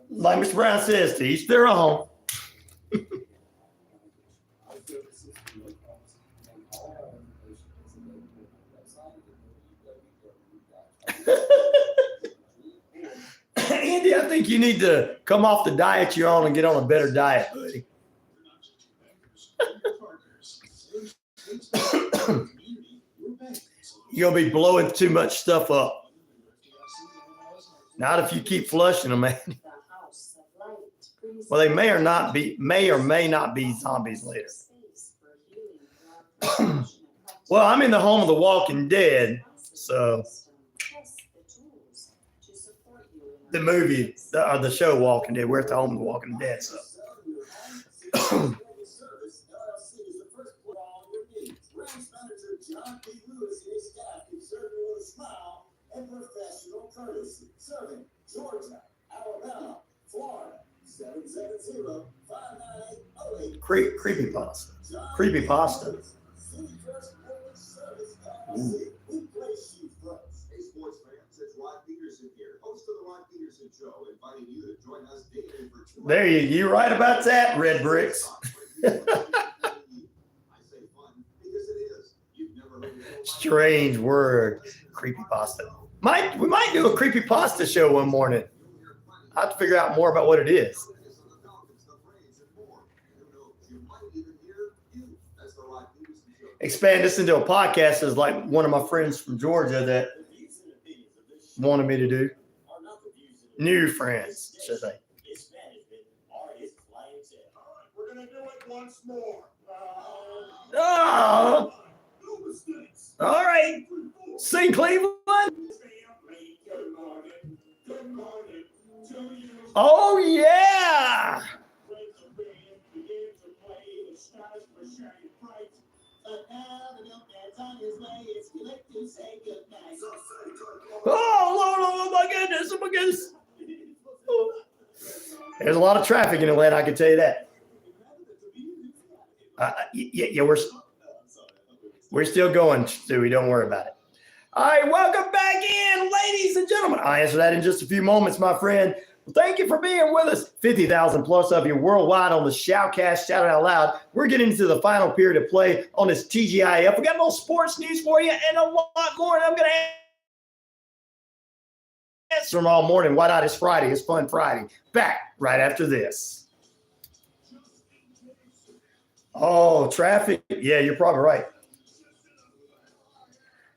Speaker 3: Like Mr. Brown says, to each their own. Andy, I think you need to come off the diet you're on and get on a better diet, buddy. You're going to be blowing too much stuff up. Not if you keep flushing them, man. Well, they may or may not be zombies later. Well, I'm in the home of the Walking Dead, so the movie, the show Walking Dead. We're at the home of the Walking Dead, so.
Speaker 1: And professional courtesy. Serving Georgia, Alabama, Florida, 770-598-08.
Speaker 3: Creepy pasta. Creepy pasta.
Speaker 5: Hey, sports fans, it's Rod Peterson here, host of the Rod Peterson Show, inviting you to join us daily for 2 hours.
Speaker 3: There you're right about that, Red Bricks.
Speaker 5: I say fun because it is. You've never heard of
Speaker 3: Strange word, creepy pasta. We might do a creepy pasta show one morning. I have to figure out more about what it is. Expand this into a podcast is like one of my friends from Georgia that wanted me to do. New friends, should I say.
Speaker 1: We're going to do it once more.
Speaker 3: Oh, all right. Sing Cleveland. Oh, yeah. Oh, Lord, oh my goodness, oh my goodness. Oh. There's a lot of traffic in Atlanta, I can tell you that. Yeah, we're still going, Stewie. Don't worry about it. All right, welcome back in, ladies and gentlemen. I'll answer that in just a few moments, my friend. Well, thank you for being with us. 50,000 plus of you worldwide on the Shoutcast, Shout It Out Loud. We're getting into the final period of play on this TGIF. We got a little sports news for you and a lot more. And I'm going to answer them all morning. Why not? It's Friday. It's Fun Friday. Back right after this. Oh, traffic. Yeah, you're probably right.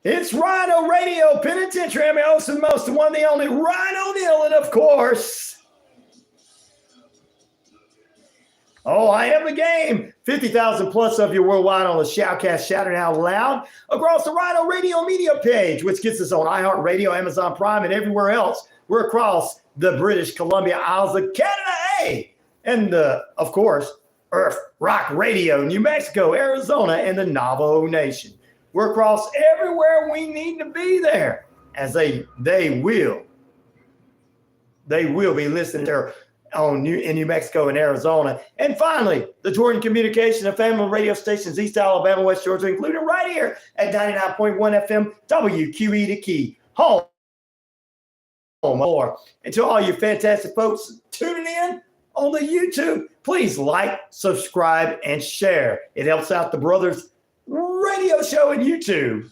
Speaker 3: It's RyanORadio, Penitentiary. I'm your host and most, the one, the only Ryan Neal, and of course, I am the game. 50,000 plus of you worldwide on the Shoutcast, shouting out loud across the RyanORadio media page, which gets us on iHeartRadio, Amazon Prime, and everywhere else. We're across the British Columbia Isles of Canada, and of course, Earth Rock Radio, New Mexico, Arizona, and the Navajo Nation. We're across everywhere we need to be there, as they will be listening there in New Mexico and Arizona. And finally, the touring communication of family radio stations, East Alabama, West Georgia, including right here at 99.1 FM, WQEE the Key, home. And to all you fantastic folks tuning in on the YouTube, please like, subscribe, and share. It helps out the brothers radio show and YouTube.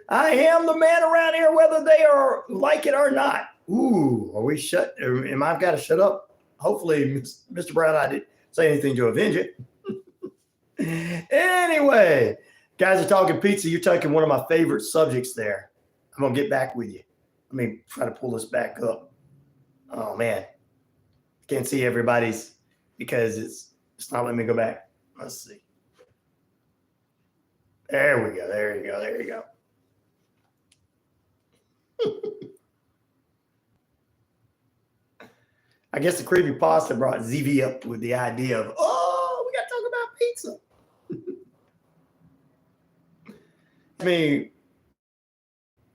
Speaker 3: I am the man around here, whether they are like it or not. Ooh, are we shut? Am I got to shut up? Hopefully, Mr. Brown, I didn't say anything to avenge it. Anyway, guys are talking pizza. You're taking one of my favorite subjects there. I'm going to get back with you. Let me try to pull this back up. Oh, man. Can't see everybody's because it's not letting me go back. Let's see. There we go. There you go. There you go. I guess the creepypasta brought ZV up with the idea of, we got to talk about pizza. I mean,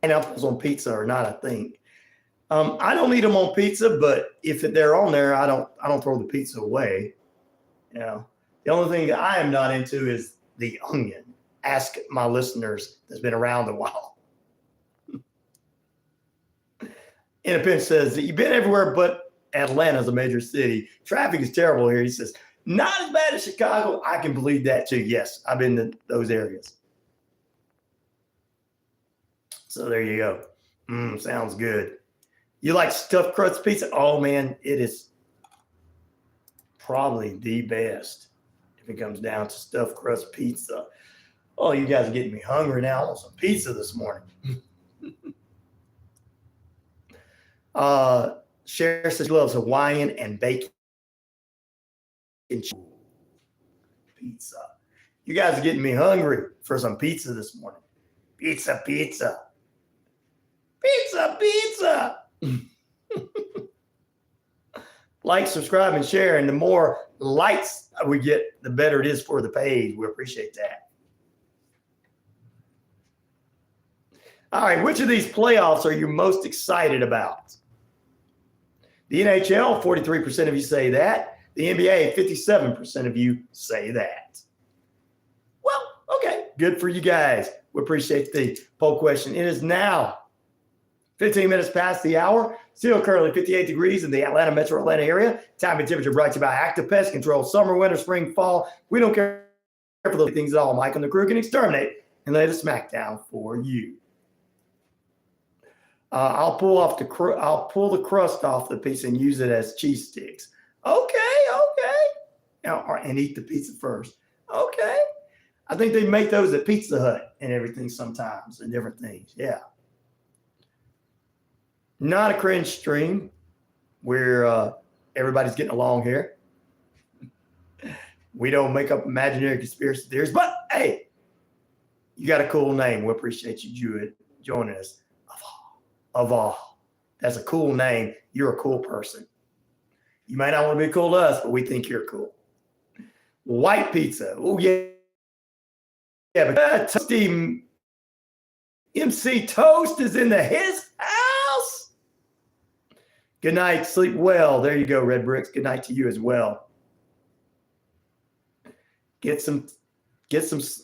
Speaker 3: pineapples on pizza are not a thing. I don't eat them on pizza, but if they're on there, I don't throw the pizza away. You know, the only thing that I am not into is the onion. Ask my listeners that's been around a while. Independent says that you've been everywhere, but Atlanta's a major city. Traffic is terrible here. He says, not as bad as Chicago. I can believe that too. Yes, I've been to those areas. So there you go. Sounds good. You like stuffed crust pizza? Oh, man, it is probably the best if it comes down to stuffed crust pizza. Oh, you guys are getting me hungry now. I want some pizza this morning. Cher says she loves Hawaiian and bacon pizza. You guys are getting me hungry for some pizza this morning. Pizza. Like, subscribe, and share. And the more likes we get, the better it is for the page. We appreciate that. All right, which of these playoffs are you most excited about? The NHL, 43% of you say that. The NBA, 57% of you say that. Well, okay, good for you guys. We appreciate the poll question. It is now 15 minutes past the hour. Still currently 58 degrees in the Atlanta metro Atlanta area. Time and temperature brought to you by Active Pest Control. Summer, winter, spring, fall. We don't care for those things at all. Mike and the crew can exterminate and lay the smackdown for you. I'll pull the crust off the pizza and use it as cheese sticks. Okay. And eat the pizza first. Okay. I think they make those at Pizza Hut and everything sometimes and different things. Yeah. Not a cringe stream where everybody's getting along here. We don't make up imaginary conspiracy theories, but hey, you got a cool name. We appreciate you joining us. Of all. That's a cool name. You're a cool person. You might not want to be cool to us, but we think you're cool. White pizza. Oh, yeah. Yeah, but Toasty MC Toast is in his house. Good night. Sleep well. There you go, Red Bricks. Good night to you as well. Get some.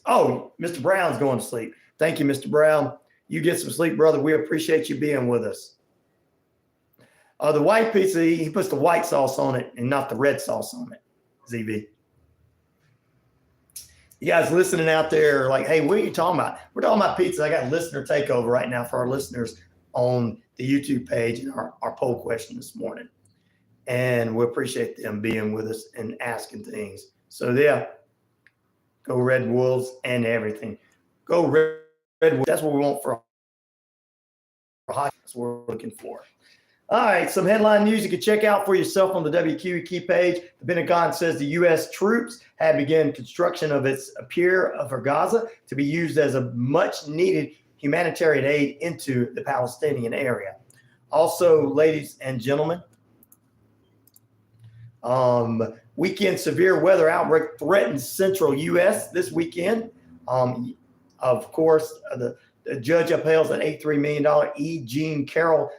Speaker 3: Oh, Mr. Brown's going to sleep. Thank you, Mr. Brown. You get some sleep, brother. We appreciate you being with us. The white pizza, he puts the white sauce on it and not the red sauce on it, ZB. You guys listening out there are like, hey, what are you talking about? We're talking about pizza. I got listener takeover right now for our listeners on the YouTube page and our poll question this morning. And we appreciate them being with us and asking things. So, yeah, go Red Wolves and everything. Go Red Wolves. That's what we want for hockey. That's what we're looking for. All right, some headline news you can check out for yourself on the WQEE page. The Pentagon says the U.S. troops have begun construction of its pier for Gaza to be used as a much-needed humanitarian aid into the Palestinian area. Also, ladies and gentlemen, weekend severe weather outbreak threatens central U.S. this weekend. Of course, the judge upheld an $83 million E. Jean Carroll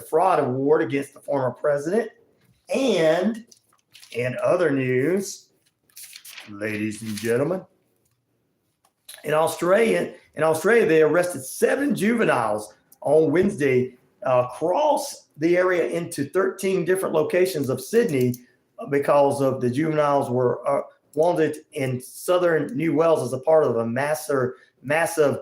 Speaker 3: fraud award against the former president. And in other news, ladies and gentlemen, in Australia, they arrested 7 juveniles on Wednesday across the area into 13 different locations of Sydney because of the juveniles were wanted in southern New Wales as a part of a massive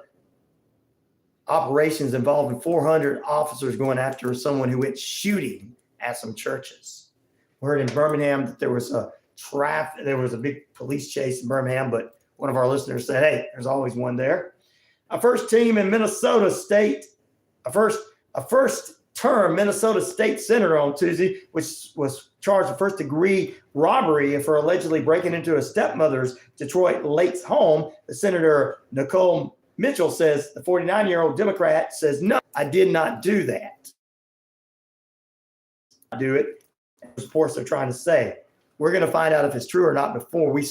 Speaker 3: operations involving 400 officers going after someone who went shooting at some churches. We heard in Birmingham that there was a big police chase in Birmingham, but one of our listeners said, hey, there's always one there. A first-term Minnesota State senator on Tuesday, which was charged with first-degree robbery for allegedly breaking into a stepmother's Detroit Lakes home. The Senator Nicole Mitchell says the 49-year-old Democrat says, no, I did not do that. Do it. Reports are trying to say. We're going to find out if it's true or not before we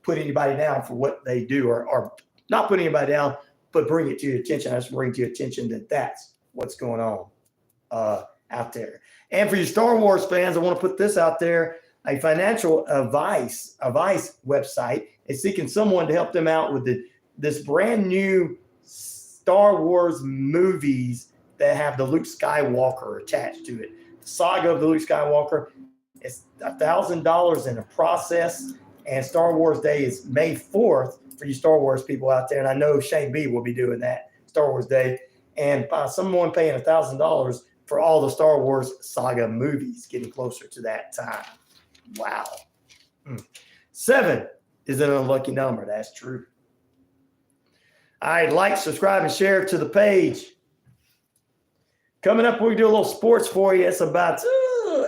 Speaker 3: put anybody down for what they do or not put anybody down, but bring it to your attention. I just bring to your attention that that's what's going on out there. And for you Star Wars fans, I want to put this out there. A financial advice website is seeking someone to help them out with this brand new Star Wars movies that have the Luke Skywalker attached to it. The saga of the Luke Skywalker is $1,000 in a process, and Star Wars Day is May 4th for you Star Wars people out there. And I know Shane B will be doing that Star Wars Day, and by someone paying $1,000 for all the Star Wars saga movies, getting closer to that time. Wow. 7 is an unlucky number. That's true. All right, like, subscribe, and share to the page. Coming up, we do a little sports for you. It's about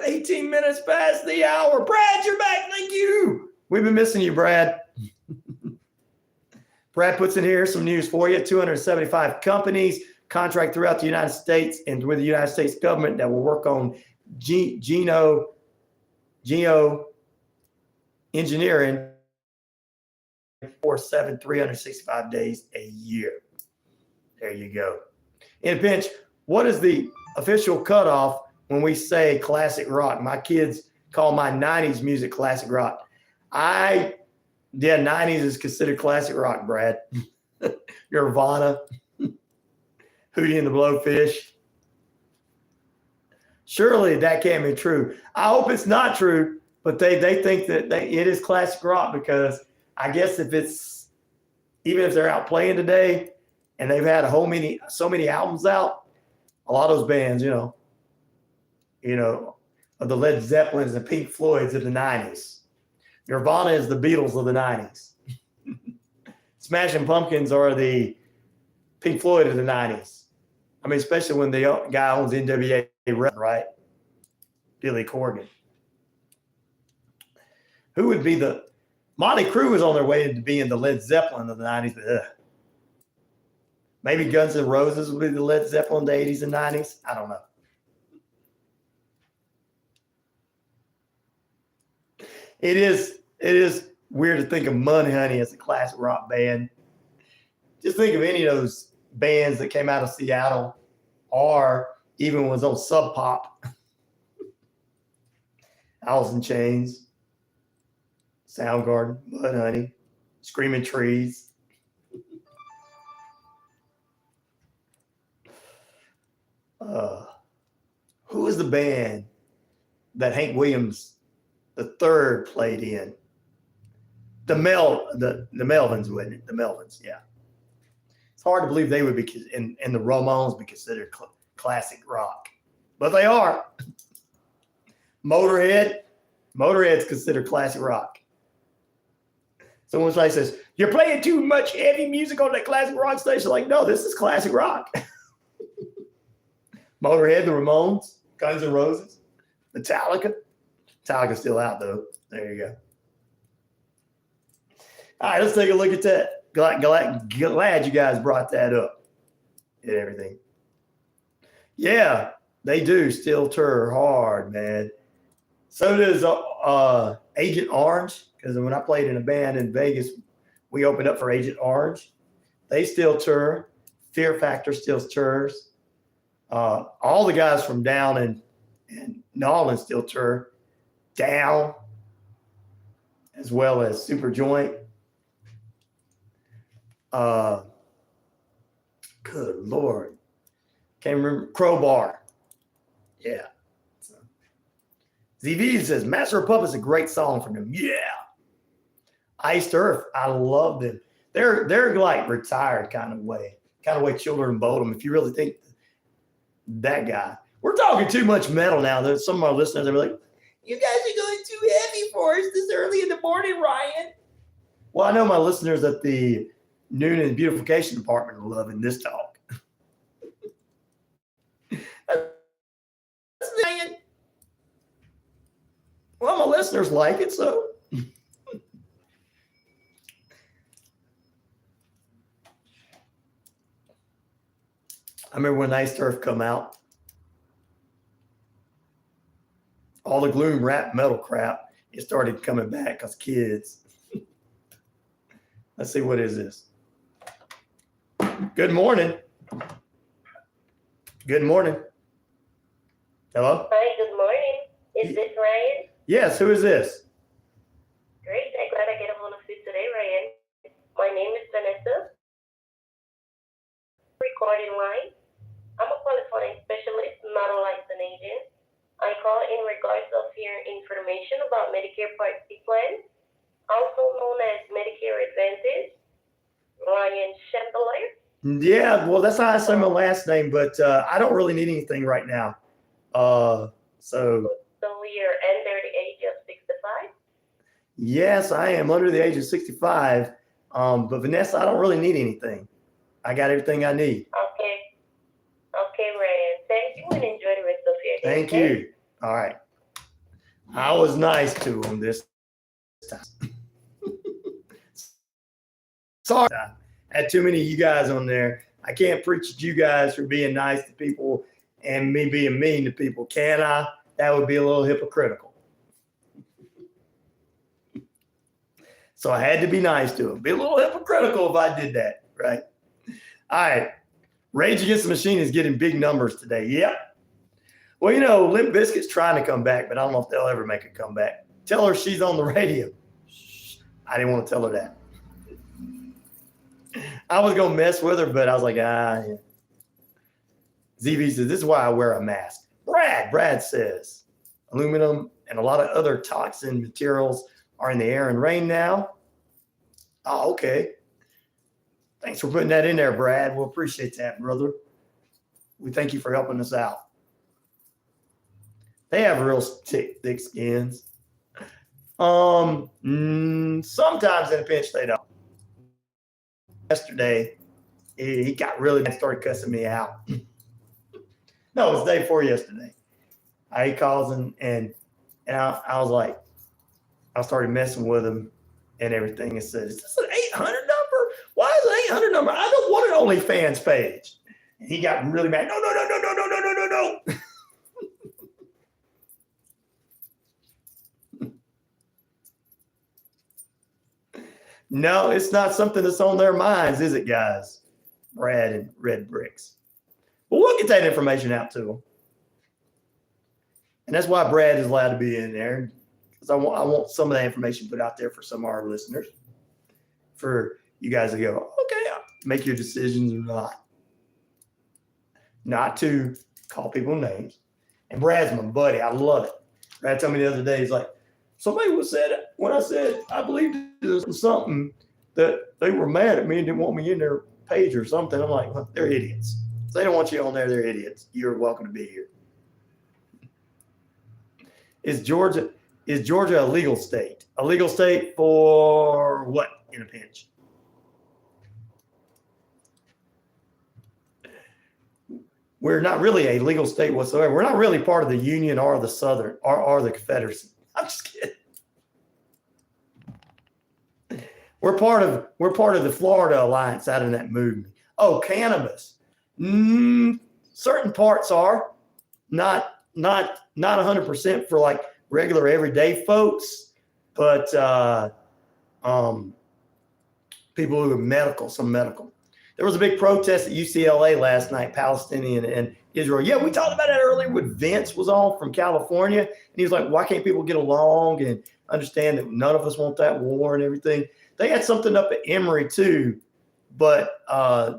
Speaker 3: 18 minutes past the hour. Brad, you're back. Thank you. We've been missing you, Brad. Brad puts in here some news for you. 275 companies contract throughout the United States and with the United States government that will work on geo engineering 24/7, 365 days a year. There you go. In a pinch, what is the official cutoff when we say classic rock? My kids call my 90s music classic rock. 90s is considered classic rock, Brad. Nirvana, Hootie and the Blowfish. Surely that can't be true. I hope it's not true, but they think that it is classic rock because I guess even if they're out playing today and they've had so many albums out, a lot of those bands, of the Led Zeppelins and Pink Floyds of the 90s. Nirvana is the Beatles of the 90s. Smashing Pumpkins are the Pink Floyd of the 90s. I mean, especially when the guy owns NWA, right? Billy Corgan. Who would be Motley Crue was on their way to being the Led Zeppelin of the 90s, but maybe Guns N' Roses would be the Led Zeppelin of the 80s and 90s. I don't know. It is weird to think of Mudhoney as a classic rock band. Just think of any of those bands that came out of Seattle or even was on Sub Pop. Alice in Chains, Soundgarden, Mudhoney, Screaming Trees. Who was the band that Hank Williams III played in? The Melvins, wasn't it? The Melvins, yeah. It's hard to believe they would be, and the Ramones be considered classic rock, but they are. Motorhead's considered classic rock. Someone says, "You're playing too much heavy music on that classic rock station." Like, no, this is classic rock. Motorhead, the Ramones, Guns N' Roses, Metallica. Metallica's still out though. There you go. All right, let's take a look at that. Glad you guys brought that up and everything. Yeah, they do still tour hard, man. So does Agent Orange, because when I played in a band in Vegas, we opened up for Agent Orange. They still tour. Fear Factor still tours. All the guys from Down and Nolan still tour. Down, as well as Super Joint. Good Lord. Can't remember. Crowbar. Yeah. So. ZV says, Master of Puppets is a great song from them. Yeah. Iced Earth. I love them. They're like retired kind of way Children of Bodom. If you really think that guy. We're talking too much metal now. There's some of our listeners that are like, you guys are going too heavy for us this early in the morning, Ryan. Well, I know my listeners at the Noon and Beautification Department are loving this talk. Well, my listeners like it, so. I remember when Iced Earth come out. All the gloom rap metal crap, it started coming back because kids. Let's see, what is this? Good morning. Good morning. Hello?
Speaker 11: Hi, good morning. Is this Ryan?
Speaker 3: Yes, who is this?
Speaker 11: Great, I'm glad I get a hold of you today, Ryan. My name is Vanessa. Recording line. I'm a qualifying specialist, not a licensed agent. I call in regards of your information about Medicare Part C plan, also known as Medicare Advantage. RyanShelander.
Speaker 3: Yeah, well, that's how I say my last name, but I don't really need anything right now. So
Speaker 11: you're under the age of 65?
Speaker 3: Yes, I am under the age of 65. But Vanessa, I don't really need anything. I got everything I need.
Speaker 11: Okay, Ryan. Thank you and enjoy the rest of your day.
Speaker 3: Thank you. All right. I was nice to him this time. Sorry, I had too many of you guys on there. I can't preach at you guys for being nice to people and me being mean to people, can I? That would be a little hypocritical. So I had to be nice to him. Be a little hypocritical if I did that, right? All right. Rage Against the Machine is getting big numbers today. Yep. Well, you know, Limp Bizkit's trying to come back, but I don't know if they'll ever make a comeback. Tell her she's on the radio. Shh. I didn't want to tell her that. I was going to mess with her, but I was like, yeah. ZV says, this is why I wear a mask. Brad says, aluminum and a lot of other toxin materials are in the air and rain now. Oh, okay. Thanks for putting that in there, Brad. We'll appreciate that, brother. We thank you for helping us out. They have real thick skins. Sometimes in a pinch they don't. Yesterday, he got really bad, started cussing me out. No, it was the day before yesterday. He calls and I was like, I started messing with him and everything and said, is this an 800 number? Why is it an 800 number? I don't want an OnlyFans page. And he got really mad. No. No, it's not something that's on their minds, is it, guys? Brad and Red Bricks. Well, we'll get that information out to them. And that's why Brad is allowed to be in there, because I want some of that information put out there for some of our listeners, for you guys to go, okay, make your decisions or not to call people names. And Brad's my buddy. I love it. Brad told me the other day, he's like, somebody was said when I said I believed this was something that they were mad at me and didn't want me in their page or something. I'm like, well, they're idiots. If they don't want you on there, they're idiots. You're welcome to be here. Is Georgia a legal state? A legal state for what in a pinch? We're not really a legal state whatsoever. We're not really part of the Union or the Southern or the Confederacy. I'm just kidding. We're part of the Florida Alliance out in that movement. Oh, cannabis. Certain parts are not 100% for like regular everyday folks, but people who are some medical. There was a big protest at UCLA last night, Palestinian and Israel. Yeah, we talked about that earlier with Vince was on from California. And he was like, why can't people get along and understand that none of us want that war and everything? They had something up at Emory too, but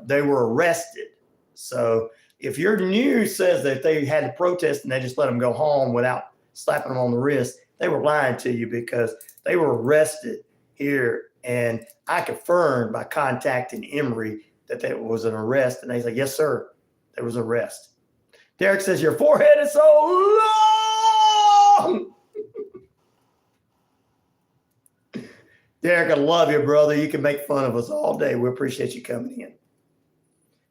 Speaker 3: they were arrested. So if your news says that they had to protest and they just let them go home without slapping them on the wrist, they were lying to you, because they were arrested here. And I confirmed by contacting Emory that there was an arrest. And he's like, yes, sir, there was an arrest. Derek says, your forehead is so long. Derek, I love you, brother. You can make fun of us all day. We appreciate you coming in.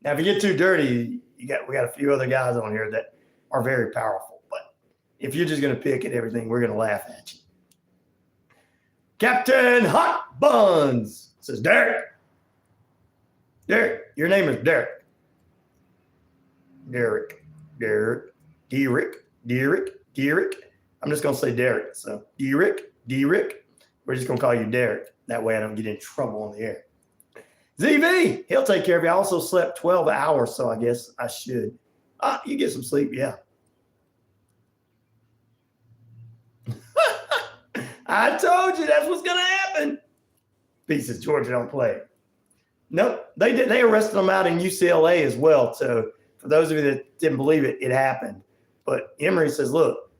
Speaker 3: Now, if you get too dirty, we got a few other guys on here that are very powerful. But if you're just going to pick at everything, we're going to laugh at you. Captain Hot Buns says, Derek, your name is Derek. Derek. I'm just going to say Derek. So Derek. We're just going to call you Derek. That way I don't get in trouble on the air. ZV, he'll take care of you. I also slept 12 hours, so I guess I should. You get some sleep, yeah. I told you that's what's going to happen. Pieces, Georgia don't play. Nope, they did. They arrested them out in UCLA as well. So for those of you that didn't believe it, it happened. But Emory says, look,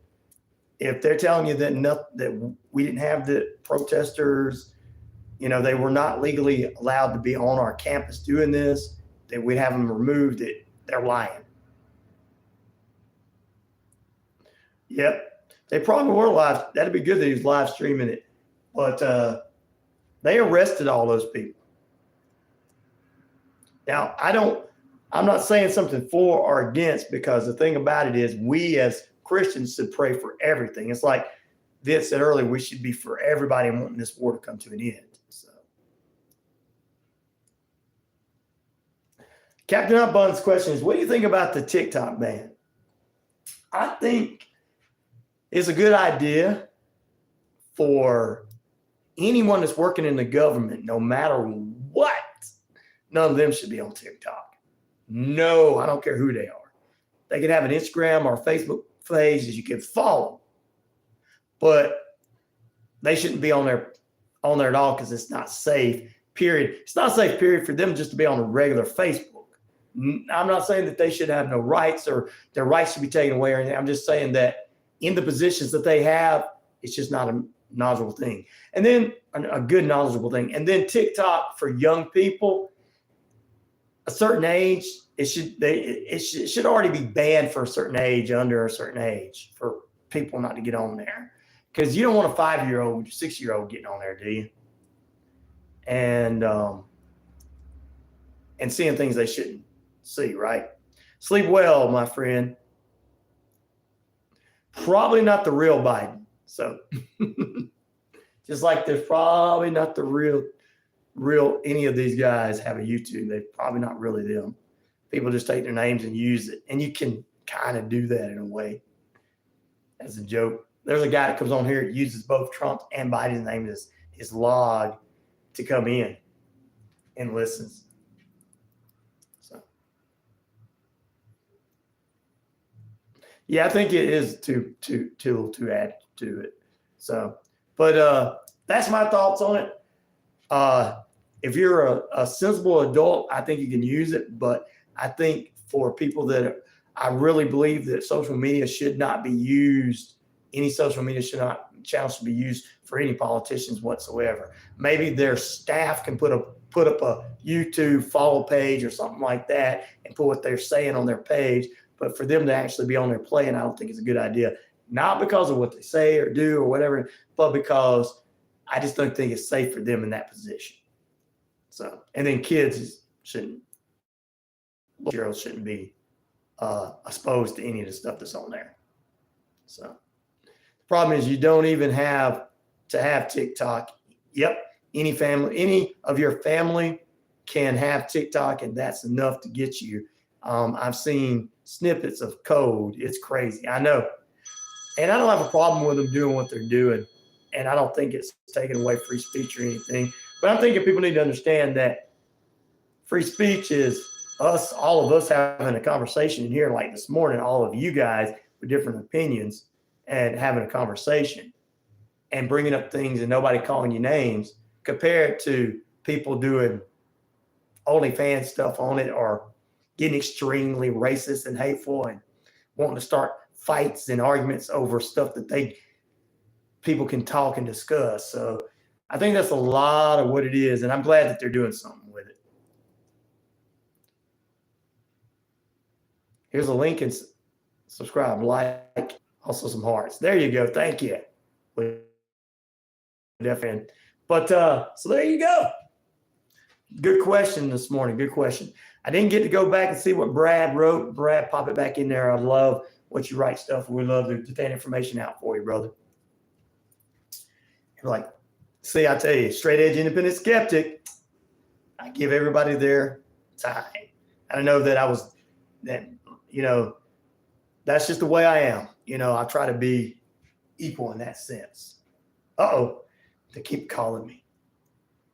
Speaker 3: if they're telling you that we didn't have the protesters, they were not legally allowed to be on our campus doing this, that we'd have them removed, they're lying. Yep. They probably were live. That'd be good that he was live streaming it. But they arrested all those people. Now, I'm not saying something for or against, because the thing about it is we as Christians should pray for everything. It's like Vince said earlier, we should be for everybody and wanting this war to come to an end. So, Captain Upbun's question is, what do you think about the TikTok ban? I think it's a good idea for anyone that's working in the government, no matter what. None of them should be on TikTok. No, I don't care who they are. They can have an Instagram or Facebook page that you can follow, but they shouldn't be on there at all, because it's not safe, period. It's not safe, period, for them just to be on a regular Facebook. I'm not saying that they should have no rights or their rights should be taken away or anything. I'm just saying that in the positions that they have, it's just not a knowledgeable thing. And then a good knowledgeable thing. And then TikTok for young people, a certain age, it should already be banned for a certain age, under a certain age, for people not to get on there. Because you don't want a 5-year-old, 6-year-old getting on there, do you? And seeing things they shouldn't see, right? Sleep well, my friend. Probably not the real Biden. So just like there's probably not the real any of these guys have a YouTube. They're probably not really them. People just take their names and use it. And you can kind of do that in a way as a joke. There's a guy that comes on here that uses both Trump's and Biden's name as his log to come in and listens. So Yeah, I think it is to add to it. So, but that's my thoughts on it. If you're a sensible adult, I think you can use it. But I think for people that I really believe that social media should not be used. Any social media channels should be used for any politicians whatsoever. Maybe their staff can put up a YouTube follow page or something like that and put what they're saying on their page. But for them to actually be on there playing, I don't think it's a good idea. Not because of what they say or do or whatever, but because I just don't think it's safe for them in that position. So, and then kids shouldn't be exposed to any of the stuff that's on there. So the problem is you don't even have to have TikTok. Yep. Any of your family can have TikTok, and that's enough to get you. I've seen snippets of code. It's crazy. I know. And I don't have a problem with them doing what they're doing. And I don't think it's taking away free speech or anything. But I'm thinking people need to understand that free speech is all of us having a conversation in here, like this morning, all of you guys with different opinions and having a conversation and bringing up things and nobody calling you names, compared to people doing OnlyFans stuff on it or getting extremely racist and hateful and wanting to start fights and arguments over stuff that people can talk and discuss. So I think that's a lot of what it is, and I'm glad that they're doing something with it. Here's a link and subscribe, like, also some hearts. There you go. Thank you. But so there you go. Good question this morning. Good question. I didn't get to go back and see what Brad wrote. Brad, pop it back in there. I love what you write stuff. We love to get that information out for you, brother. You're like, see, I tell you, straight edge independent skeptic. I give everybody their time. And I know that that's just the way I am. I try to be equal in that sense. They keep calling me.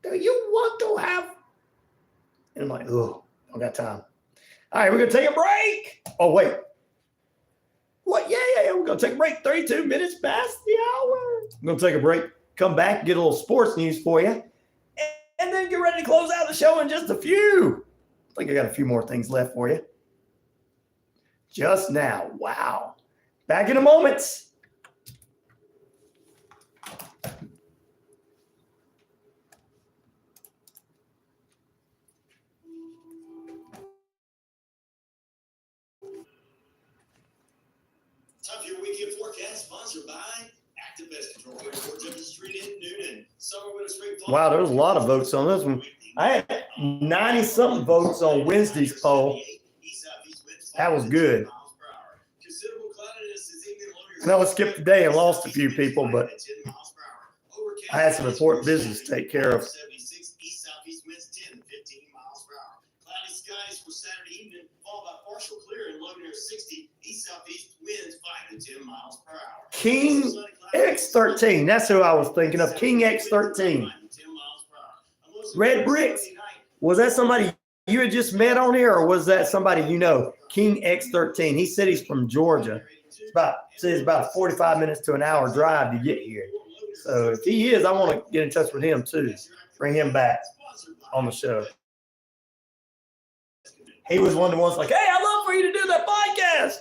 Speaker 3: Do you want to have? And I'm like, oh, I don't got time. All right, we're going to take a break. Oh, wait. What? Yeah. We're going to take a break. 32 minutes past the hour. I'm going to take a break, come back, get a little sports news for you, and then get ready to close out the show in just a few. I think I got a few more things left for you. Just now. Wow. Back in a moment.
Speaker 1: Time for your weekend forecast, sponsored by Active Pest Control here in Fort Jefferson Street in Noonan. Summer with a straight fall.
Speaker 3: Wow, there was a lot of votes on this one. I had 90-something votes on Wednesday's poll. That was good. I know I skipped the day and lost a few people, but I had some important business to take care of.
Speaker 1: Cloudy skies for Saturday evening, followed by partial clear and low near 60. East-southeast winds 5 to 10 miles per hour.
Speaker 3: King X13. That's who I was thinking of. King X13. Red Bricks. Was that somebody you had just met on here, or was that somebody you know? King X13. He said he's from Georgia. It's about a 45 minutes to an hour drive to get here. So if he is, I want to get in touch with him too. Bring him back on the show. He was one of the ones like, hey, I'd love for you to do that podcast.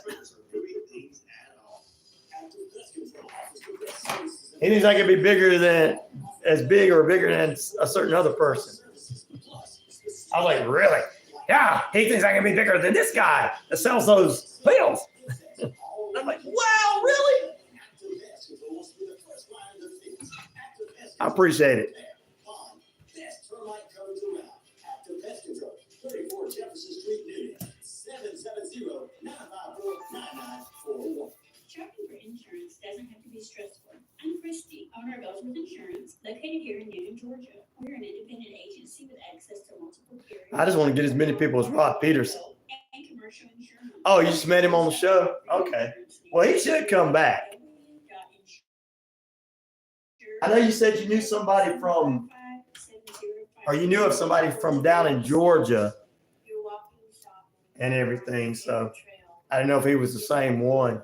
Speaker 3: He thinks I could be bigger than a certain other person. I was like, really? Yeah, he thinks I can be bigger than this guy that sells those pills. I'm like, wow, really? I appreciate it.
Speaker 12: Shopping for insurance doesn't have to be stressful. I'm Christy, owner of Ellsworth Insurance, located here in Newnan, Georgia. We're an independent agency with access to multiple carriers.
Speaker 3: I just want to get as many people as Rod Peterson.
Speaker 12: And commercial insurance.
Speaker 3: Oh, you just met him on the show? Okay. Well, he should come back. I know you said you knew somebody from, or you knew of somebody from down in Georgia and everything. So I don't know if he was the same one.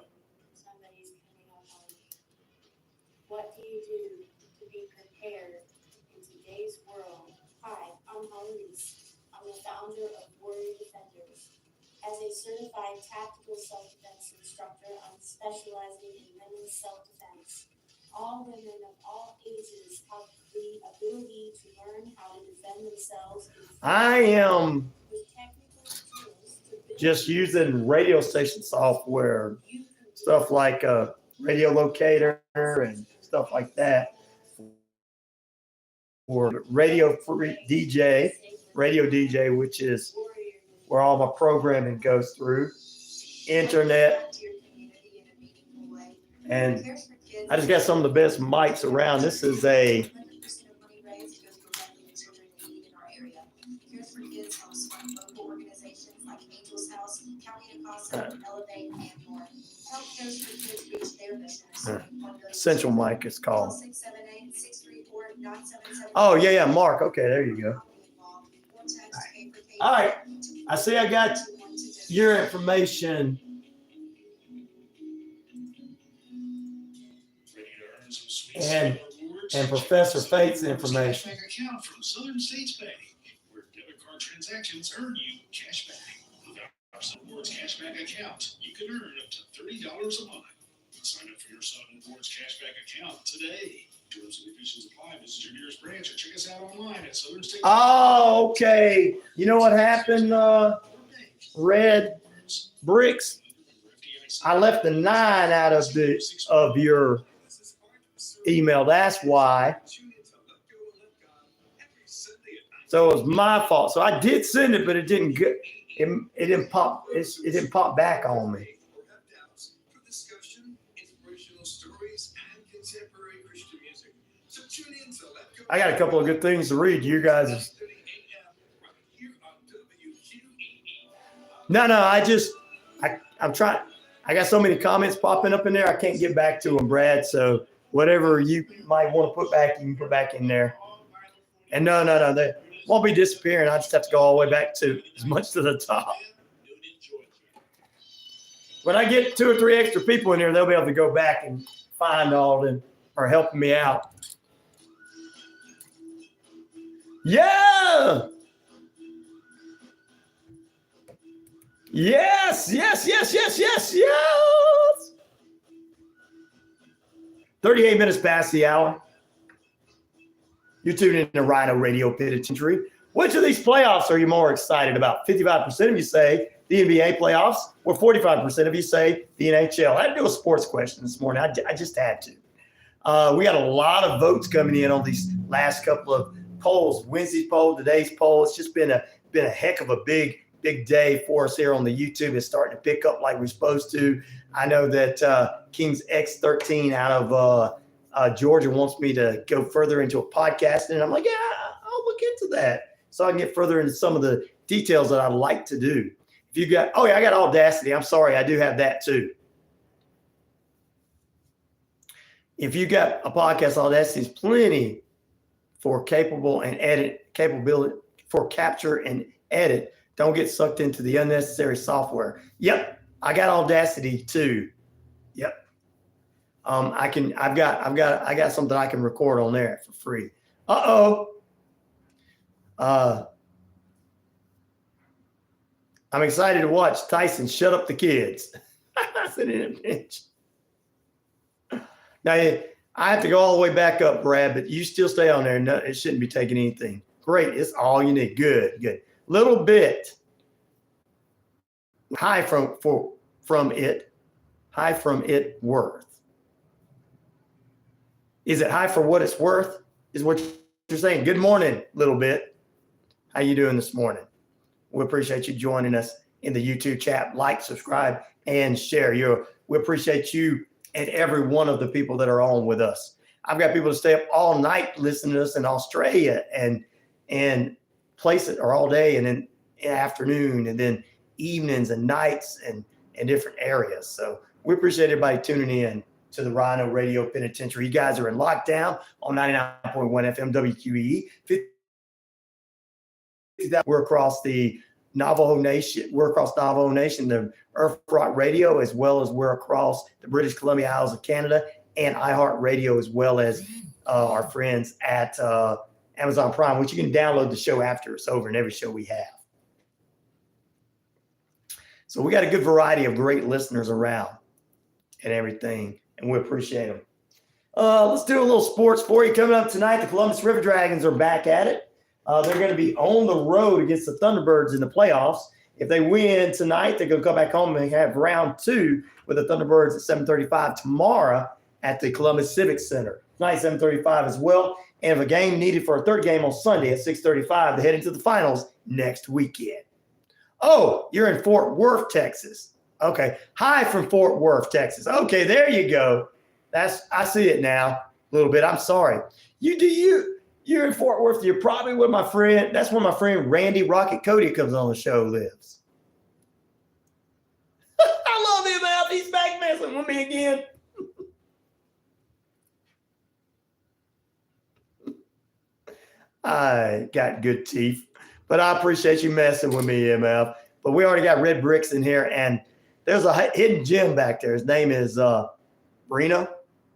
Speaker 9: As a certified tactical self-defense instructor, I'm specializing in women's self-defense. All women of all ages have the ability to learn how to defend themselves.
Speaker 3: I am
Speaker 9: With technical tools to build
Speaker 3: just using radio station software, stuff like a radio locator and stuff like that. For radio DJ, which is where all my programming goes through, internet, and I just got some of the best mics around. This is a Essential mic, it's called. Oh, yeah, Mark. Okay, there you go. All right. I see I got your information. And Professor Fate's information.
Speaker 10: Account from Southern States Bank, where debit card transactions earn you cash back. With our Southern Rewards cashback account, you can earn up to $30 a month. Sign up for your Southern Rewards cashback account today. Terms and conditions apply. Visit your nearest branch or check us out online at Southern States.
Speaker 3: Oh, okay. You know what happened, Red Bricks? I left the 9 out of your email. That's why. So it was my fault. So I did send it, but it didn't get. It didn't pop. It didn't pop back on me. I got a couple of good things to read. You guys. No. I'm trying. I got so many comments popping up in there. I can't get back to them, Brad. So whatever you might want to put back, you can put back in there. And no, they won't be disappearing. I just have to go all the way back to as much to the top. When I get 2 or 3 extra people in here, they'll be able to go back and find all of them or helping me out. Yeah. Yes. 38 minutes past the hour. You're tuning in to RyanORadio Penitentiary. Which of these playoffs are you more excited about? 55% of you say the NBA playoffs, or 45% of you say the NHL. I had to do a sports question this morning. I just had to. We got a lot of votes coming in on these last couple of polls. Wednesday's poll, today's poll. It's just been a heck of a big day for us here on the YouTube. It's starting to pick up like we're supposed to. I know that King's X13 out of Georgia wants me to go further into a podcast, and I'm like, yeah, I'll look into that so I can get further into some of the details that I'd like to do. If you got, I got Audacity. I'm sorry, I do have that too. If you got a podcast, Audacity is plenty for capability for capture and edit. Don't get sucked into the unnecessary software. Yep, I got Audacity too. Yep. I got something I can record on there for free. I'm excited to watch Tyson shut up the kids. I said in a pinch. Now I have to go all the way back up, Brad, but you still stay on there. No, it shouldn't be taking anything. Great. It's all you need. Good. Little bit high from it worth. Is it high for what it's worth? Is what you're saying. Good morning, little bit. How you doing this morning? We appreciate you joining us in the YouTube chat. Like, subscribe, and share. We appreciate you and every one of the people that are on with us. I've got people to stay up all night listening to us in Australia and places, or all day, and then afternoon, and then evenings and nights and different areas. So we appreciate everybody tuning in to the RyanORadio Penitentiary. You guys are in lockdown on 99.1 FM WQEE. We're across the Navajo Nation. We're across Navajo Nation, the Earth Rock Radio, as well as we're across the British Columbia Isles of Canada, and iHeartRadio, as well as our friends at Amazon Prime, which you can download the show after it's over, and every show we have. So we got a good variety of great listeners around and everything, and we appreciate them. Let's do a little sports for you. Coming up tonight, the Columbus River Dragons are back at it. They're going to be on the road against the Thunderbirds in the playoffs. If they win tonight, they're going to come back home and have round 2 with the Thunderbirds at 7:35 tomorrow at the Columbus Civic Center. Tonight, 7:35 as well. And a game needed for a third game on Sunday at 6:35 to head into the finals next weekend. Oh, you're in Fort Worth, Texas. Okay. Hi from Fort Worth, Texas. Okay, there you go. I see it now a little bit. I'm sorry. You're in Fort Worth. You're probably with my friend. That's where my friend Randy Rocket Cody comes on the show lives. I love him out. He's back messing with me again. I got good teeth, but I appreciate you messing with me, MF. But we already got red bricks in here, and there's a hidden gem back there. His name is Reno.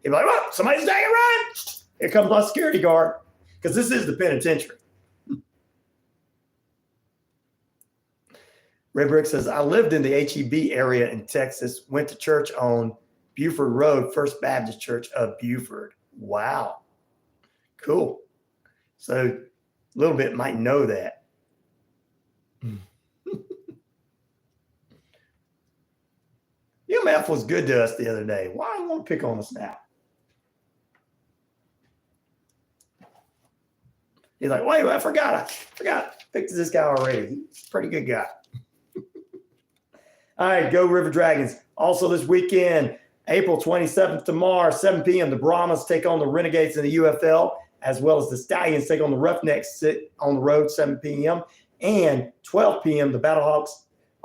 Speaker 3: He's like, "Well, somebody's taking a run." Here comes my security guard, because this is the penitentiary. Red Brick says, I lived in the HEB area in Texas, went to church on Buford Road, First Baptist Church of Buford. Wow. Cool. So a little bit might know that. UMF was good to us the other day. Why do you want to pick on us now? He's like, wait, I forgot. Picked this guy already. He's a pretty good guy. All right, go River Dragons. Also this weekend, April 27th tomorrow, 7 p.m., the Brahmas take on the Renegades in the UFL, as well as the Stallions take on the Roughnecks sit on the road, 7 p.m. And 12 p.m., the Battlehawks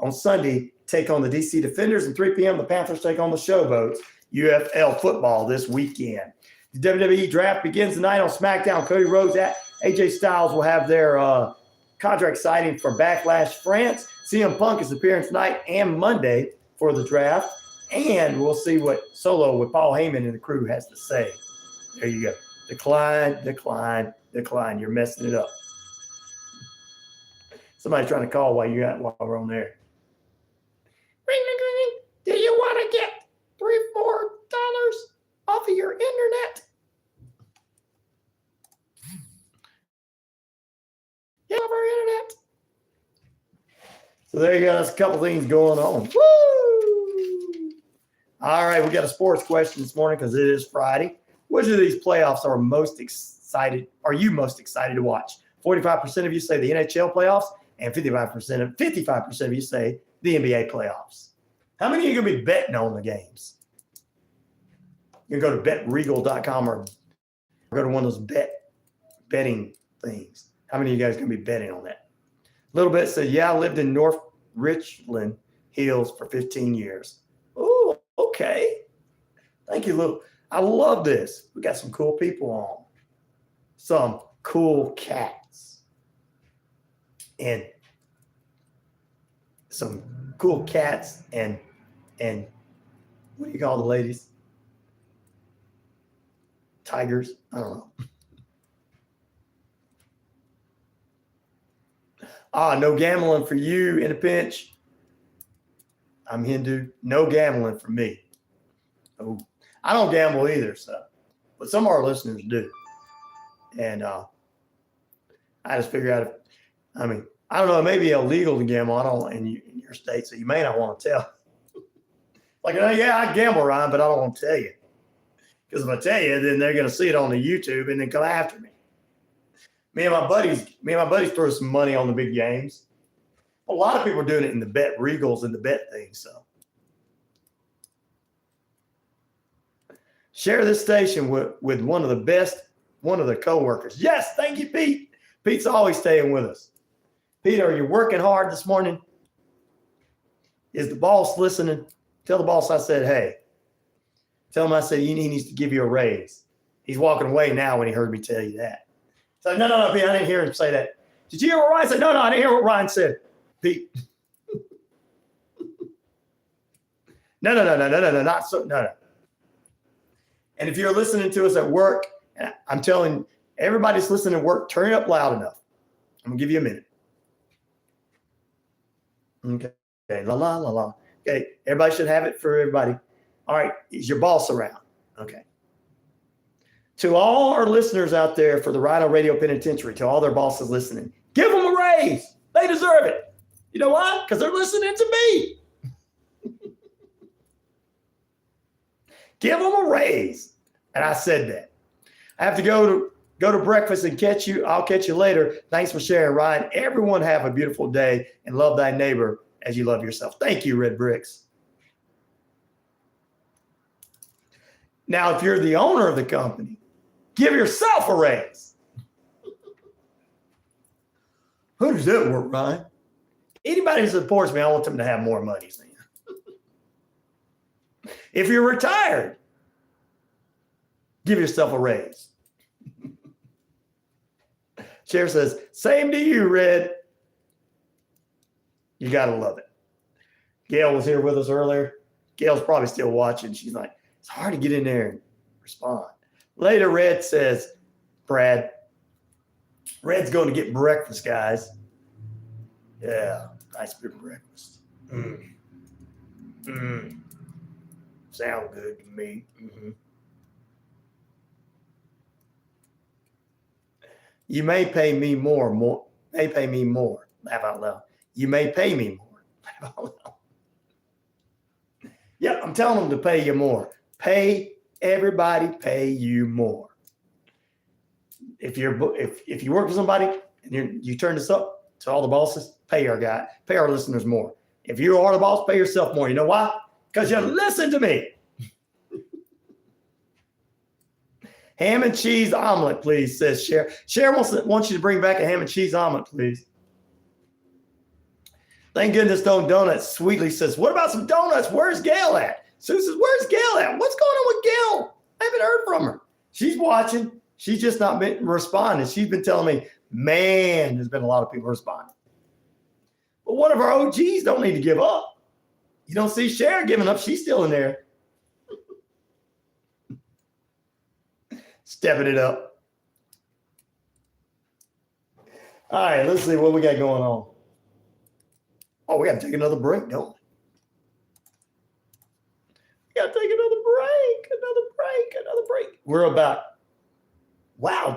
Speaker 3: on Sunday take on the DC Defenders, and 3 p.m., the Panthers take on the Showboats. UFL football this weekend. The WWE draft begins tonight on Smackdown. Cody Rhodes at AJ Styles will have their contract signing for Backlash France. CM Punk is appearing tonight and Monday for the draft. And we'll see what Solo with Paul Heyman and the crew has to say. There you go. Decline. You're messing it up. Somebody's trying to call while we're on there. Ring, ring, ring. Do you want to get $3-4 off of your internet? Yeah, off our internet. So there you go. That's a couple things going on. Woo! All right, we got a sports question this morning because it is Friday. Which of these playoffs are you most excited to watch? 45% of you say the NHL playoffs, and 55% of you say the NBA playoffs. How many of you are going to be betting on the games? You can go to betregal.com or go to one of those betting things. How many of you guys are going to be betting on that? Little Bit said, yeah, I lived in North Richland Hills for 15 years. Oh, okay. Thank you, Little. I love this. We got some cool people on. Some cool cats. And what do you call the ladies? Tigers? I don't know. No gambling for you in a pinch. I'm Hindu. No gambling for me. Oh, I don't gamble either, but some of our listeners do. And I just figure out I don't know, it may be illegal to gamble. In your state, so you may not want to tell. Like, yeah, I gamble, Ryan, but I don't want to tell you. Because if I tell you, then they're going to see it on the YouTube and then come after me. Me and my buddies throw some money on the big games. A lot of people are doing it in the bet regals and the bet things. So share this station with one of the coworkers. Yes, thank you, Pete. Pete's always staying with us. Pete, are you working hard this morning? Is the boss listening? Tell the boss I said, hey. Tell him I said he needs to give you a raise. He's walking away now when he heard me tell you that. So no, Pete, I didn't hear him say that. Did you hear what Ryan said? No, I didn't hear what Ryan said. Pete. No, not so, no. And if you're listening to us at work, and I'm telling everybody's listening at work, turn it up loud enough. I'm gonna give you a minute. Okay. Okay, la la la la. Okay, everybody should have it for everybody. All right, is your boss around? Okay. To all our listeners out there for the RyanORadio Penitentiary, to all their bosses listening, give them a raise. They deserve it. You know why? Because they're listening to me. Give them a raise. And I said that. I have to go to breakfast and catch you. I'll catch you later. Thanks for sharing, Ryan. Everyone have a beautiful day and love thy neighbor as you love yourself. Thank you, Red Bricks. Now, if you're the owner of the company, give yourself a raise. Who does that work, Ryan? Anybody who supports me, I want them to have more money. If you're retired, give yourself a raise. Cher says, same to you, Red. You got to love it. Gail was here with us earlier. Gail's probably still watching. She's like, it's hard to get in there and respond. Later, Red says, Brad, Red's going to get breakfast, guys. Yeah, nice big breakfast. Sound good to me. You may pay me more. May pay me more. Laugh out loud. You may pay me more. Laugh out loud. Yep, I'm telling them to pay you more. Everybody pay you more. If you work for somebody and you turn this up to all the bosses, pay our listeners more. If you are the boss, pay yourself more. You know why? Because you listen to me. Ham and cheese omelet, please, says Cher. Cher wants you to bring back a ham and cheese omelet, please. Thank goodness don't donuts. Sweetly says, what about some donuts? Where's Gail at? Sue says, where's Gail at? What's going on with Gail? I haven't heard from her. She's watching. She's just not been responding. She's been telling me, man, there's been a lot of people responding. But one of our OGs don't need to give up. You don't see Cher giving up. She's still in there. Stepping it up. All right, let's see what we got going on. Oh, we got to take another break, don't we? We got to take another break. We're about,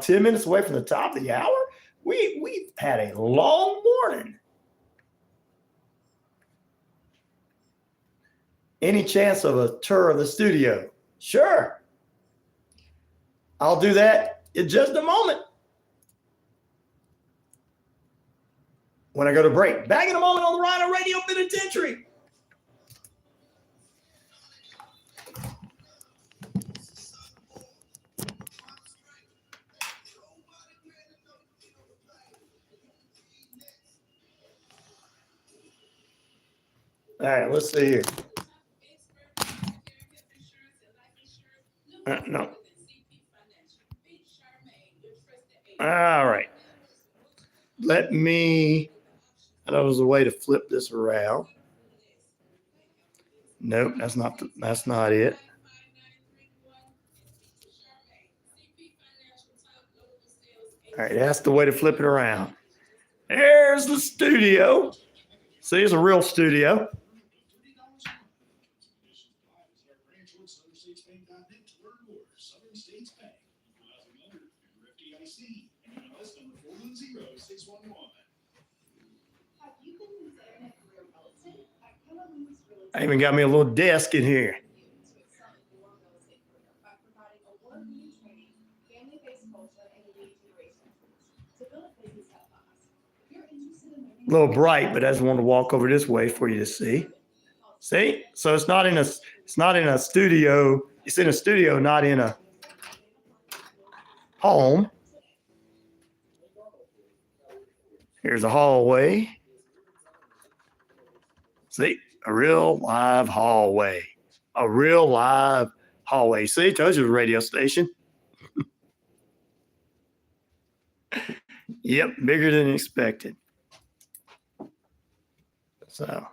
Speaker 3: 10 minutes away from the top of the hour. We've had a long morning. Any chance of a tour of the studio? Sure. I'll do that in just a moment. When I go to break. Back in a moment on the RyanORadio Penitentiary. All right, let's see here. No. All right. I know there's a way to flip this around. Nope, that's not it. All right, that's the way to flip it around. There's the studio. See, it's a real studio. I even got me a little desk in here. A little bright, but I just want to walk over this way for you to see. See? So it's not in a studio. It's in a studio, not in a home. Here's a hallway. See? A real live hallway. See, I told you it was a radio station. Yep, bigger than expected. So,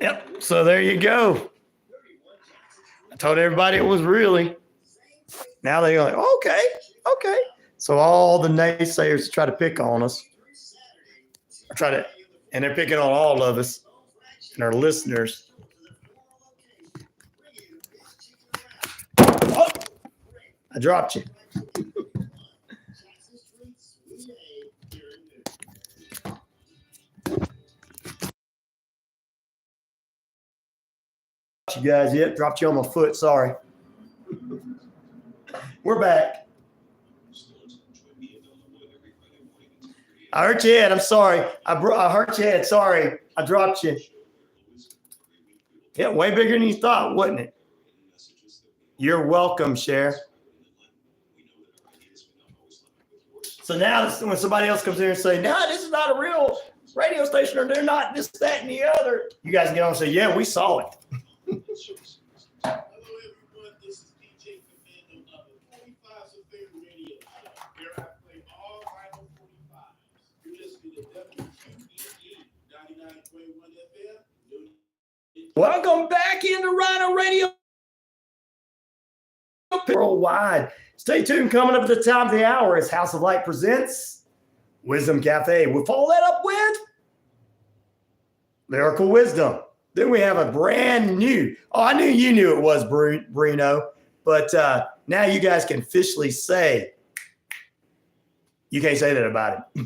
Speaker 3: yep, so there you go. I told everybody it was really. Now they're like, okay. So all the naysayers try to pick on us. I try to, and they're picking on all of us and our listeners. Oh, I dropped you. You guys yet? Dropped you on my foot. Sorry. We're back. I hurt your head. I'm sorry. I hurt your head. Sorry. I dropped you. Yeah, way bigger than you thought, wasn't it? You're welcome, Cher. So now when somebody else comes in and say, no, this is not a real radio station, or they're not this, that, and the other, you guys can get on and say, yeah, we saw it.
Speaker 10: Hello, everyone. This is DJ Commando of the 45 Severe Radio Show. Here I play all Vinyl 45s. You're listening to WQEE 99.1 FM.
Speaker 3: Welcome back into RyanORadio worldwide. Stay tuned. Coming up at the top of the hour is House of Light presents Wisdom Cafe. We'll follow that up with Lyrical Wisdom. Then we have a brand new, I knew you knew it was Bruno, but now you guys can officially say, you can't say that about it.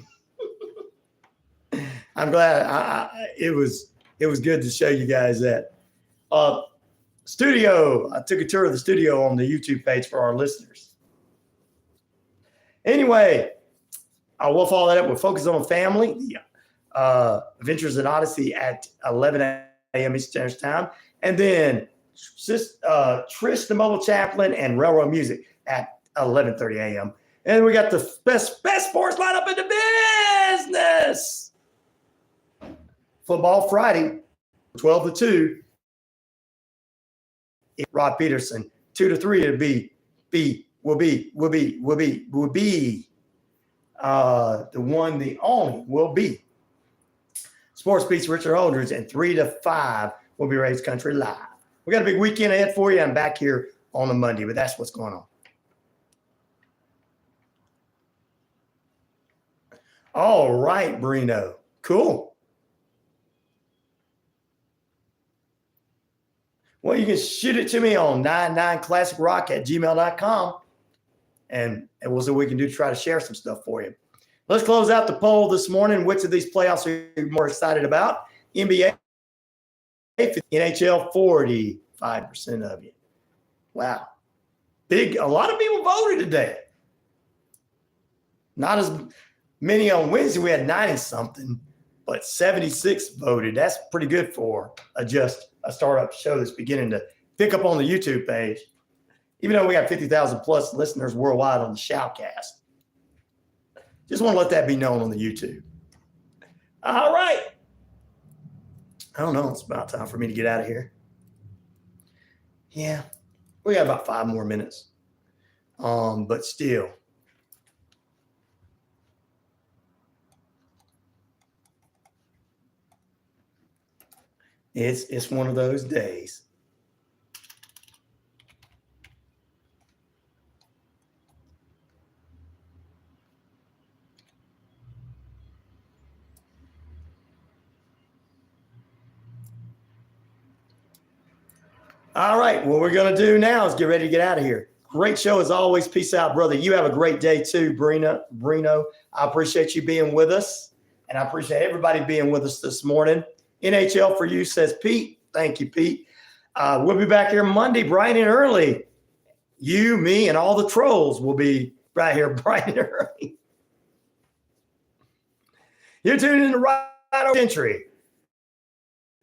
Speaker 3: I'm glad it was good to show you guys that. Studio, I took a tour of the studio on the YouTube page for our listeners. Anyway, I will follow that up with Focus on Family, Adventures in Odyssey at 11 a.m. Eastern Standard Time. And then Trish the Mobile Chaplain and Railroad Music at 11:30 a.m. And we got the best sports lineup in the business. Football Friday, 12 to 2. Rod Peterson, 2 to 3 it'll be the one, the only will be Sports Beats Richard Holdridge, and 3 to 5 will be Raised Country Live. We got a big weekend ahead for you. I'm back here on a Monday, but that's what's going on. All right, Bruno. Cool. Well, you can shoot it to me on 99classicrock@gmail.com, and we'll see what we can do to try to share some stuff for you. Let's close out the poll this morning. Which of these playoffs are you more excited about? NBA, NHL, 45% of you. Wow. Big. A lot of people voted today. Not as many on Wednesday. We had 90-something, but 76 voted. That's pretty good for a startup show that's beginning to pick up on the YouTube page. Even though we got 50,000 plus listeners worldwide on the Shoutcast. Just want to let that be known on the YouTube. All right. I don't know. It's about time for me to get out of here. Yeah. We got about 5 more minutes. But still. It's one of those days. All right, what we're going to do now is get ready to get out of here. Great show as always. Peace out, brother. You have a great day too, Bruno. I appreciate you being with us, and I appreciate everybody being with us this morning. NHL for you, says Pete. Thank you, Pete. We'll be back here Monday, bright and early. You, me, and all the trolls will be right here bright and early. You're tuning in to RyanORadio.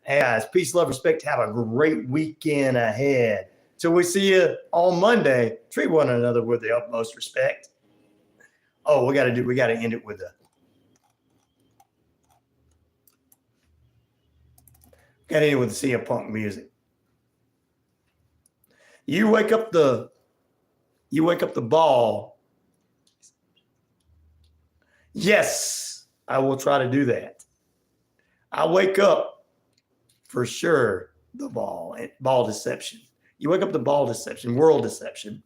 Speaker 3: Hey guys, peace, love, respect. Have a great weekend ahead. Till we see you on Monday, treat one another with the utmost respect. Oh, we got to end it with the CM Punk music. You wake up the ball. Yes, I will try to do that. I wake up for sure the ball deception. You wake up the ball deception, world deception.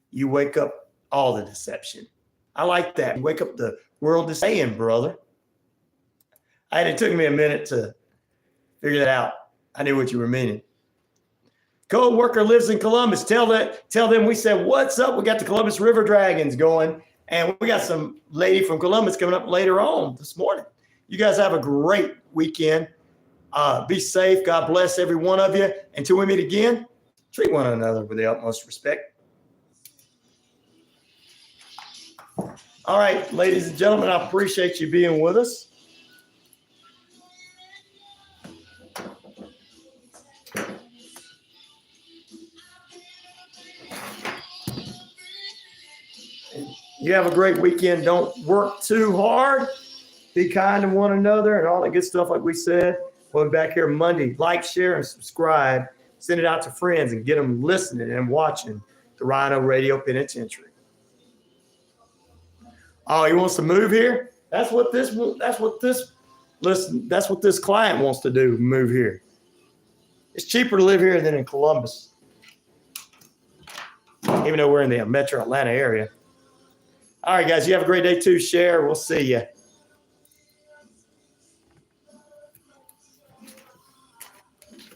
Speaker 3: You wake up all the deception. I like that. You wake up the world deception, brother. It took me a minute to figure that out. I knew what you were meaning. Co-worker lives in Columbus. Tell them we said, what's up? We got the Columbus River Dragons going, and we got some lady from Columbus coming up later on this morning. You guys have a great weekend. Be safe. God bless every one of you. Until we meet again, treat one another with the utmost respect. All right, ladies and gentlemen, I appreciate you being with us. You have a great weekend. Don't work too hard. Be kind to one another and all that good stuff like we said. We'll be back here Monday. Like, share, and subscribe. Send it out to friends and get them listening and watching the RyanORadio Penitentiary. Oh, he wants to move here? That's what this client wants to do, move here. It's cheaper to live here than in Columbus. Even though we're in the metro Atlanta area. All right, guys, you have a great day too. Share. We'll see you.